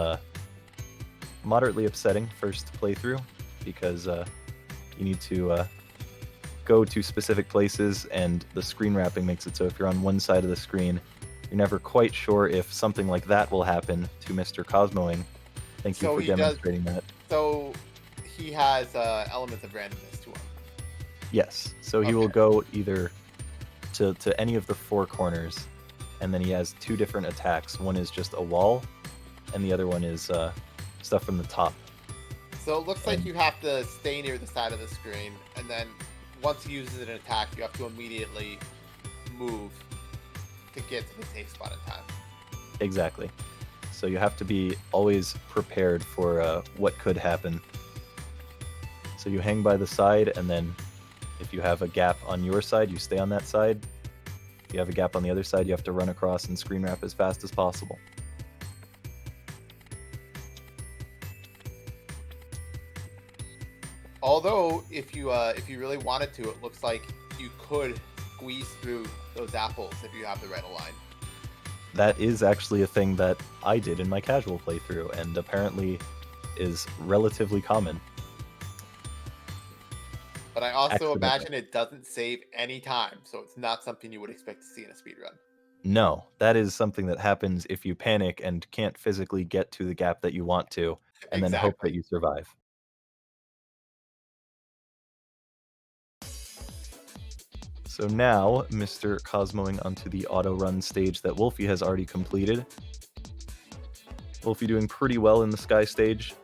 moderately upsetting first playthrough because you need to go to specific places, and the screen wrapping makes it so if you're on one side of the screen, you're never quite sure if something like that will happen to Mr. Cosmoing. Thank you So for he does- demonstrating that. So he has elements of randomness to him. Yes. So he will Okay. go either to any of the four corners, and then he has two different attacks. One is just a wall, and the other one is stuff from the top. So it looks like And- you have to stay near the side of the screen, and then once he uses an attack, you have to immediately move to get to the safe spot in time. Exactly. So you have to be always prepared for what could happen. So you hang by the side, and then If you have a gap on your side, you stay on that side. If you have a gap on the other side, you have to run across and screen wrap as fast as possible. Although, if you really wanted to, it looks like you could squeeze through those apples if you have the right align. That is actually a thing that I did in my casual playthrough, and apparently is relatively common. But I also Accidentally. imagine it doesn't save any time, so it's not something you would expect to see in a speedrun. No, that is something that happens if you panic and can't physically get to the gap that you want to, and then hope that you survive. So now, Mr. Cosmoing onto the auto run stage that Wolfie has already completed. Wolfie doing pretty well in the sky stage.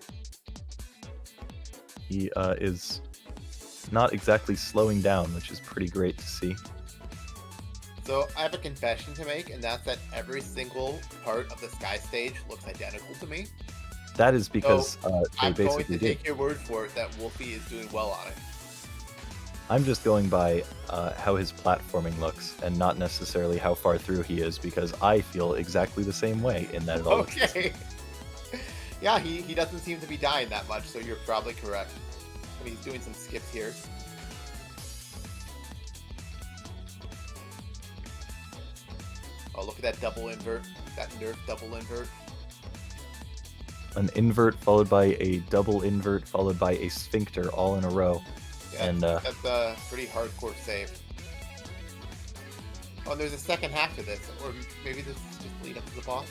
He is not exactly slowing down, which is pretty great to see. So I have a confession to make, and that's that every single part of the sky stage looks identical to me. That is because they I'm going basically to did. take your word for it that Wolfie is doing well on it. I'm just going by how his platforming looks and not necessarily how far through he is, because I feel exactly the same way in that it all looks the same. Okay. Yeah, he doesn't seem to be dying that much, so you're probably correct. I mean, he's doing some skips here. Oh, look at that double invert. That nerf double invert. An invert followed by a double invert followed by a sphincter all in a row. Yeah, And that's a pretty hardcore save. Oh, and there's a second half to this, or maybe this is just lead up to the boss.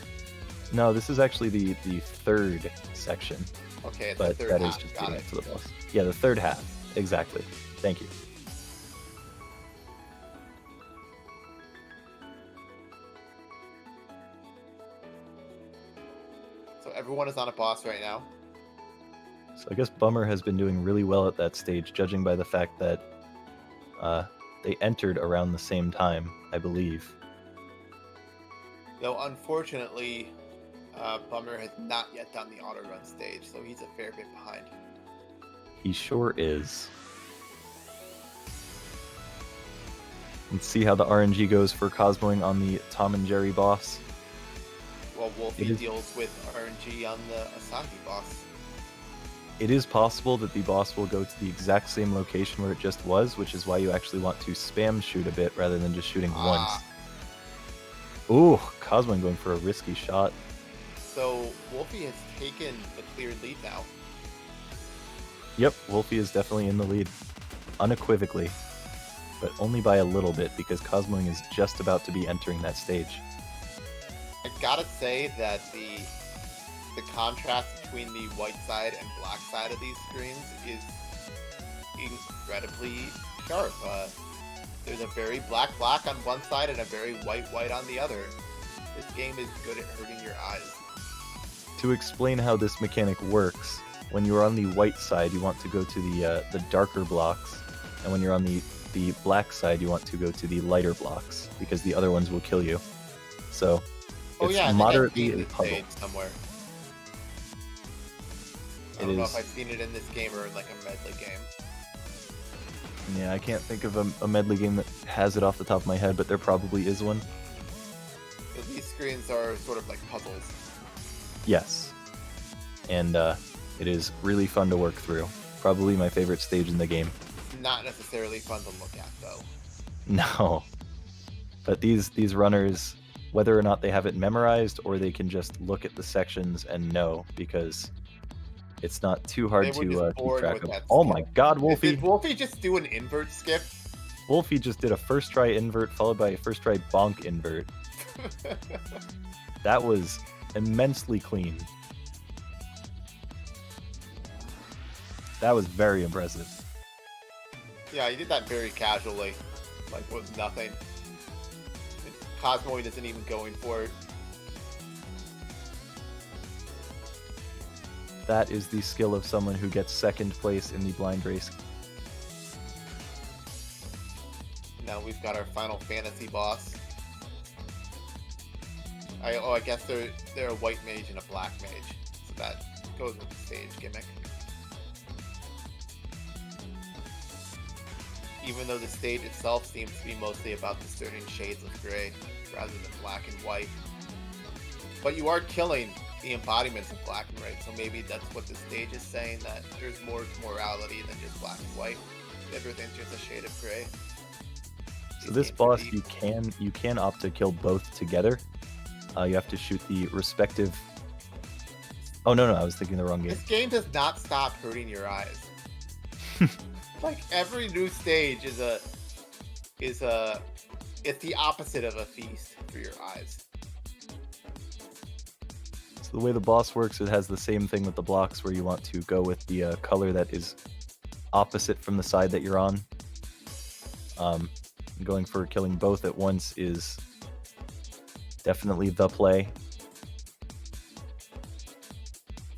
no, this is actually the third section, Okay, it's but the third that half. is just Got leading it. up to the boss. Yeah, the third half. Exactly. Thank you. So everyone is on a boss right now. So I guess Bummer has been doing really well at that stage, judging by the fact that they entered around the same time, I believe. Though unfortunately, Bummer has not yet done the auto run stage, so he's a fair bit behind. He sure is. Let's see how the RNG goes for Cosmoing on the Tom and Jerry boss. Well, Wolfie It is- deals with RNG on the Asahi boss. It is possible that the boss will go to the exact same location where it just was, which is why you actually want to spam shoot a bit rather than just shooting once. Ooh, Cosmoing going for a risky shot. So Wolfie has taken the cleared lead now. Yep, Wolfie is definitely in the lead. Unequivocally. But only by a little bit, because Cosmoing is just about to be entering that stage. I gotta say that the contrast between the white side and black side of these screens is incredibly sharp. There's a very black on one side and a very white on the other. This game is good at hurting your eyes. To explain how this mechanic works, when you're on the white side, you want to go to the darker blocks, and when you're on the black side, you want to go to the lighter blocks, because the other ones will kill you. So Oh it's yeah, I think I've moderately seen a this puzzle. stage somewhere. I It don't know is- if I've seen it in this game or in like a medley game. Yeah, I can't think of a medley game that has it off the top of my head, but there probably is one. So these screens are sort of like puzzles. Yes. And it is really fun to work through. Probably my favorite stage in the game. Not necessarily fun to look at though. No. But these runners, whether or not they have it memorized or they can just look at the sections and know, because it's not too hard They were to just keep bored track with of. that Oh skip. my god, Wolfie! Did Wolfie just do an invert skip? Wolfie just did a first try invert followed by a first try bonk invert. That was immensely clean. That was very impressive. Yeah, he did that very casually, like with nothing. Cosmoid isn't even going for it. That is the skill of someone who gets second place in the blind race. Now we've got our Final Fantasy boss. I guess they're a white mage and a black mage, so that goes with the stage gimmick. even though the stage itself seems to be mostly about discerning shades of gray rather than black and white. But you are killing the embodiments of black and white, so maybe that's what the stage is saying, that there's more to morality than just black and white. Everything's just a shade of gray. So this boss, you can opt to kill both together. You have to shoot the respective. Oh no, I was thinking the wrong game. This game does not stop hurting your eyes. Like every new stage is it's the opposite of a feast for your eyes. So the way the boss works, it has the same thing with the blocks, where you want to go with the color that is opposite from the side that you're on. Going for killing both at once is definitely the play.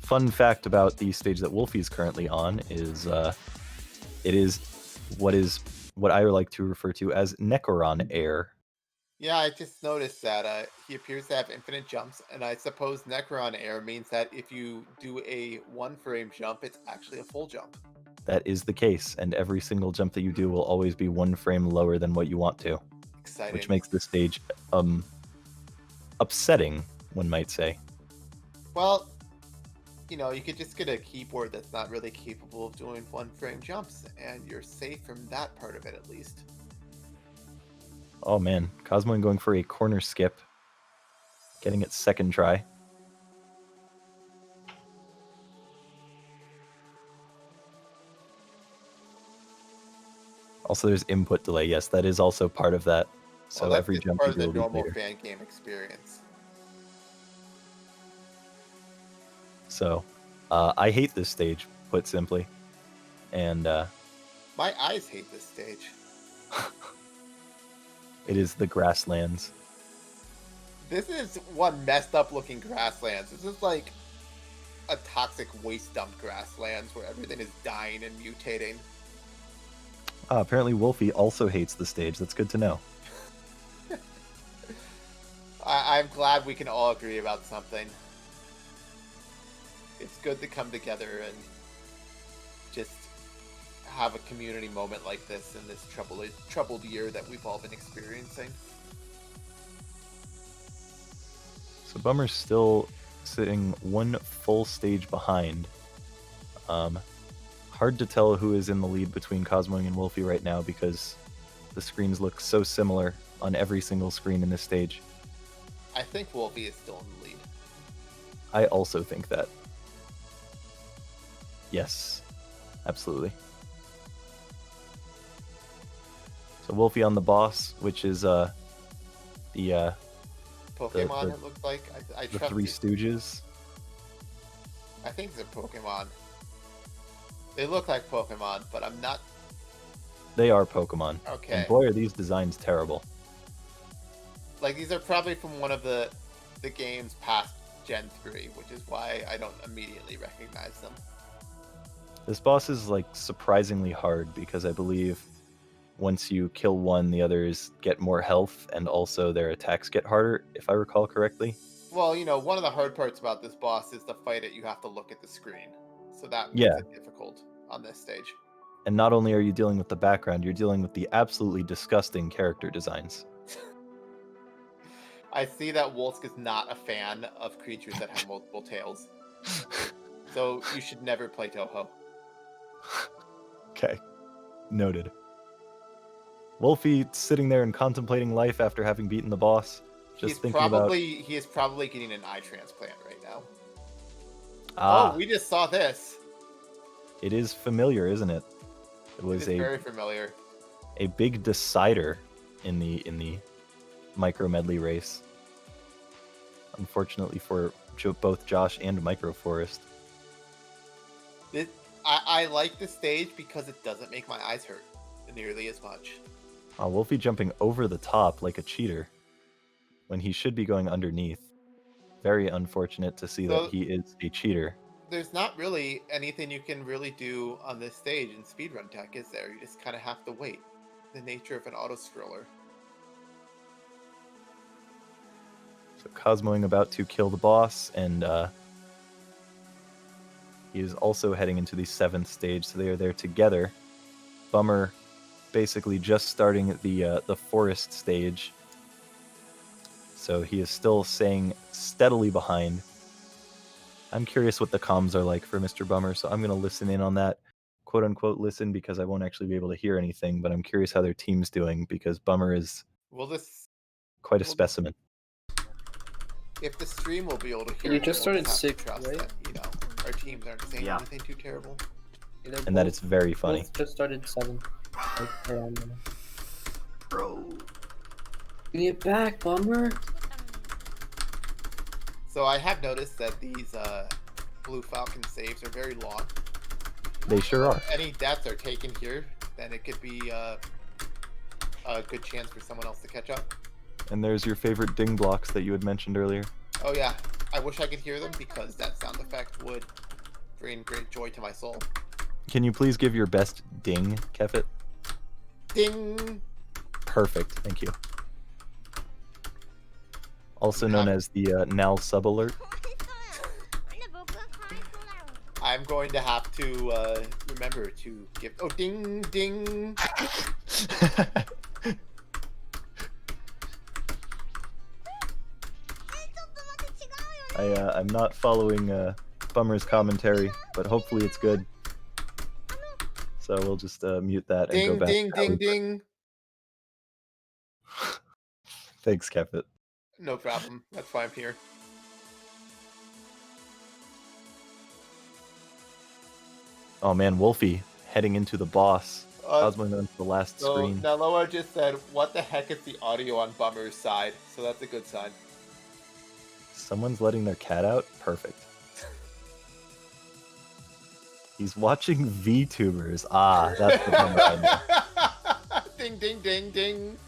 Fun fact about the stage that Wolfie's currently on is it is what I like to refer to as Necron Air. Yeah, I just noticed that he appears to have infinite jumps, and I suppose Necron Air means that if you do a 1-frame jump, it's actually a full jump. That is the case, and every single jump that you do will always be 1 frame lower than what you want to. Exciting. Which makes the stage upsetting, one might say. Well, you know, you could just get a keyboard that's not really capable of doing 1-frame jumps, and you're safe from that part of it at least. Oh man, Cosmoing going for a corner skip. Getting it second try. Also, there's input delay. Yes, that is also part of that. So well, that's every just jump part you of the do will normal be later. fan game experience. So, I hate this stage, put simply. And My eyes hate this stage. it is the grasslands. This is one messed up looking grasslands. This is like a toxic waste dump grasslands where everything is dying and mutating. Apparently Wolfie also hates the stage. That's good to know. I'm glad we can all agree about something. It's good to come together and just have a community moment like this in this troubled year that we've all been experiencing. So Bummer's still sitting 1 full stage behind. Hard to tell who is in the lead between Cosmoing and Wolfie right now because the screens look so similar on every single screen in this stage. I think Wolfie is still in the lead. I also think that. Yes, absolutely. So Wolfie on the boss, which is Pokemon, the- it looks like. I the trust Three it. Stooges. I think it's a Pokemon. They look like Pokemon, but I'm not. They are Pokemon. Okay. And boy, are these designs terrible. Like, these are probably from one of the games past Gen 3, which is why I don't immediately recognize them. This boss is like surprisingly hard because I believe once you kill one, the others get more health and also their attacks get harder, if I recall correctly. Well, you know, one of the hard parts about this boss is the fight it, you have to look at the screen. So that makes Yeah. it difficult on this stage. And not only are you dealing with the background, you're dealing with the absolutely disgusting character designs. I see that Wolsk is not a fan of creatures that have multiple tails. So you should never play Toho. Okay. Noted. Wolfie sitting there and contemplating life after having beaten the boss. Just thinking He is probably getting an eye transplant right now. about... Oh, we just saw this. It is familiar, isn't it? It was It's very familiar. a big decider in the micro medley race. Unfortunately for both Josh and Micro Forest. I like this stage because it doesn't make my eyes hurt nearly as much. Wolfie jumping over the top like a cheater when he should be going underneath. Very unfortunate to see So- that he is a cheater. There's not really anything you can really do on this stage in speedrun tech, is there? You just kind of have to wait. The nature of an auto-scroller. So Cosmoing about to kill the boss, and he is also heading into the 7th stage, so they are there together. Bummer basically just starting the forest stage. So he is still staying steadily behind. I'm curious what the comms are like for Mr. Bummer, so I'm going to listen in on that, quote unquote listen, because I won't actually be able to hear anything, but I'm curious how their team's doing because Bummer is quite a specimen. If the stream will be able to hear You it, just we'll started have to sick, trust right? that, you know, our teams aren't saying Yeah. anything too terrible. And that it's very funny. Both just started 7. Like, around there. Bro. Get back, Bummer. So I have noticed that these Blue Falcon saves are very long. They sure are. Any deaths are taken here, then it could be a good chance for someone else to catch up. And there's your favorite ding blocks that you had mentioned earlier. Oh yeah, I wish I could hear them because that sound effect would bring great joy to my soul. Can you please give your best ding, Kefit? Ding! Perfect, thank you. Also known as the Nal sub alert. I'm going to have to remember to give. Oh, ding, ding! I'm not following Bummer's commentary, but hopefully it's good. So we'll just mute that and go Ding, back. ding, to how ding, we- ding! Thanks, Kefit. No problem. That's why I'm here. Oh man, Wolfie heading into the boss. Cosmo into the last So screen. Naloa just said, "What the heck is the audio on Bummer's side?" So that's a good sign. Someone's letting their cat out? Perfect. He's watching VTubers. Ah, that's the Bummer I know. Ding, ding, ding, ding.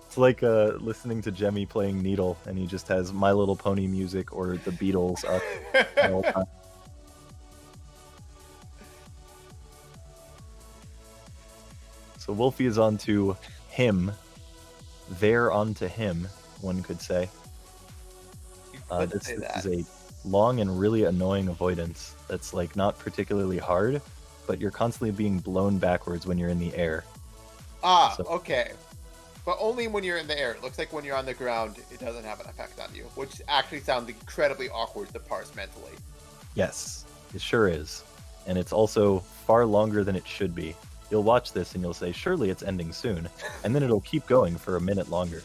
It's like listening to Jemmy playing Needle, and he just has My Little Pony music or the Beatles up the whole time. So Wolfie is onto him. They're onto him, one could say. This is a long and really annoying avoidance that's like not particularly hard, but you're constantly being blown backwards when you're in the air. Ah, So- okay. But only when you're in the air. It looks like when you're on the ground, it doesn't have an effect on you, which actually sounds incredibly awkward to parse mentally. Yes, it sure is. And it's also far longer than it should be. You'll watch this and you'll say, surely it's ending soon. And then it'll keep going for a minute longer.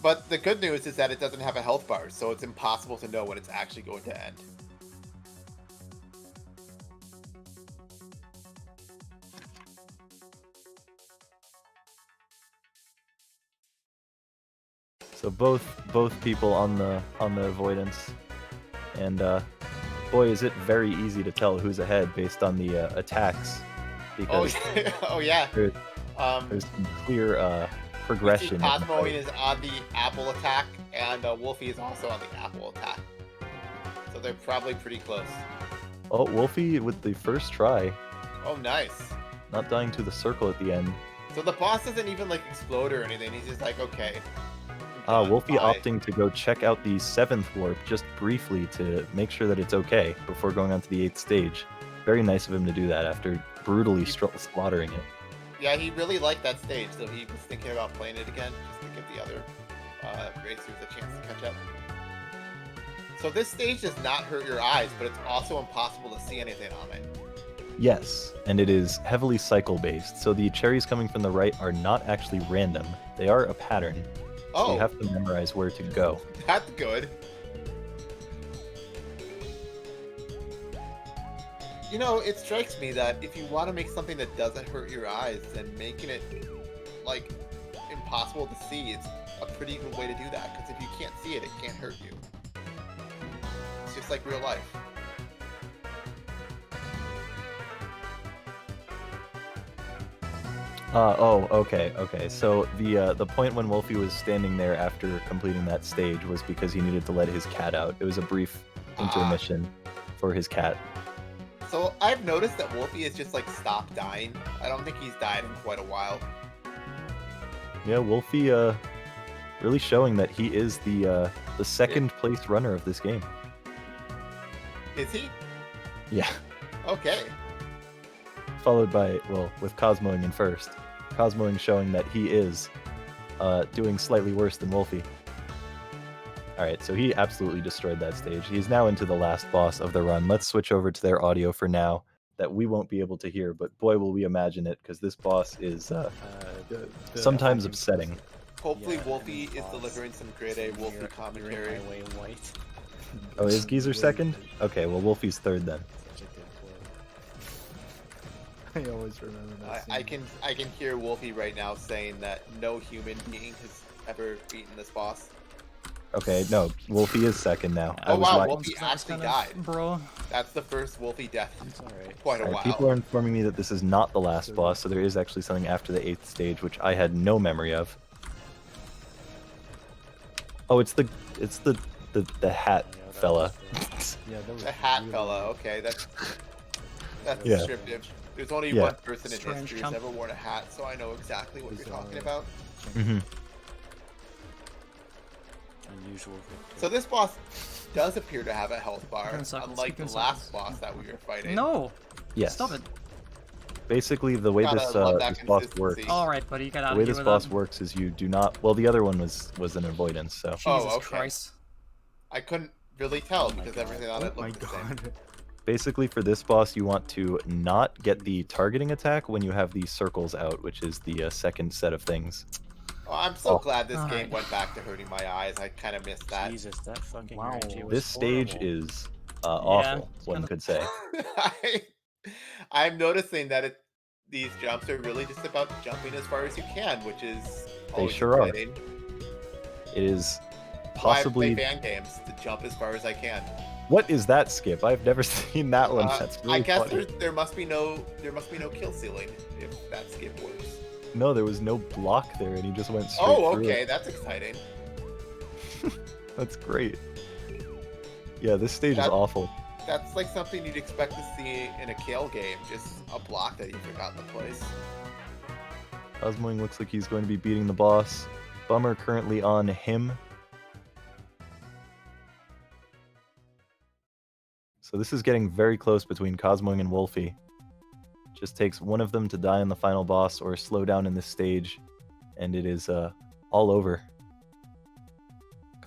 But the good news is that it doesn't have a health bar, so it's impossible to know when it's actually going to end. So both people on the avoidance. And boy, is it very easy to tell who's ahead based on the attacks. Oh, Because oh yeah. there's some clear progression. Cosmo is on the apple attack, and Wolfie is also on the apple attack. So they're probably pretty close. Oh, Wolfie with the first try, Oh, nice. not dying to the circle at the end. So the boss doesn't even like explode or anything. He's just like, okay. Wolfie bye. opting to go check out the 7th warp just briefly to make sure that it's okay before going on to the 8th stage. Very nice of him to do that after brutally slaughtering it. Yeah, he really liked that stage, so he was thinking about playing it again just to give the other racers a chance to catch up. So this stage does not hurt your eyes, but it's also impossible to see anything on it. Yes, and it is heavily cycle-based, so the cherries coming from the right are not actually random. They are a pattern. So Oh, you have to memorize where to go. that's good. You know, it strikes me that if you want to make something that doesn't hurt your eyes, then making it, like, impossible to see is a pretty good way to do that. Because if you can't see it, it can't hurt you. It's just like real life. Okay. So the point when Wolfie was standing there after completing that stage was because he needed to let his cat out. It was a brief intermission for his cat. So I've noticed that Wolfie has just like stopped dying. I don't think he's died in quite a while. Yeah, Wolfie really showing that he is the second place runner of this game. Is he? Yeah. Okay. Followed by, well, with Cosmoing in first. Cosmoing showing that he is doing slightly worse than Wolfie. Alright, so he absolutely destroyed that stage. He's now into the last boss of the run. Let's switch over to their audio for now that we won't be able to hear, but boy will we imagine it, because this boss is The sometimes Fangames upsetting. Hopefully Yeah, Wolfie and is boss. delivering some grade A Wolfie You're in commentary. my way, white. Oh, is Geezer second? Okay, well, Wolfie's third then. Such a good play. I always remember that scene. I can hear Wolfie right now saying that no human being has ever beaten this boss. Okay, no, Wolfie is second now. Oh was wow, right. Wolfie actually died. Bro. That's the first Wolfie death in It's alright. quite a Alright, while. people are informing me that this is not the last So- boss, so there is actually something after the 8th stage, which I had no memory of. Oh, it's the hat Yeah, that fella. was, yeah, that was The hat really- fella, okay, that's Yeah. descriptive. There's only Yeah. one person in Strange history who's chump. ever worn a hat, so I know exactly what you're talking Bizarre. about. hmm Unusual victory. So this boss does appear to have a health bar, 15 seconds, unlike the 15 last seconds. boss that we were fighting. No! Yes. Stop it. Basically, the way Gotta this, love that this boss works, consistency. Alright, buddy, get out the way of here this with boss that. works is you do not. Well, the other one was an avoidance, so Jesus Oh, okay. Christ. I couldn't really tell Oh my because God. everything on it Oh my looked the same. god. basically for this boss you want to not get the targeting attack when you have the circles out, which is the second set of things. Oh, I'm so Oh. glad this game Alright. went back to hurting my eyes. I kind of missed that. Jesus, that fucking Wow. RNG was This stage horrible. is awful, it's one kinda- could say. I'm noticing that these jumps are really just about jumping as far as you can, which is always sure are. exciting. It is Possibly possibly. fan games to jump as far as I can. What is that, Skip? I've never seen that one. That's really I guess funny. there must be no kill ceiling if that skip works. No, there was no block there, and he just went straight Oh, through okay, it. that's exciting. That's great. Yeah, this stage is That- awful. That's like something you'd expect to see in a Kale game, just a block that you forgot to place. Cosmoing looks like he's going to be beating the boss. Bummer currently on him. So this is getting very close between Cosmoing and Wolfie. Just takes one of them to die in the final boss or slow down in this stage, and it is all over.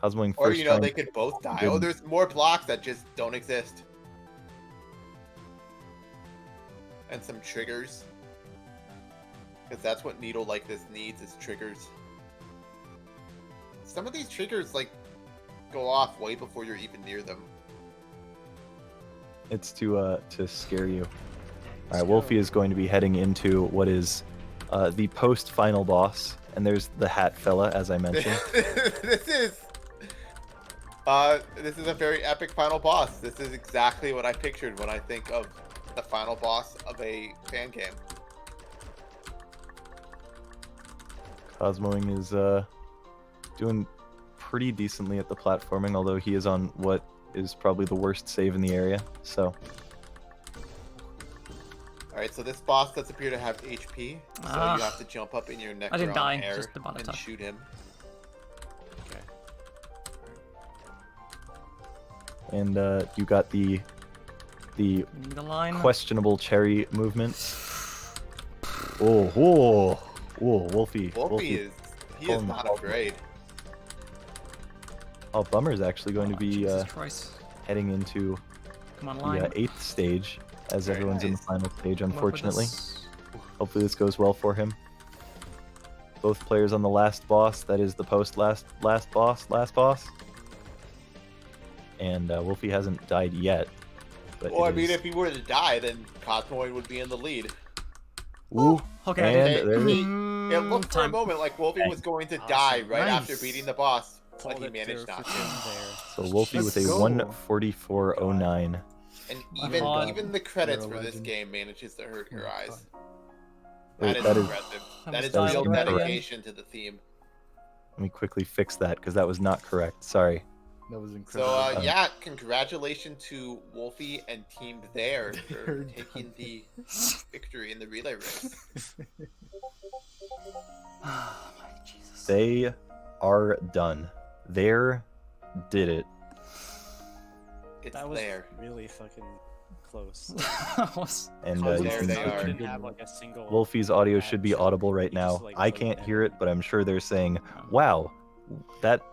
Cosmoing Or first you know, trying- they could both die. didn't. Oh, there's more blocks that just don't exist. And some triggers. Because that's what Needle like this needs is triggers. Some of these triggers like go off way before you're even near them. It's to scare you. All right, Wolfie is going to be heading into what is the post-final boss, and there's the hat fella, as I mentioned. this is a very epic final boss. This is exactly what I pictured when I think of the final boss of a fan game. Cosmoing is doing pretty decently at the platforming, although he is on what is probably the worst save in the area. So Alright, so this boss does appear to have HP, so Ah. you have to jump up in your neck I didn't die, air just about a and touch. shoot him. and you got the The line. questionable cherry movement. Oh, Wolfie. Wolfie is pulling the not ball. afraid. Oh, Bummer is actually going to be Jesus Christ. heading into Come on, the line. 8th stage, as Very everyone's in the nice. final stage, Come up with unfortunately. this. Hopefully this goes well for him. Both players on the last boss, that is the last boss. And Wolfie hasn't died yet. But Well, I it mean, is- if he were to die, then Cosmoid would be in the lead. Ooh, Okay. and there It looked for a time. moment like Wolfie was going to Awesome. die right Nice. after beating the boss, but Called he it there managed for not to. Tim there. So Wolfie with a Let's go. 144.09. And God. even the credits You're a for this legend. game manages to hurt your Oh, eyes. God. Wait, That is that is- impressive. I That was is dying real already. dedication to the theme. Let me quickly fix that because that was not correct. Sorry. That was So, incredible. yeah, congratulations to Wolfie and Team There for taking the victory in the relay race. Jesus. They are done. There did it. It's That was there. really fucking close. And Oh, you there can, they you are. can- Didn't have like a single. Wolfie's audio should be action. audible right He just, now. like, I went can't ahead. hear it, but I'm sure they're saying, "Wow, that I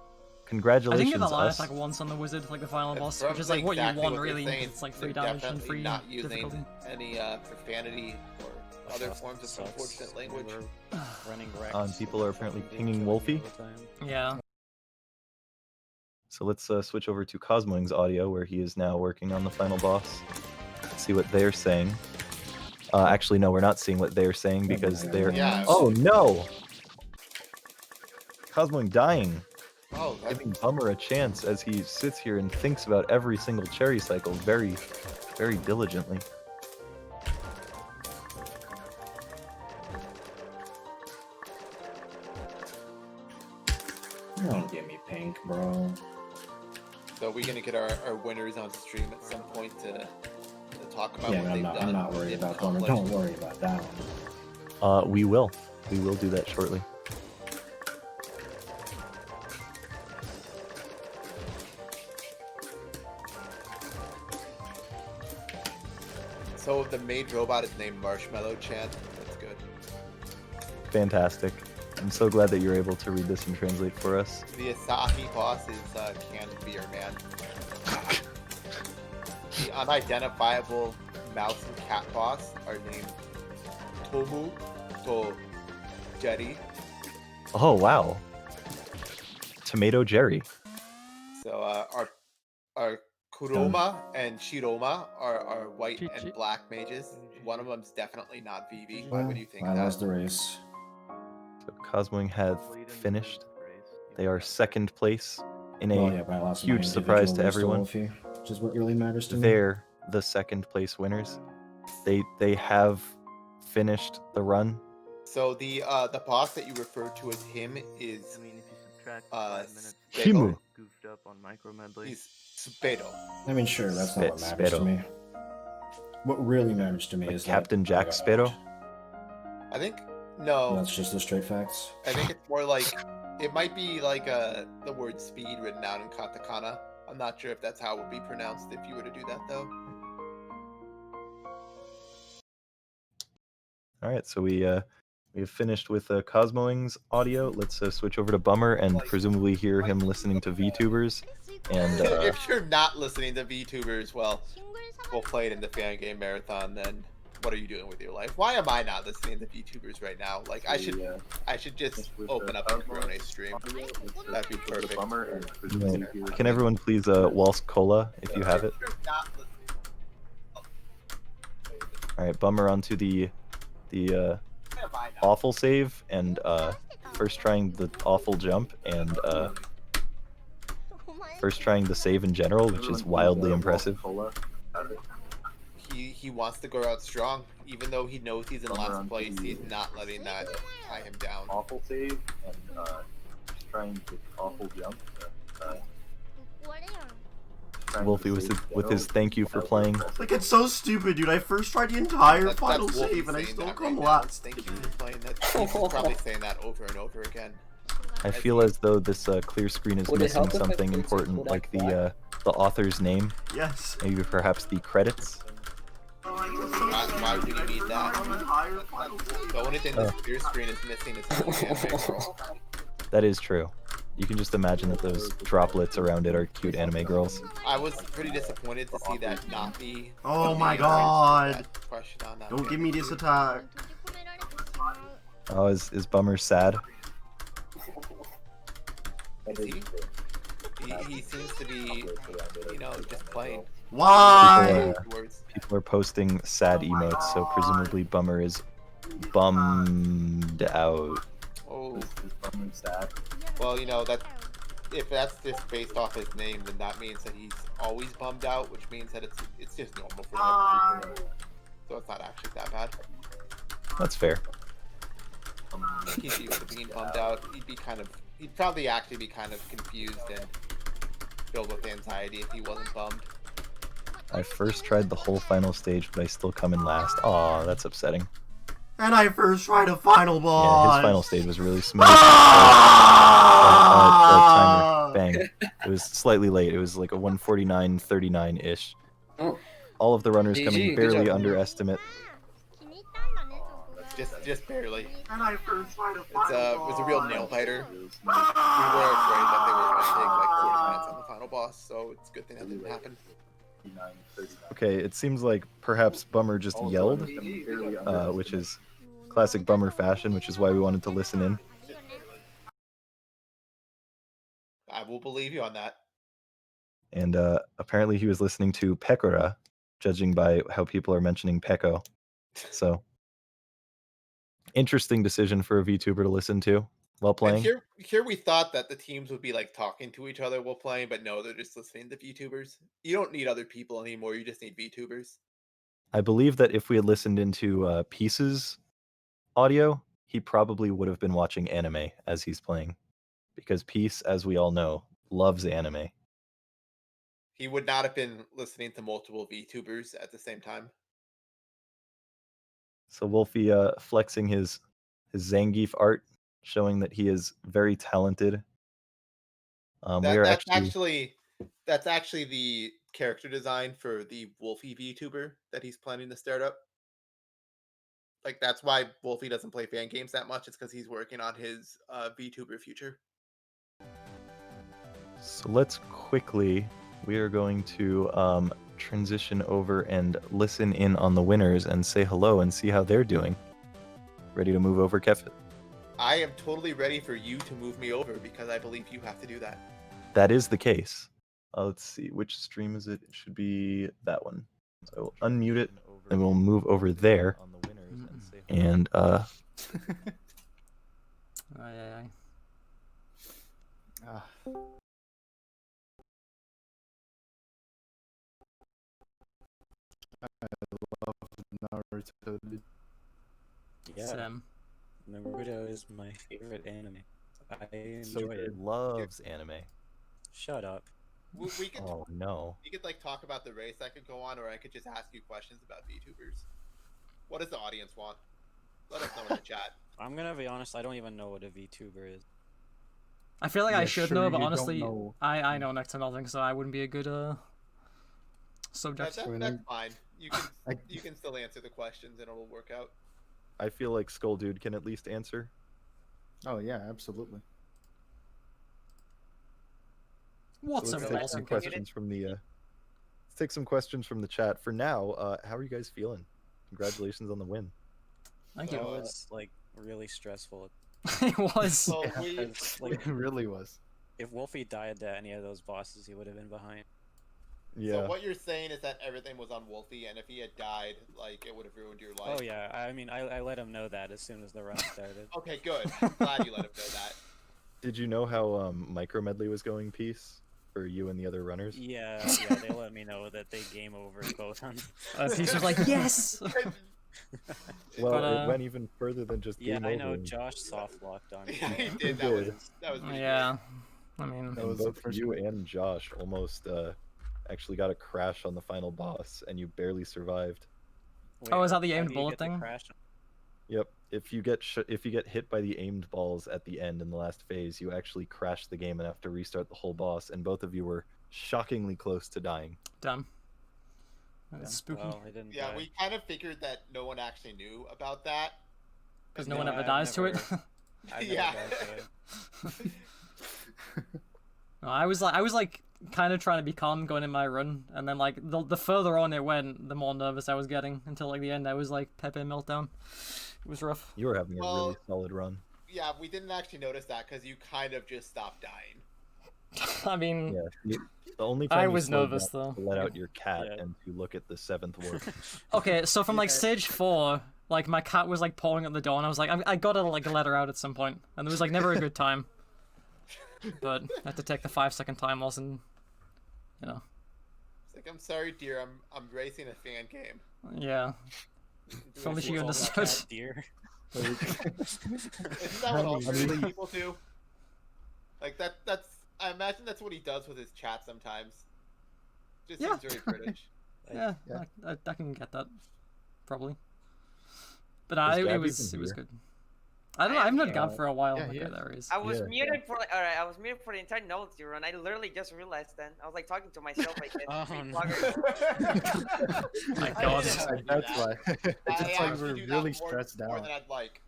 congratulations didn't get the line us." attack once on the wizard, like the final That's boss, which is like probably what exactly you want they're really. saying. It's like They're 3 damage and definitely 3 not using difficulty. any profanity or other forms of Sucks. unfortunate language. We're running Rex, People are apparently fucking pinging killing Wolfie. all the time. Yeah. So let's switch over to Cosmoing's audio, where he is now working on the final boss. See what they're saying. Actually, no, we're not seeing what they're saying because they're. Yeah. Oh no! Cosmoing dying, Oh, that's giving Bummer a chance as he sits here and thinks about every single cherry cycle very, very diligently. You don't get me pink, bro. so we're gonna get our winners on stream at some point to talk about Yeah, what they've done. I'm not worried they've about Bummer. accomplished. Don't worry about that one. We will do that shortly. So the maid robot is named Marshmallow Chan. That's good. Fantastic. I'm so glad that you're able to read this and translate for us. The Asahi boss is Canned Beer Man. The unidentifiable mouse and cat boss are named Tomu to Jetty. Oh wow. Tomato Jerry. So our Kuroma and Shiroma are white and black mages. One of them's definitely not Vivi. Why would you think I that? lost the race. So Cosmoing have finished. They are second place in a Well, yeah, but I lost my huge surprise to individual everyone. race to Wolfie, which is what really matters to me. They're the second place winners. They have finished the run. So the boss that you referred to as him is I mean, if you subtract 5 minutes, Himu. goofed up on micro medley. he's Spedo. I mean, sure, that's not what matters to Spero. me. What really matters to me Like is Captain that Jack I got Sparrow? out. I think no. That's just the straight facts. I think it's more like it might be like the word speed written out in katakana. I'm not sure if that's how it would be pronounced if you were to do that though. All right, so we have finished with Cosmoing's audio. Let's switch over to Bummer and presumably hear him listening to VTubers. And if you're not listening to VTubers, well, we'll play it in the Fangame Marathon. Then what are you doing with your life? Why am I not listening to VTubers right now? Like I should just open up a Corona stream. That'd be perfect. can everyone please Wolsk Cola if you have it? All right, Bummer onto the awful save and first trying the awful jump and first trying the save in general, which is wildly impressive. He wants to go out strong, even though he knows he's in last place. He's not letting that tie him down. Awful save and trying the awful jump. Wolfie with his thank you for playing. Like, it's so stupid, dude. I first tried the entire That's final Wolfie save and I saying still that come right now. last. Thank you for playing that. He's probably saying that over and over again. I feel as though this clear screen is Would it missing help if I something played important, Full like Deck the author's name. Yes. Maybe perhaps the credits. Why would you need that? The only thing this clear screen is missing is the anime girl. That is true. You can just imagine that those droplets around it are cute anime girls. I was pretty disappointed to see that not be. Oh the my answer to god. that question on that Don't one. give me this attack. Oh, is Bummer sad? Is he seems to be, just playing. Why? People are posting sad emotes, so presumably Bummer is bummed out. Oh. Well, that if that's just based off his name, then that means that he's always bummed out, which means that it's just normal for him. So it's not actually that bad. That's fair. He's used to being bummed out. He'd probably actually be kind of confused and filled with anxiety if he wasn't bummed. I first tried the whole final stage, but I still come in last. Aw, that's upsetting. And I first tried a final Yeah, boss. his final stage was really smooth. Timer, bang. It was slightly late. It was like a 149.39-ish. Oh. all of the runners GG, coming good barely job. under estimate. Just barely. And I first tried to It final was a real nail biter. We were afraid that they were going to take like 40 minutes on the final boss, so it's a good thing that didn't happen. Okay, it seems like perhaps Bummer just yelled, which is classic Bummer fashion, which is why we wanted to listen in. I will believe you on that. And apparently he was listening to Pekora, judging by how people are mentioning Peko. So, interesting decision for a VTuber to listen to while playing. And here we thought that the teams would be like talking to each other while playing, but no, they're just listening to VTubers. You don't need other people anymore. You just need VTubers. I believe that if we had listened into Peace's audio, he probably would have been watching anime as he's playing. Because Peace, as we all know, loves anime. He would not have been listening to multiple VTubers at the same time. So Wolfie flexing his Zangief art, showing that he is very talented. That's actually the character design for the Wolfie VTuber that he's planning to start up. Like that's why Wolfie doesn't play Fangames that much. It's because he's working on his VTuber future. So let's quickly, we are going to transition over and listen in on the winners and say hello and see how they're doing. Ready to move over, Kefit? I am totally ready for you to move me over because I believe you have to do that. That is the case. Let's see, which stream is it? It should be that one. So I will unmute it and we'll move over there. And Aye. Naruto. Yeah. Sam. Naruto is my favorite anime. I so enjoy it. loves anime. Shut up. We could, oh no. We could like talk about the race I could go on, or I could just ask you questions about VTubers. What does the audience want? Let us know in the chat. I'm gonna be honest, I don't even know what a VTuber is. I feel like I should sure know, but you honestly, don't know. I know next to nothing, so I wouldn't be a good subject. That's fine. You can still answer the questions and it'll work out. I feel like Skull Dude can at least answer. Oh yeah, absolutely. What's so a let's take some questions from the let's take some questions from the chat. For now, how are you guys feeling? Congratulations on the win. Thank you. It was like really stressful. It was. So Like, It really was. if Wolfie died to any of those bosses, he would have been behind. Yeah. So what you're saying is that everything was on Wolfie, and if he had died, like it would have ruined your life. Oh yeah, I mean, I let him know that as soon as the run started. Okay, good. I'm glad you let him know that. Did you know how Micro Medley was going, Peace, for you and the other runners? Yeah, they let me know that they game over both on. Peace was like, yes. Well, But, it went even further than just Yeah, game I know over. Josh soft locked on. Yeah, he He did. did. That was really Yeah. I mean, And That was both the first you one. and Josh almost actually got a crash on the final boss, and you barely survived. Wait, oh, is that the how aimed do you bullet get the thing? crash? Yep. If you get hit by the aimed balls at the end in the last phase, you actually crash the game and have to restart the whole boss. And both of you were shockingly close to dying. Damn. That's spooky. Well, I didn't Yeah, die. we kind of figured that no one actually knew about that. Because And no one then- ever I've dies to it. I've never Yeah. died to it. No, I was like kind of trying to be calm going in my run, and then like the further on it went, the more nervous I was getting until like the end. I was like Pepe meltdown. It was rough. You were having a Well- really solid run. Yeah, we didn't actually notice that because you kind of just stopped dying. I mean, Yeah. The only time I you was slowed nervous, down was though. to let out your cat Yeah. and to look at the 7th warp. okay, so from like stage 4, like my cat was like pawing at the door, and I was like, I gotta like let her out at some point, and there was like never a good time. But I had to take the 5-second time loss, and you know, It's like, I'm sorry, dear. I'm racing a fan game. yeah. If only she Call that understood. cat deer. Isn't that what all British people do? Like that's. I imagine that's what he does with his chat sometimes. Just Yeah. seems very British. Yeah, I can get that, probably. But Is it Gabby was even it was here? good. I don't know. I haven't heard Yeah. Gab for a while. Yeah, Okay, yeah. there he is. I was Yeah. muted for like, alright, I was muted for the entire novelty run. I literally just realized then. I was like talking to myself like this. Oh, Three no. bloggers. My I God. didn't know I do That's that. why. I It's like actually we're do that really more- stressed more out. than I'd like.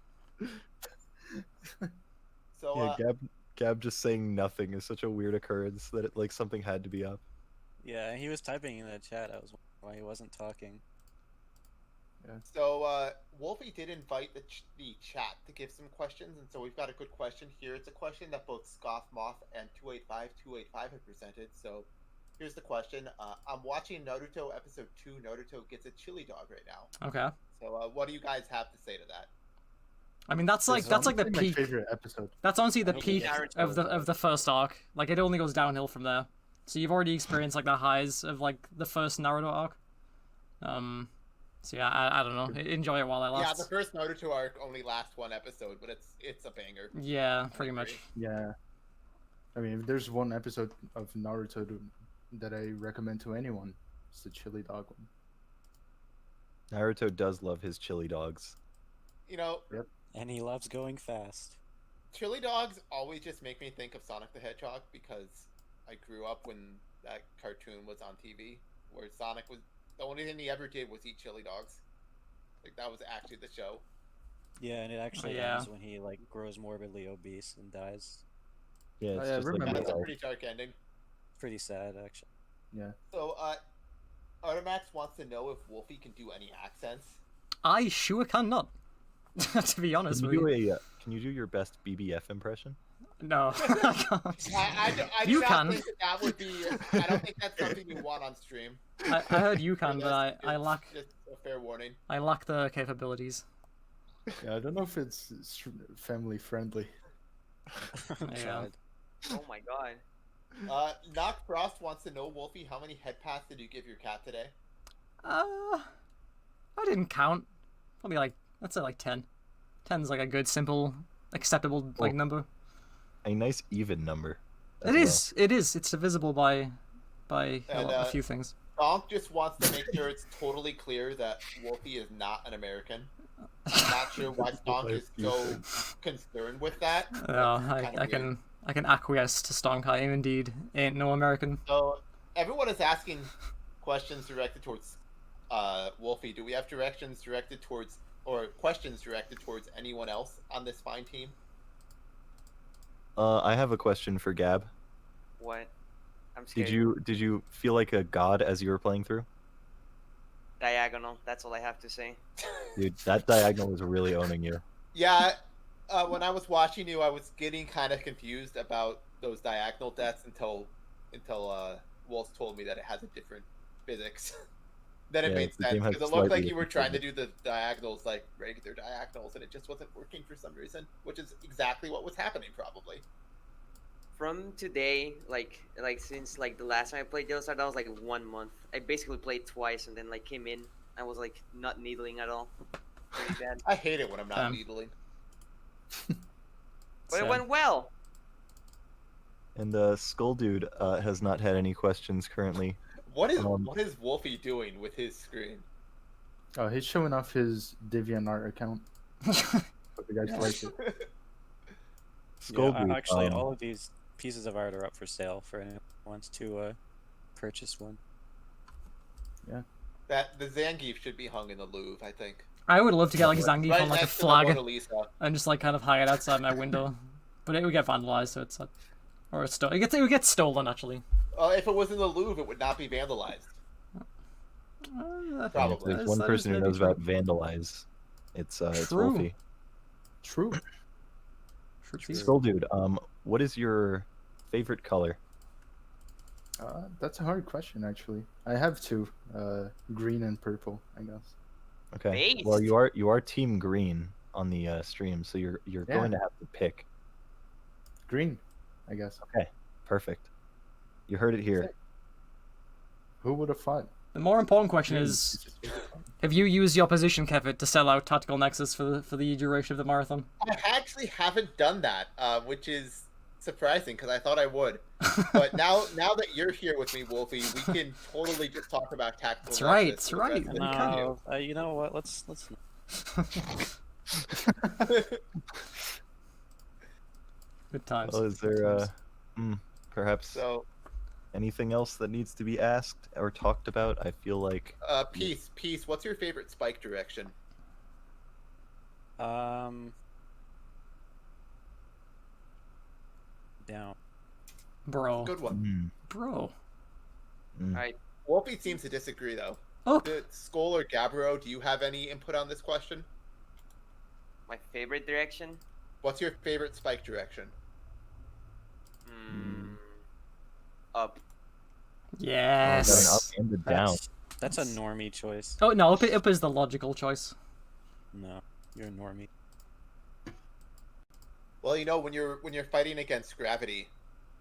So Yeah, Gab just saying nothing is such a weird occurrence that it, like something had to be up. Yeah, he was typing in the chat. I was wondering why he wasn't talking. So Wolfie did invite the chat to give some questions, and so we've got a good question here. It's a question that both Scoff Moth and 285 have presented. So here's the question. I'm watching Naruto episode 2. Naruto gets a chili dog right now. Okay. So what do you guys have to say to that? I mean, that's like the honestly my peak. favorite episode. That's honestly the I think peak Naruto of the first arc. Like it only goes downhill from there. So you've already experienced like the highs of like the first Naruto arc. So yeah, I don't know. Enjoy it while it Yeah, lasts. the first Naruto arc only lasts one episode, but it's a banger. Yeah, pretty much. Yeah. I mean, if there's one episode of Naruto that I recommend to anyone, it's the chili dog one. Naruto does love his chili dogs. You know, And he loves going fast. chili dogs always just make me think of Sonic the Hedgehog because I grew up when that cartoon was on TV, where Sonic was the only thing he ever did was eat chili dogs. Like that was actually the show. Yeah, and it actually Yeah. ends when he like grows morbidly obese and dies. Yeah, it's yeah, I just like remember That's a Miguel. pretty dark ending. Pretty sad, actually. Yeah. So, Artemax wants to know if Wolfie can do any accents. I sure cannot. To be honest Can with you you. do can you do your best BBF impression? No, I can't. I do You not can. think that would be. I don't think that's something you want on stream. I heard you can, but I It's lack just a fair warning. I lack the capabilities. Yeah, I don't know if it's family friendly. Yeah. God. Oh my god. Knock Frost wants to know, Wolfie, how many head pats did you give your cat today? I didn't count. Probably like I'd say like 10. 10's like a good, simple, acceptable like Oh. number. A nice even number. as It well. is. It is. It's divisible by a And, few things. Donk just wants to make sure it's totally clear that Wolfie is not an American. I'm not sure why Donk is so concerned with that. Yeah, Kinda I weird. can acquiesce to Stonk. I indeed ain't no American. So everyone is asking questions directed towards Wolfie. Do we have questions directed towards anyone else on this fine team? I have a question for Gab. What? I'm scared. Did you feel like a god as you were playing through? Diagonal. That's all I have to say. Dude, that diagonal was really owning you. Yeah, when I was watching you, I was getting kind of confused about those diagonal deaths until Wolf told me that it has a different physics. Then it Yeah, made the sense game has because it looked like slightly you were different trying to do the diagonals like regular diagonals, and it just wasn't working for some reason, which is exactly what was happening probably. From today, like since like the last time I played Joestar, that was like 1 month. I basically played twice and then like came in. I was like not needling at all. Pretty bad. I hate it when I'm not needling. But it went well. And Skull Dude has not had any questions currently. What is Wolfie doing with his screen? Oh, he's showing off his DeviantArt account. Hope you guys like it. Skull Yeah, Dude, actually, all of these pieces of art are up for sale for anyone who wants to purchase one. Yeah. That the Zangief should be hung in the Louvre, I think. I would love to get like Zangief Right on like a next to the Mona flag Lisa. and just like kind of hang it outside my window, but it would get vandalized, so it's or it's it would get stolen actually. If it was in the Louvre, it would not be vandalized. Probably. If there's one person who knows about vandalize, it's True. Wolfie. True. Skull Dude, what is your favorite color? That's a hard question, actually. I have two, green and purple, I guess. Okay. Based. Well, you are Team Green on the stream, so you're Yeah. going to have to pick. Green, I guess. Okay. Perfect. You heard it here. Who would have thought? The more important question is, have you used your position, Kefit, to sell out Tactical Nexus for the duration of the marathon? I actually haven't done that, which is surprising because I thought I would. But now that you're here with me, Wolfie, we can totally just talk about tactical. That's right. Nexus That's right. for the rest of the No, you know what? Let's. Good times. Well, is there perhaps So, anything else that needs to be asked or talked about? I feel like Peace. What's your favorite spike direction? Down. Bro. Good one. Bro. Alright. Wolfie seems to disagree though. Up. Skull or Gabbro, do you have any input on this question? My favorite direction? What's your favorite spike direction? Up. Yes. up and the down. That's a normie choice. Oh no, up is the logical choice. No, you're a normie. Well, you know, when you're fighting against gravity,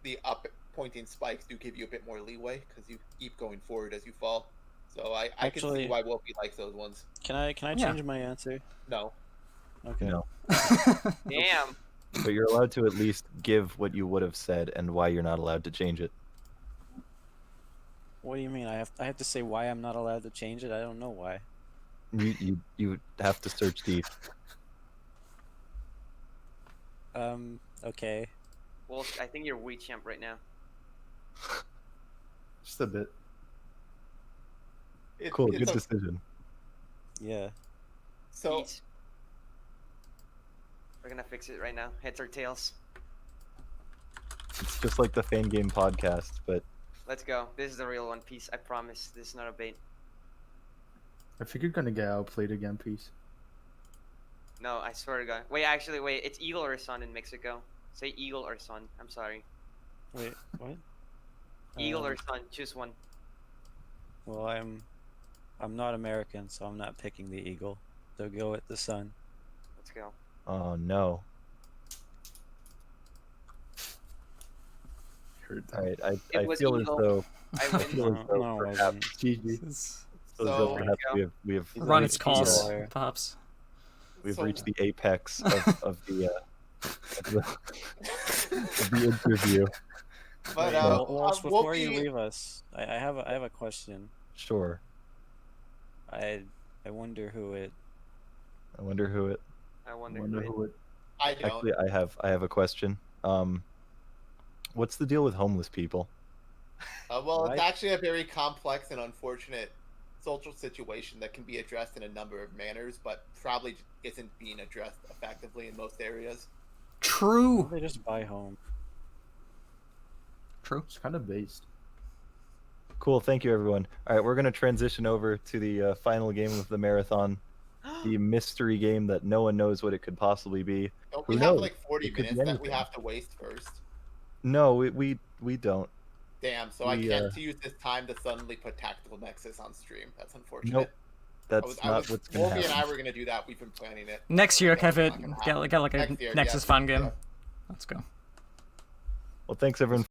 the up pointing spikes do give you a bit more leeway because you keep going forward as you fall. So I can see Actually- why Wolfie likes those ones. Can I Yeah. change my answer? No. Okay. No. Damn. But you're allowed to at least give what you would have said and why you're not allowed to change it. What do you mean? I have to say why I'm not allowed to change it? I don't know why. You have to search deep. Okay. Well, I think you're Wii champ right now. Just a bit. Cool, good decision. Yeah. So Peace. We're gonna fix it right now. Heads or tails? It's just like the Fangame podcast, but Let's go. This is the real one. Peace. I promise. This is not a bait. I think you're gonna get outplayed again, Peace. No, I swear to God. Wait, actually, wait. It's eagle or sun in Mexico. Say eagle or sun. I'm sorry. Wait, what? Eagle or sun. Choose one. Well, I'm not American, so I'm not picking the eagle. So go with the sun. Let's go. oh no. Heard that. Alright, I It was feel as eagle. though I I win. feel as though No, it perhaps wasn't. as though So- perhaps we have Run its reached course, the, perhaps. we've So- reached the apex of the of the interview. But Walsh, before you Wolfie, leave us, I have a question. Sure. I wonder who it. I wonder who it. I wonder. Wonder who who it. I don't. Actually, I have a question. What's the deal with homeless people? Well, Right? it's actually a very complex and unfortunate social situation that can be addressed in a number of manners, but probably isn't being addressed effectively in most areas. True. They just buy home. True. It's kind of based. Cool, thank you everyone. All right, we're gonna transition over to the final game of the marathon, the mystery game that no one knows what it could possibly be. Don't Who we have knows? like 40 It could be minutes that we anything. have to waste first? No, we don't. Damn, so I We, can't use this time to suddenly put Tactical Nexus on stream. That's unfortunate. Nope. That's not what's gonna Wolfie and I happen. were gonna do that. We've been planning it. Next year, That's not Kevin, gonna get happen. like a Next year, Nexus yes, fan game. yeah. Let's go. Well, thanks everyone